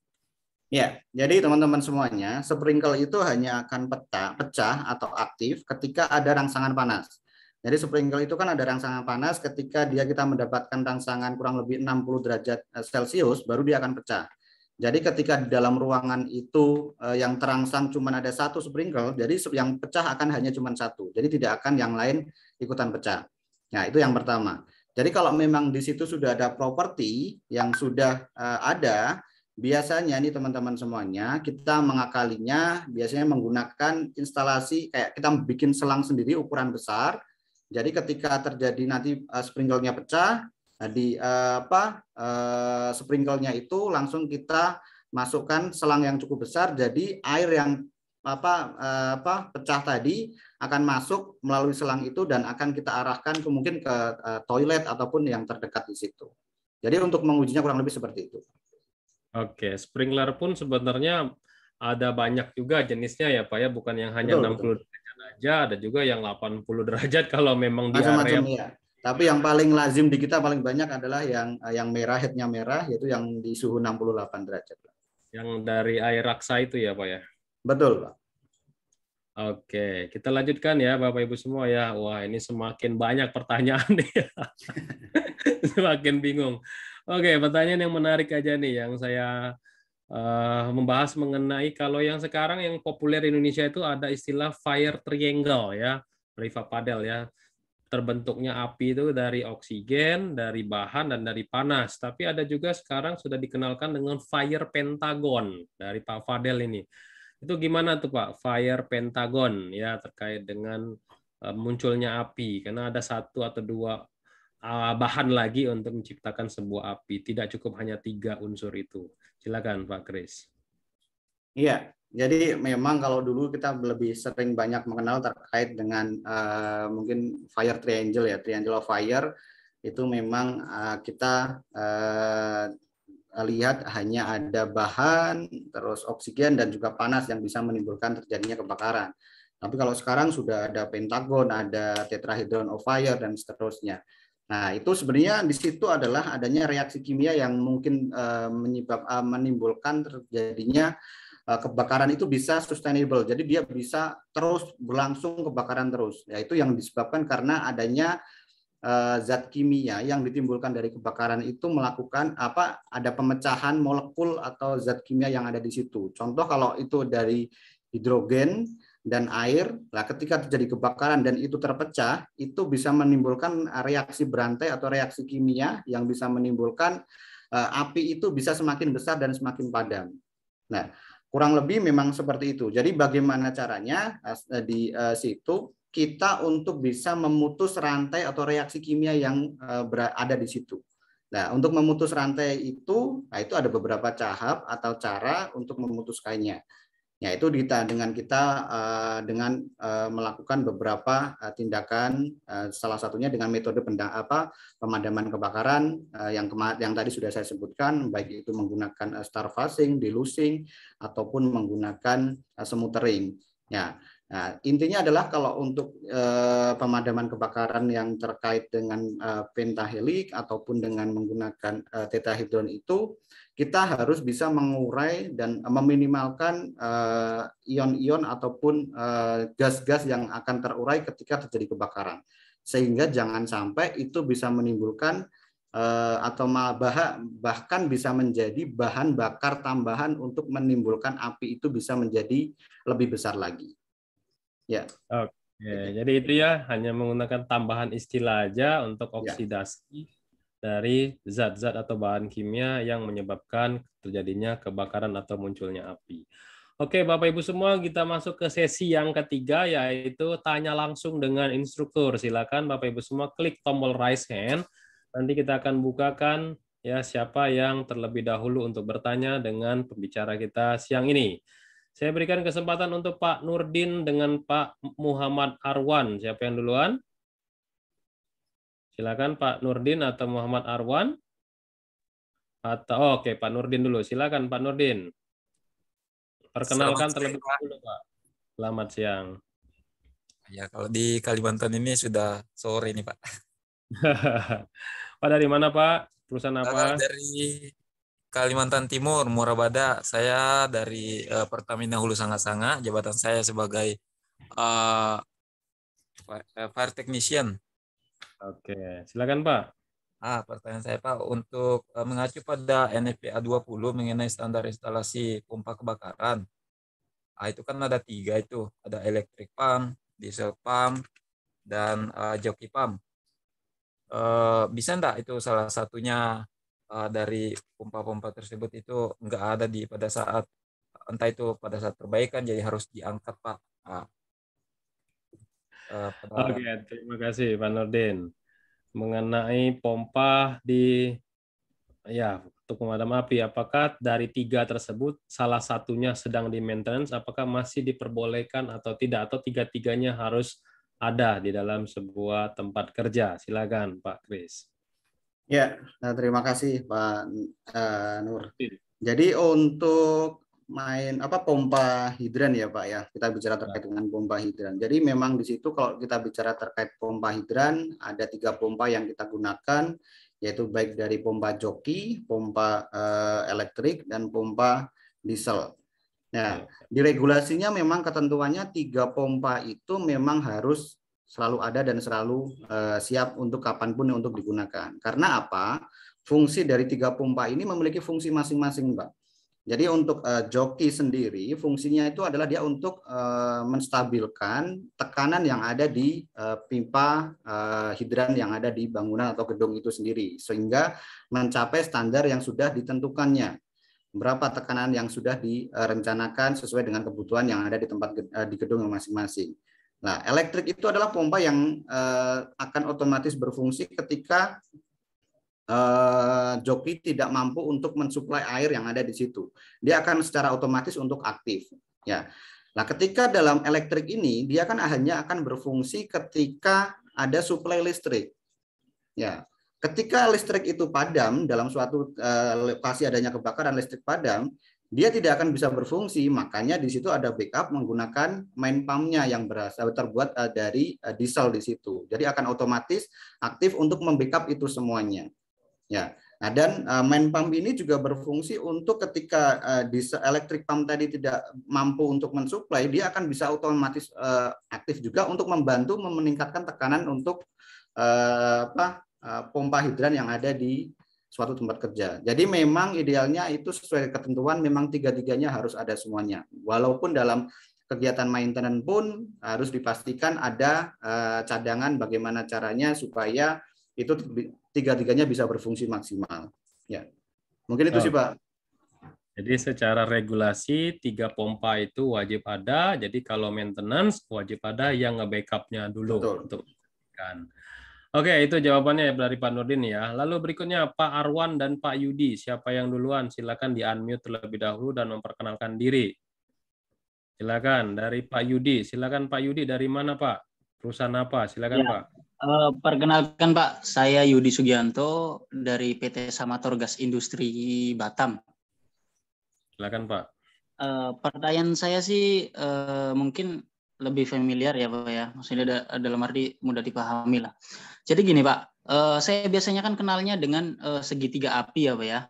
[SPEAKER 1] Ya, jadi teman-teman semuanya, sprinkler itu hanya akan pecah atau aktif ketika ada rangsangan panas. Jadi sprinkler itu kan ada rangsangan panas ketika kita mendapatkan rangsangan kurang lebih 60 derajat Celcius, baru dia akan pecah. Jadi ketika di dalam ruangan itu yang terangsang cuma ada satu sprinkler, jadi yang pecah akan hanya cuma satu. Jadi tidak akan yang lain ikutan pecah. Nah, itu yang pertama. Jadi kalau memang di situ sudah ada properti yang sudah ada, biasanya nih teman-teman semuanya, kita mengakalinya biasanya menggunakan instalasi kayak kita bikin selang sendiri ukuran besar. Jadi ketika terjadi nanti sprinklernya pecah, di sprinklernya itu langsung kita masukkan selang yang cukup besar. Jadi air yang pecah tadi akan masuk melalui selang itu dan akan kita arahkan mungkin ke toilet ataupun yang terdekat di situ. Jadi untuk mengujinya kurang lebih seperti itu.
[SPEAKER 3] Oke, sprinkler pun sebenarnya ada banyak juga jenisnya ya Pak ya, bukan yang hanya
[SPEAKER 1] Betul,
[SPEAKER 3] 60 derajat aja, ada juga yang 80 derajat kalau memang di
[SPEAKER 1] macam-macam
[SPEAKER 3] area.
[SPEAKER 1] ya. Tapi yang paling lazim di kita paling banyak adalah yang merah, headnya merah, yaitu yang di suhu 68 derajat.
[SPEAKER 3] Yang dari air raksa itu ya Pak ya.
[SPEAKER 1] Betul, Pak.
[SPEAKER 3] Oke, kita lanjutkan ya Bapak Ibu semua ya. Wah, ini semakin banyak pertanyaan nih. Semakin bingung. Oke, pertanyaan yang menarik aja nih yang saya membahas mengenai kalau yang sekarang yang populer di Indonesia itu ada istilah fire triangle ya, Riva Padel ya. Terbentuknya api itu dari oksigen, dari bahan, dan dari panas. Tapi ada juga sekarang sudah dikenalkan dengan fire pentagon dari Pak Fadel ini. Itu gimana tuh Pak, fire pentagon ya terkait dengan munculnya api? Karena ada satu atau dua bahan lagi untuk menciptakan sebuah api. Tidak cukup hanya 3 unsur itu. Silakan Pak Kris.
[SPEAKER 1] Iya, jadi memang kalau dulu kita lebih sering banyak mengenal terkait dengan mungkin fire triangle ya, triangle of fire itu memang kita lihat hanya ada bahan, terus oksigen dan juga panas yang bisa menimbulkan terjadinya kebakaran. Tapi kalau sekarang sudah ada pentagon, ada tetrahedron of fire dan seterusnya. Nah, itu sebenarnya di situ adalah adanya reaksi kimia yang mungkin menimbulkan terjadinya kebakaran itu bisa sustainable. Jadi dia bisa terus berlangsung kebakaran terus. Yaitu yang disebabkan karena adanya zat kimia yang ditimbulkan dari kebakaran itu melakukan ada pemecahan molekul atau zat kimia yang ada di situ. Contoh kalau itu dari hidrogen dan air, nah ketika terjadi kebakaran dan itu terpecah, itu bisa menimbulkan reaksi berantai atau reaksi kimia yang bisa menimbulkan api itu bisa semakin besar dan semakin padam. Nah, kurang lebih memang seperti itu. Jadi bagaimana caranya di situ kita untuk bisa memutus rantai atau reaksi kimia yang ada di situ. Nah, untuk memutus rantai itu, nah itu ada beberapa tahap atau cara untuk memutuskannya. Ya, itu dengan kita melakukan beberapa tindakan, salah satunya dengan metode pemadaman kebakaran yang tadi sudah saya sebutkan, baik itu menggunakan starvasing, dilusing, ataupun menggunakan smoothering. Ya, nah, intinya adalah kalau untuk pemadaman kebakaran yang terkait dengan pentahelik ataupun dengan menggunakan tetrahedron itu, kita harus bisa mengurai dan meminimalkan ion-ion ataupun gas-gas yang akan terurai ketika terjadi kebakaran. Sehingga jangan sampai itu bisa menimbulkan atau bahkan bisa menjadi bahan bakar tambahan untuk menimbulkan api itu bisa menjadi lebih besar lagi. Ya.
[SPEAKER 3] Oke, jadi itu ya hanya menggunakan tambahan istilah aja untuk oksidasi dari zat-zat atau bahan kimia yang menyebabkan terjadinya kebakaran atau munculnya api. Oke, Bapak Ibu semua, kita masuk ke sesi yang ketiga, yaitu tanya langsung dengan instruktur. Silakan Bapak Ibu semua klik tombol raise hand. Nanti kita akan bukakan ya siapa yang terlebih dahulu untuk bertanya dengan pembicara kita siang ini. Saya berikan kesempatan untuk Pak Nurdin dengan Pak Muhammad Arwan. Siapa yang duluan? Silakan Pak Nurdin atau Muhammad Arwan. Atau oke, Pak Nurdin dulu. Silakan Pak Nurdin. Perkenalkan terlebih dahulu, Pak. Selamat siang.
[SPEAKER 4] Ya, kalau di Kalimantan ini sudah sore nih, Pak.
[SPEAKER 3] Pak dari mana, Pak? Perusahaan apa?
[SPEAKER 4] Dari Kalimantan Timur, Morabada. Saya dari Pertamina Hulu Sanga-Sanga. Jabatan saya sebagai fire technician.
[SPEAKER 3] Oke, silakan Pak.
[SPEAKER 4] Pertanyaan saya Pak, untuk mengacu pada NFPA 20 mengenai standar instalasi pompa kebakaran. Itu kan ada 3 itu, ada electric pump, diesel pump, dan joki pump. Bisa enggak itu salah satunya dari pompa-pompa tersebut itu enggak ada pada saat entah itu pada saat perbaikan jadi harus diangkat Pak.
[SPEAKER 3] Oke, terima kasih Pak Nurdin. Mengenai pompa di untuk pemadam api. Apakah dari 3 tersebut salah satunya sedang di maintenance, apakah masih diperbolehkan atau tidak, atau tiga-tiganya harus ada di dalam sebuah tempat kerja? Silakan Pak Kris.
[SPEAKER 1] Ya, terima kasih Pak Nur. Jadi untuk pompa hidran ya Pak ya, kita bicara terkait dengan pompa hidran. Jadi memang di situ kalau kita bicara terkait pompa hidran, ada 3 pompa yang kita gunakan, yaitu baik dari pompa joki, pompa elektrik, dan pompa diesel. Nah, di regulasinya memang ketentuannya 3 pompa itu memang harus selalu ada dan selalu siap untuk kapanpun untuk digunakan. Karena apa? Fungsi dari 3 pompa ini memiliki fungsi masing-masing, Pak. Jadi untuk joki sendiri, fungsinya itu adalah dia untuk menstabilkan tekanan yang ada di pipa hidran yang ada di bangunan atau gedung itu sendiri, sehingga mencapai standar yang sudah ditentukannya. Berapa tekanan yang sudah direncanakan sesuai dengan kebutuhan yang ada di tempat di gedung masing-masing. Nah, elektrik itu adalah pompa yang akan otomatis berfungsi ketika joki tidak mampu untuk mensuplai air yang ada di situ. Dia akan secara otomatis untuk aktif. Ya. Nah, ketika dalam elektrik ini dia kan hanya akan berfungsi ketika ada suplai listrik. Ya. Ketika listrik itu padam dalam suatu lokasi adanya kebakaran listrik padam, dia tidak akan bisa berfungsi. Makanya di situ ada backup menggunakan main pump-nya yang terbuat dari diesel di situ. Jadi akan otomatis aktif untuk membackup itu semuanya. Ya, nah dan main pump ini juga berfungsi untuk ketika electric pump tadi tidak mampu untuk mensuplai, dia akan bisa otomatis aktif juga untuk membantu meningkatkan tekanan untuk pompa hidran yang ada di suatu tempat kerja. Jadi memang idealnya itu sesuai ketentuan memang 3-tiganya harus ada semuanya. Walaupun dalam kegiatan maintenance pun harus dipastikan ada cadangan bagaimana caranya supaya itu 3-tiganya bisa berfungsi maksimal. Ya, mungkin itu sih Pak.
[SPEAKER 3] Jadi secara regulasi 3 pompa itu wajib ada. Jadi kalau maintenance wajib ada yang nge-backupnya dulu.
[SPEAKER 1] Betul.
[SPEAKER 3] Untuk kan. Oke, itu jawabannya dari Pak Nurdin ya. Lalu berikutnya Pak Arwan dan Pak Yudi. Siapa yang duluan? Silakan di-unmute terlebih dahulu dan memperkenalkan diri. Silakan dari Pak Yudi. Silakan Pak Yudi, dari mana Pak? Perusahaan apa? Silakan
[SPEAKER 5] ya.
[SPEAKER 3] Pak.
[SPEAKER 5] Perkenalkan Pak, saya Yudi Sugianto dari PT Samator Gas Industri Batam.
[SPEAKER 3] Silakan Pak.
[SPEAKER 5] Pertanyaan saya sih mungkin lebih familiar ya Pak ya, maksudnya dalam arti mudah dipahami lah. Jadi gini Pak, saya biasanya kan kenalnya dengan segitiga api ya Pak ya.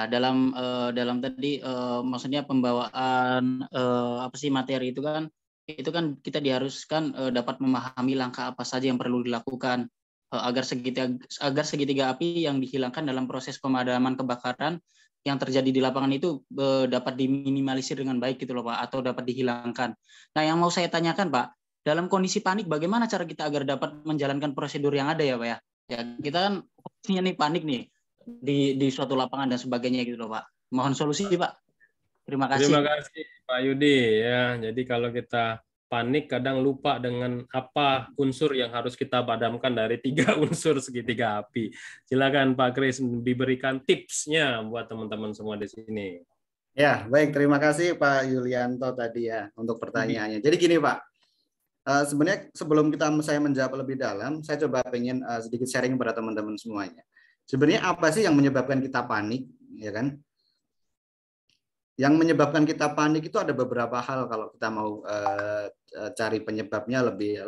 [SPEAKER 5] Dalam tadi maksudnya pembawaan materi itu kan kita diharuskan dapat memahami langkah apa saja yang perlu dilakukan agar segitiga api yang dihilangkan dalam proses pemadaman kebakaran yang terjadi di lapangan itu dapat diminimalisir dengan baik gitu loh Pak, atau dapat dihilangkan. Nah, yang mau saya tanyakan Pak, dalam kondisi panik bagaimana cara kita agar dapat menjalankan prosedur yang ada ya Pak ya? Ya kita kan posisinya nih panik nih di suatu lapangan dan sebagainya gitu loh Pak. Mohon solusi Pak. Terima kasih.
[SPEAKER 3] Terima kasih Pak Yudi ya. Jadi kalau kita panik kadang lupa dengan apa unsur yang harus kita padamkan dari 3 unsur segitiga api. Silakan Pak Kris diberikan tipsnya buat teman-teman semua di sini.
[SPEAKER 1] Ya, baik, terima kasih Pak Yulianto tadi ya untuk pertanyaannya. Jadi gini Pak, sebenarnya sebelum saya menjawab lebih dalam, saya coba pengen sedikit sharing kepada teman-teman semuanya. Sebenarnya apa sih yang menyebabkan kita panik, ya kan? Yang menyebabkan kita panik itu ada beberapa hal kalau kita mau cari penyebabnya lebih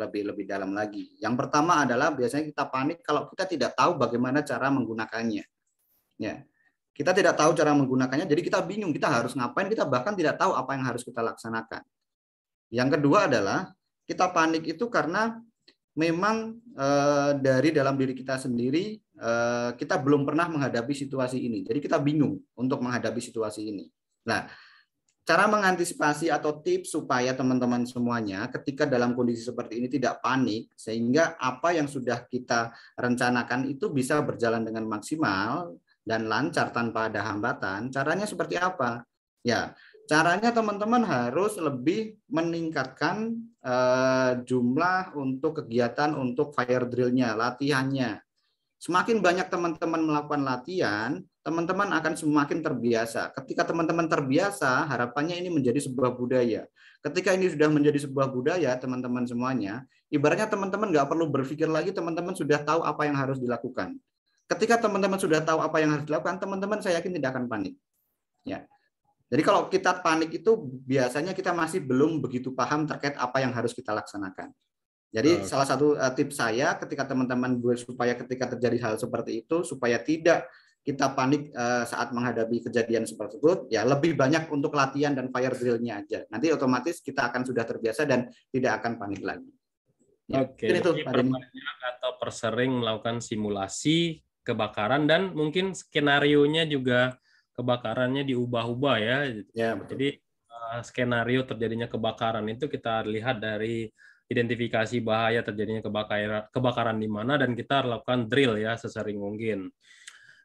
[SPEAKER 1] dalam lagi. Yang pertama adalah biasanya kita panik kalau kita tidak tahu bagaimana cara menggunakannya. Ya. Kita tidak tahu cara menggunakannya, jadi kita bingung, kita harus ngapain, kita bahkan tidak tahu apa yang harus kita laksanakan. Yang kedua adalah kita panik itu karena memang dari dalam diri kita sendiri kita belum pernah menghadapi situasi ini. Jadi kita bingung untuk menghadapi situasi ini. Nah, cara mengantisipasi atau tips supaya teman-teman semuanya ketika dalam kondisi seperti ini tidak panik, sehingga apa yang sudah kita rencanakan itu bisa berjalan dengan maksimal dan lancar tanpa ada hambatan. Caranya seperti apa? Ya, caranya teman-teman harus lebih meningkatkan jumlah untuk kegiatan untuk fire drill-nya, latihannya. Semakin banyak teman-teman melakukan latihan, teman-teman akan semakin terbiasa. Ketika teman-teman terbiasa, harapannya ini menjadi sebuah budaya. Ketika ini sudah menjadi sebuah budaya, teman-teman semuanya, ibaratnya teman-teman nggak perlu berpikir lagi, teman-teman sudah tahu apa yang harus dilakukan. Ketika teman-teman sudah tahu apa yang harus dilakukan, teman-teman saya yakin tidak akan panik. Ya. Jadi kalau kita panik itu biasanya kita masih belum begitu paham terkait apa yang harus kita laksanakan. Jadi salah satu tips saya ketika teman-teman supaya ketika terjadi hal seperti itu supaya tidak kita panik saat menghadapi kejadian seperti itu, ya lebih banyak untuk latihan dan fire drill-nya aja. Nanti otomatis kita akan sudah terbiasa dan tidak akan panik lagi.
[SPEAKER 3] Ya, oke, jadi perbanyak atau persering melakukan simulasi kebakaran dan mungkin skenario-nya juga kebakarannya diubah-ubah ya.
[SPEAKER 1] Ya,
[SPEAKER 3] jadi skenario terjadinya kebakaran itu kita lihat dari identifikasi bahaya terjadinya kebakaran di mana dan kita lakukan drill ya sesering mungkin.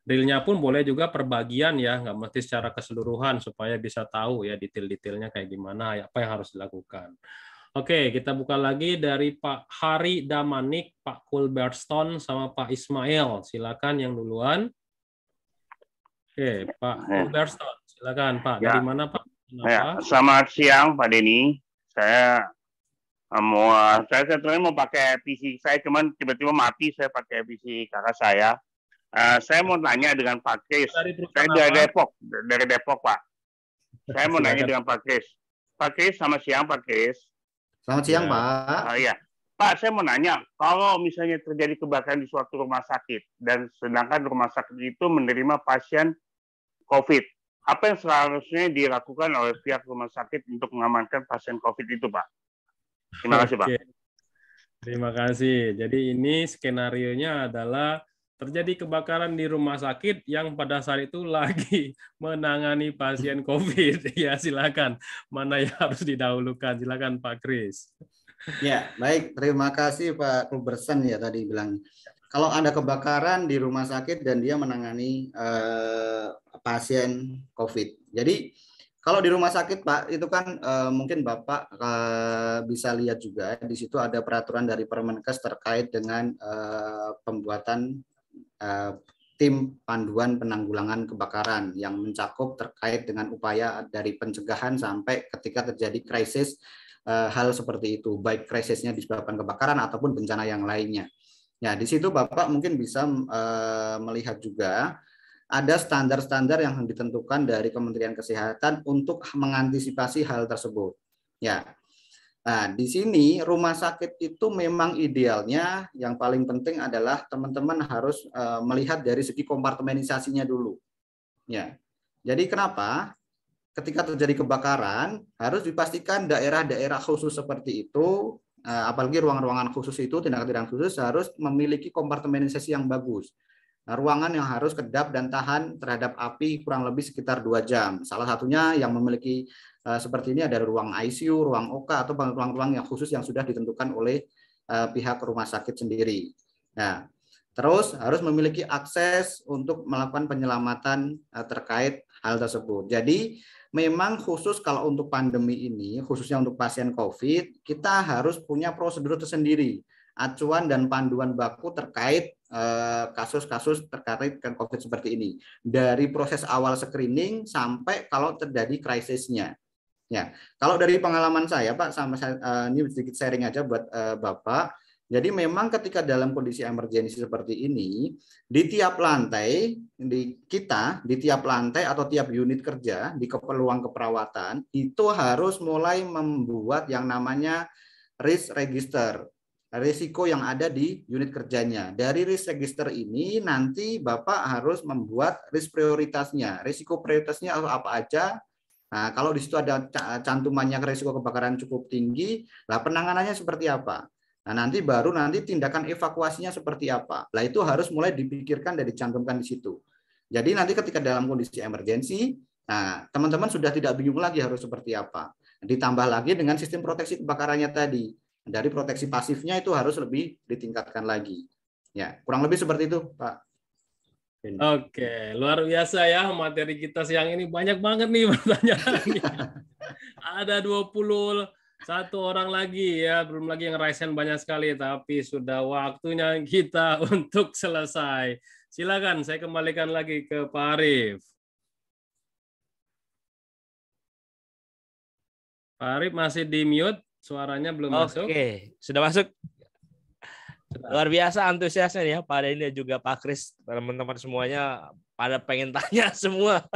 [SPEAKER 3] Drillnya pun boleh juga perbagian ya, nggak mesti secara keseluruhan supaya bisa tahu ya detail-detailnya kayak gimana, apa yang harus dilakukan. Oke, kita buka lagi dari Pak Hari Damanik, Pak Kulberstone, sama Pak Ismail. Silakan yang duluan. Oke, Pak Kulberstone, silakan Pak. Dari mana Pak?
[SPEAKER 6] Ya, selamat siang Pak Denny. Saya sebetulnya mau pakai PC saya, cuman tiba-tiba mati. Saya pakai PC kakak saya. Saya mau tanya dengan Pak Kris. Saya dari Depok Pak. Saya mau nanya dengan Pak Kris. Pak Kris, selamat siang Pak Kris.
[SPEAKER 1] Selamat siang Pak.
[SPEAKER 6] Iya. Pak, saya mau nanya, kalau misalnya terjadi kebakaran di suatu rumah sakit dan sedangkan rumah sakit itu menerima pasien COVID, apa yang seharusnya dilakukan oleh pihak rumah sakit untuk mengamankan pasien COVID itu, Pak? Terima kasih, Pak.
[SPEAKER 3] Terima kasih. Jadi ini skenarionya adalah terjadi kebakaran di rumah sakit yang pada saat itu lagi menangani pasien COVID. Ya, silakan. Mana yang harus didahulukan? Silakan Pak Kris.
[SPEAKER 1] Ya, baik. Terima kasih Pak Kulbersen ya tadi bilang. Kalau ada kebakaran di rumah sakit dan dia menangani pasien COVID. Jadi kalau di rumah sakit Pak, itu kan mungkin Bapak bisa lihat juga di situ ada peraturan dari Permenkes terkait dengan pembuatan tim panduan penanggulangan kebakaran yang mencakup terkait dengan upaya dari pencegahan sampai ketika terjadi krisis hal seperti itu, baik krisisnya disebabkan kebakaran ataupun bencana yang lainnya. Ya, di situ Bapak mungkin bisa melihat juga ada standar-standar yang ditentukan dari Kementerian Kesehatan untuk mengantisipasi hal tersebut. Ya, nah di sini rumah sakit itu memang idealnya yang paling penting adalah teman-teman harus melihat dari segi kompartemenisasinya dulu. Ya, jadi kenapa? Ketika terjadi kebakaran harus dipastikan daerah-daerah khusus seperti itu, apalagi ruangan-ruangan khusus itu, tindakan-tindakan khusus harus memiliki kompartemenisasi yang bagus. Nah, ruangan yang harus kedap dan tahan terhadap api kurang lebih sekitar 2 jam. Salah satunya yang memiliki seperti ini ada ruang ICU, ruang OK, atau ruang-ruang yang khusus yang sudah ditentukan oleh pihak rumah sakit sendiri. Nah, terus harus memiliki akses untuk melakukan penyelamatan terkait hal tersebut. Jadi memang khusus kalau untuk pandemi ini, khususnya untuk pasien COVID, kita harus punya prosedur tersendiri, acuan dan panduan baku terkait kasus-kasus terkait dengan COVID seperti ini. Dari proses awal screening sampai kalau terjadi krisisnya. Ya, kalau dari pengalaman saya, Pak, sama saya, ini sedikit sharing aja buat Bapak. Jadi memang ketika dalam kondisi emergensi seperti ini, di tiap lantai, di tiap lantai atau tiap unit kerja, di ruang keperawatan, itu harus mulai membuat yang namanya risk register. Risiko yang ada di unit kerjanya. Dari risk register ini nanti Bapak harus membuat risk prioritasnya. Risiko prioritasnya apa aja? Nah, kalau di situ ada cantumannya risiko kebakaran cukup tinggi, lah penanganannya seperti apa? Nah, nanti tindakan evakuasinya seperti apa? Lah itu harus mulai dipikirkan dan dicantumkan di situ. Jadi nanti ketika dalam kondisi emergensi, nah teman-teman sudah tidak bingung lagi harus seperti apa. Ditambah lagi dengan sistem proteksi kebakarannya tadi. Dari proteksi pasifnya itu harus lebih ditingkatkan lagi. Ya, kurang lebih seperti itu, Pak.
[SPEAKER 3] Oke, luar biasa ya materi kita siang ini, banyak banget nih pertanyaannya. Ada 20 Satu orang lagi ya, belum lagi yang raise hand banyak sekali, tapi sudah waktunya kita untuk selesai. Silakan, saya kembalikan lagi ke Pak Arief. Pak Arief masih di mute, suaranya belum masuk.
[SPEAKER 2] Oke, sudah masuk. Luar biasa antusiasnya nih ya Pak Denny dan juga Pak Kris, teman-teman semuanya pada pengen tanya semua.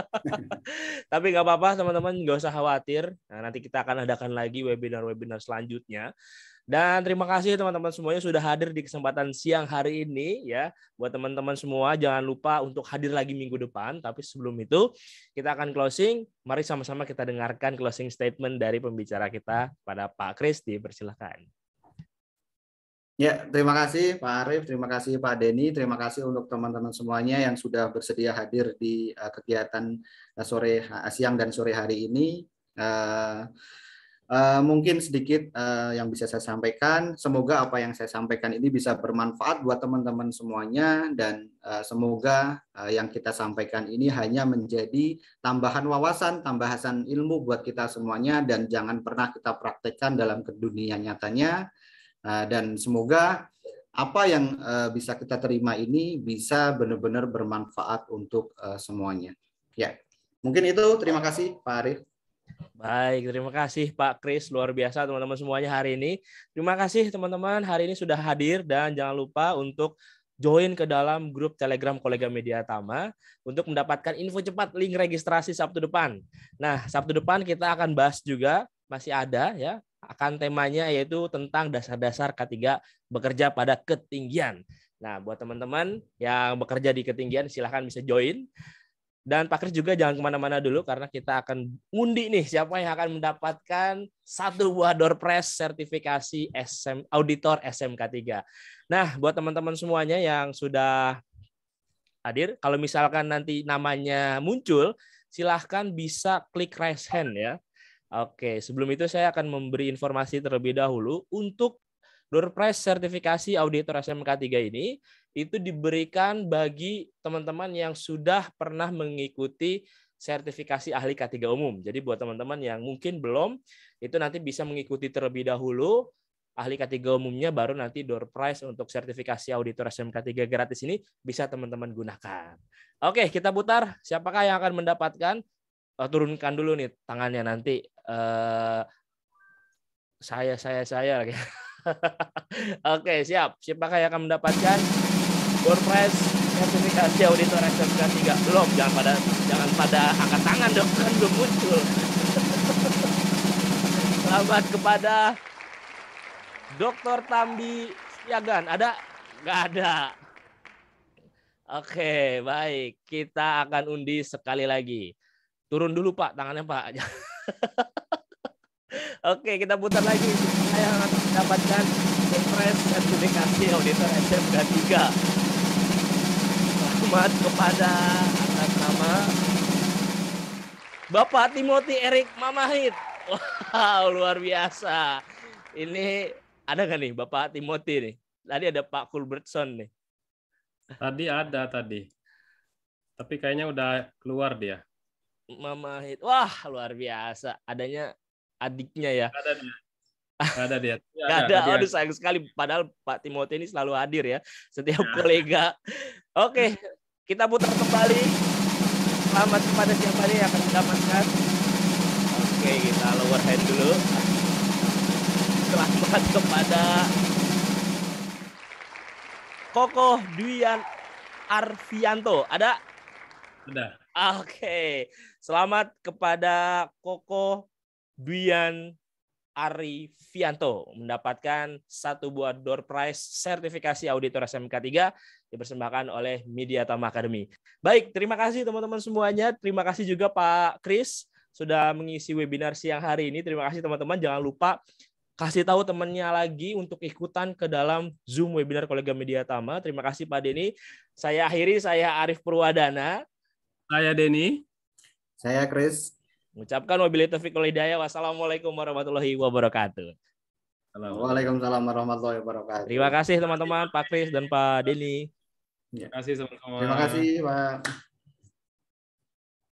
[SPEAKER 2] Tapi nggak apa-apa teman-teman, nggak usah khawatir. Nah, nanti kita akan adakan lagi webinar-webinar selanjutnya. Dan terima kasih teman-teman semuanya sudah hadir di kesempatan siang hari ini ya. Buat teman-teman semua jangan lupa untuk hadir lagi minggu depan. Tapi sebelum itu kita akan closing. Mari sama-sama kita dengarkan closing statement dari pembicara kita pada Pak Kris. Dipersilakan.
[SPEAKER 1] Ya, terima kasih Pak Arief, terima kasih Pak Denny, terima kasih untuk teman-teman semuanya yang sudah bersedia hadir di kegiatan siang dan sore hari ini. Mungkin sedikit yang bisa saya sampaikan. Semoga apa yang saya sampaikan ini bisa bermanfaat buat teman-teman semuanya dan semoga yang kita sampaikan ini hanya menjadi tambahan wawasan, tambahan ilmu buat kita semuanya dan jangan pernah kita praktekkan dalam dunia nyatanya. Dan semoga apa yang bisa kita terima ini bisa benar-benar bermanfaat untuk semuanya. Ya, mungkin itu. Terima kasih Pak Arief.
[SPEAKER 2] Baik, terima kasih Pak Kris, luar biasa teman-teman semuanya hari ini. Terima kasih teman-teman hari ini sudah hadir dan jangan lupa untuk join ke dalam grup Telegram Kolega Media Tama untuk mendapatkan info cepat link registrasi Sabtu depan. Nah, Sabtu depan kita akan bahas juga, masih ada ya, akan temanya yaitu tentang dasar-dasar K3 bekerja pada ketinggian. Nah, buat teman-teman yang bekerja di ketinggian silahkan bisa join. Dan Pak Kris juga jangan kemana-mana dulu karena kita akan undi nih siapa yang akan mendapatkan 1 buah door prize sertifikasi auditor SMK 3. Nah, buat teman-teman semuanya yang sudah hadir, kalau misalkan nanti namanya muncul, silahkan bisa klik raise hand ya. Oke, sebelum itu saya akan memberi informasi terlebih dahulu untuk door prize sertifikasi auditor SMK 3 ini itu diberikan bagi teman-teman yang sudah pernah mengikuti sertifikasi ahli K3 umum. Jadi buat teman-teman yang mungkin belum, itu nanti bisa mengikuti terlebih dahulu ahli K3 umumnya, baru nanti door prize untuk sertifikasi auditor SMK 3 gratis ini bisa teman-teman gunakan. Oke, kita putar. Siapakah yang akan mendapatkan? Turunkan dulu nih tangannya nanti. Saya. Oke, siap. Siapakah yang akan mendapatkan door prize sertifikasi auditor SMK 3? Belum, jangan pada angkat tangan dong, kan belum muncul. Selamat kepada Dr. Tambi Setiagan. Ada? Nggak ada. Oke, baik. Kita akan undi sekali lagi. Turun dulu Pak, tangannya Pak. Oke, kita putar lagi. Saya akan mendapatkan Kepres sertifikasi auditor SMK 3. Selamat kepada atas nama Bapak Timothy Erik Mamahit. Wow, luar biasa. Ini ada nggak nih Bapak Timothy nih? Tadi ada Pak Kulbertson nih.
[SPEAKER 3] Tadi ada tadi. Tapi kayaknya udah keluar dia.
[SPEAKER 2] Mamahit. Wah, luar biasa. Adanya adiknya ya.
[SPEAKER 3] Ada dia.
[SPEAKER 2] Nggak ada. Aduh, sayang sekali. Padahal Pak Timothy ini selalu hadir ya. Setiap kolega. Oke, kita putar kembali. Selamat kepada siapa nih yang akan mendapatkan. Oke, kita lower hand dulu. Selamat kepada Koko Dwian Arfianto. Ada?
[SPEAKER 3] Ada.
[SPEAKER 2] Oke. Selamat kepada Koko Dwian Arifianto mendapatkan 1 buah door prize sertifikasi auditor SMK 3 dipersembahkan oleh Media Tama Academy. Baik, terima kasih teman-teman semuanya. Terima kasih juga Pak Kris sudah mengisi webinar siang hari ini. Terima kasih teman-teman. Jangan lupa kasih tahu temannya lagi untuk ikutan ke dalam Zoom webinar Kolega Media Tama. Terima kasih Pak Denny. Saya akhiri, saya Arief Purwadana.
[SPEAKER 3] Saya Denny.
[SPEAKER 1] Saya Kris.
[SPEAKER 2] Mengucapkan wabillahi taufiq wal hidayah. Wassalamualaikum warahmatullahi wabarakatuh.
[SPEAKER 1] Waalaikumsalam warahmatullahi wabarakatuh.
[SPEAKER 2] Terima kasih teman-teman, Pak Kris dan Pak Denny.
[SPEAKER 3] Terima kasih sama-sama.
[SPEAKER 1] Terima kasih Pak.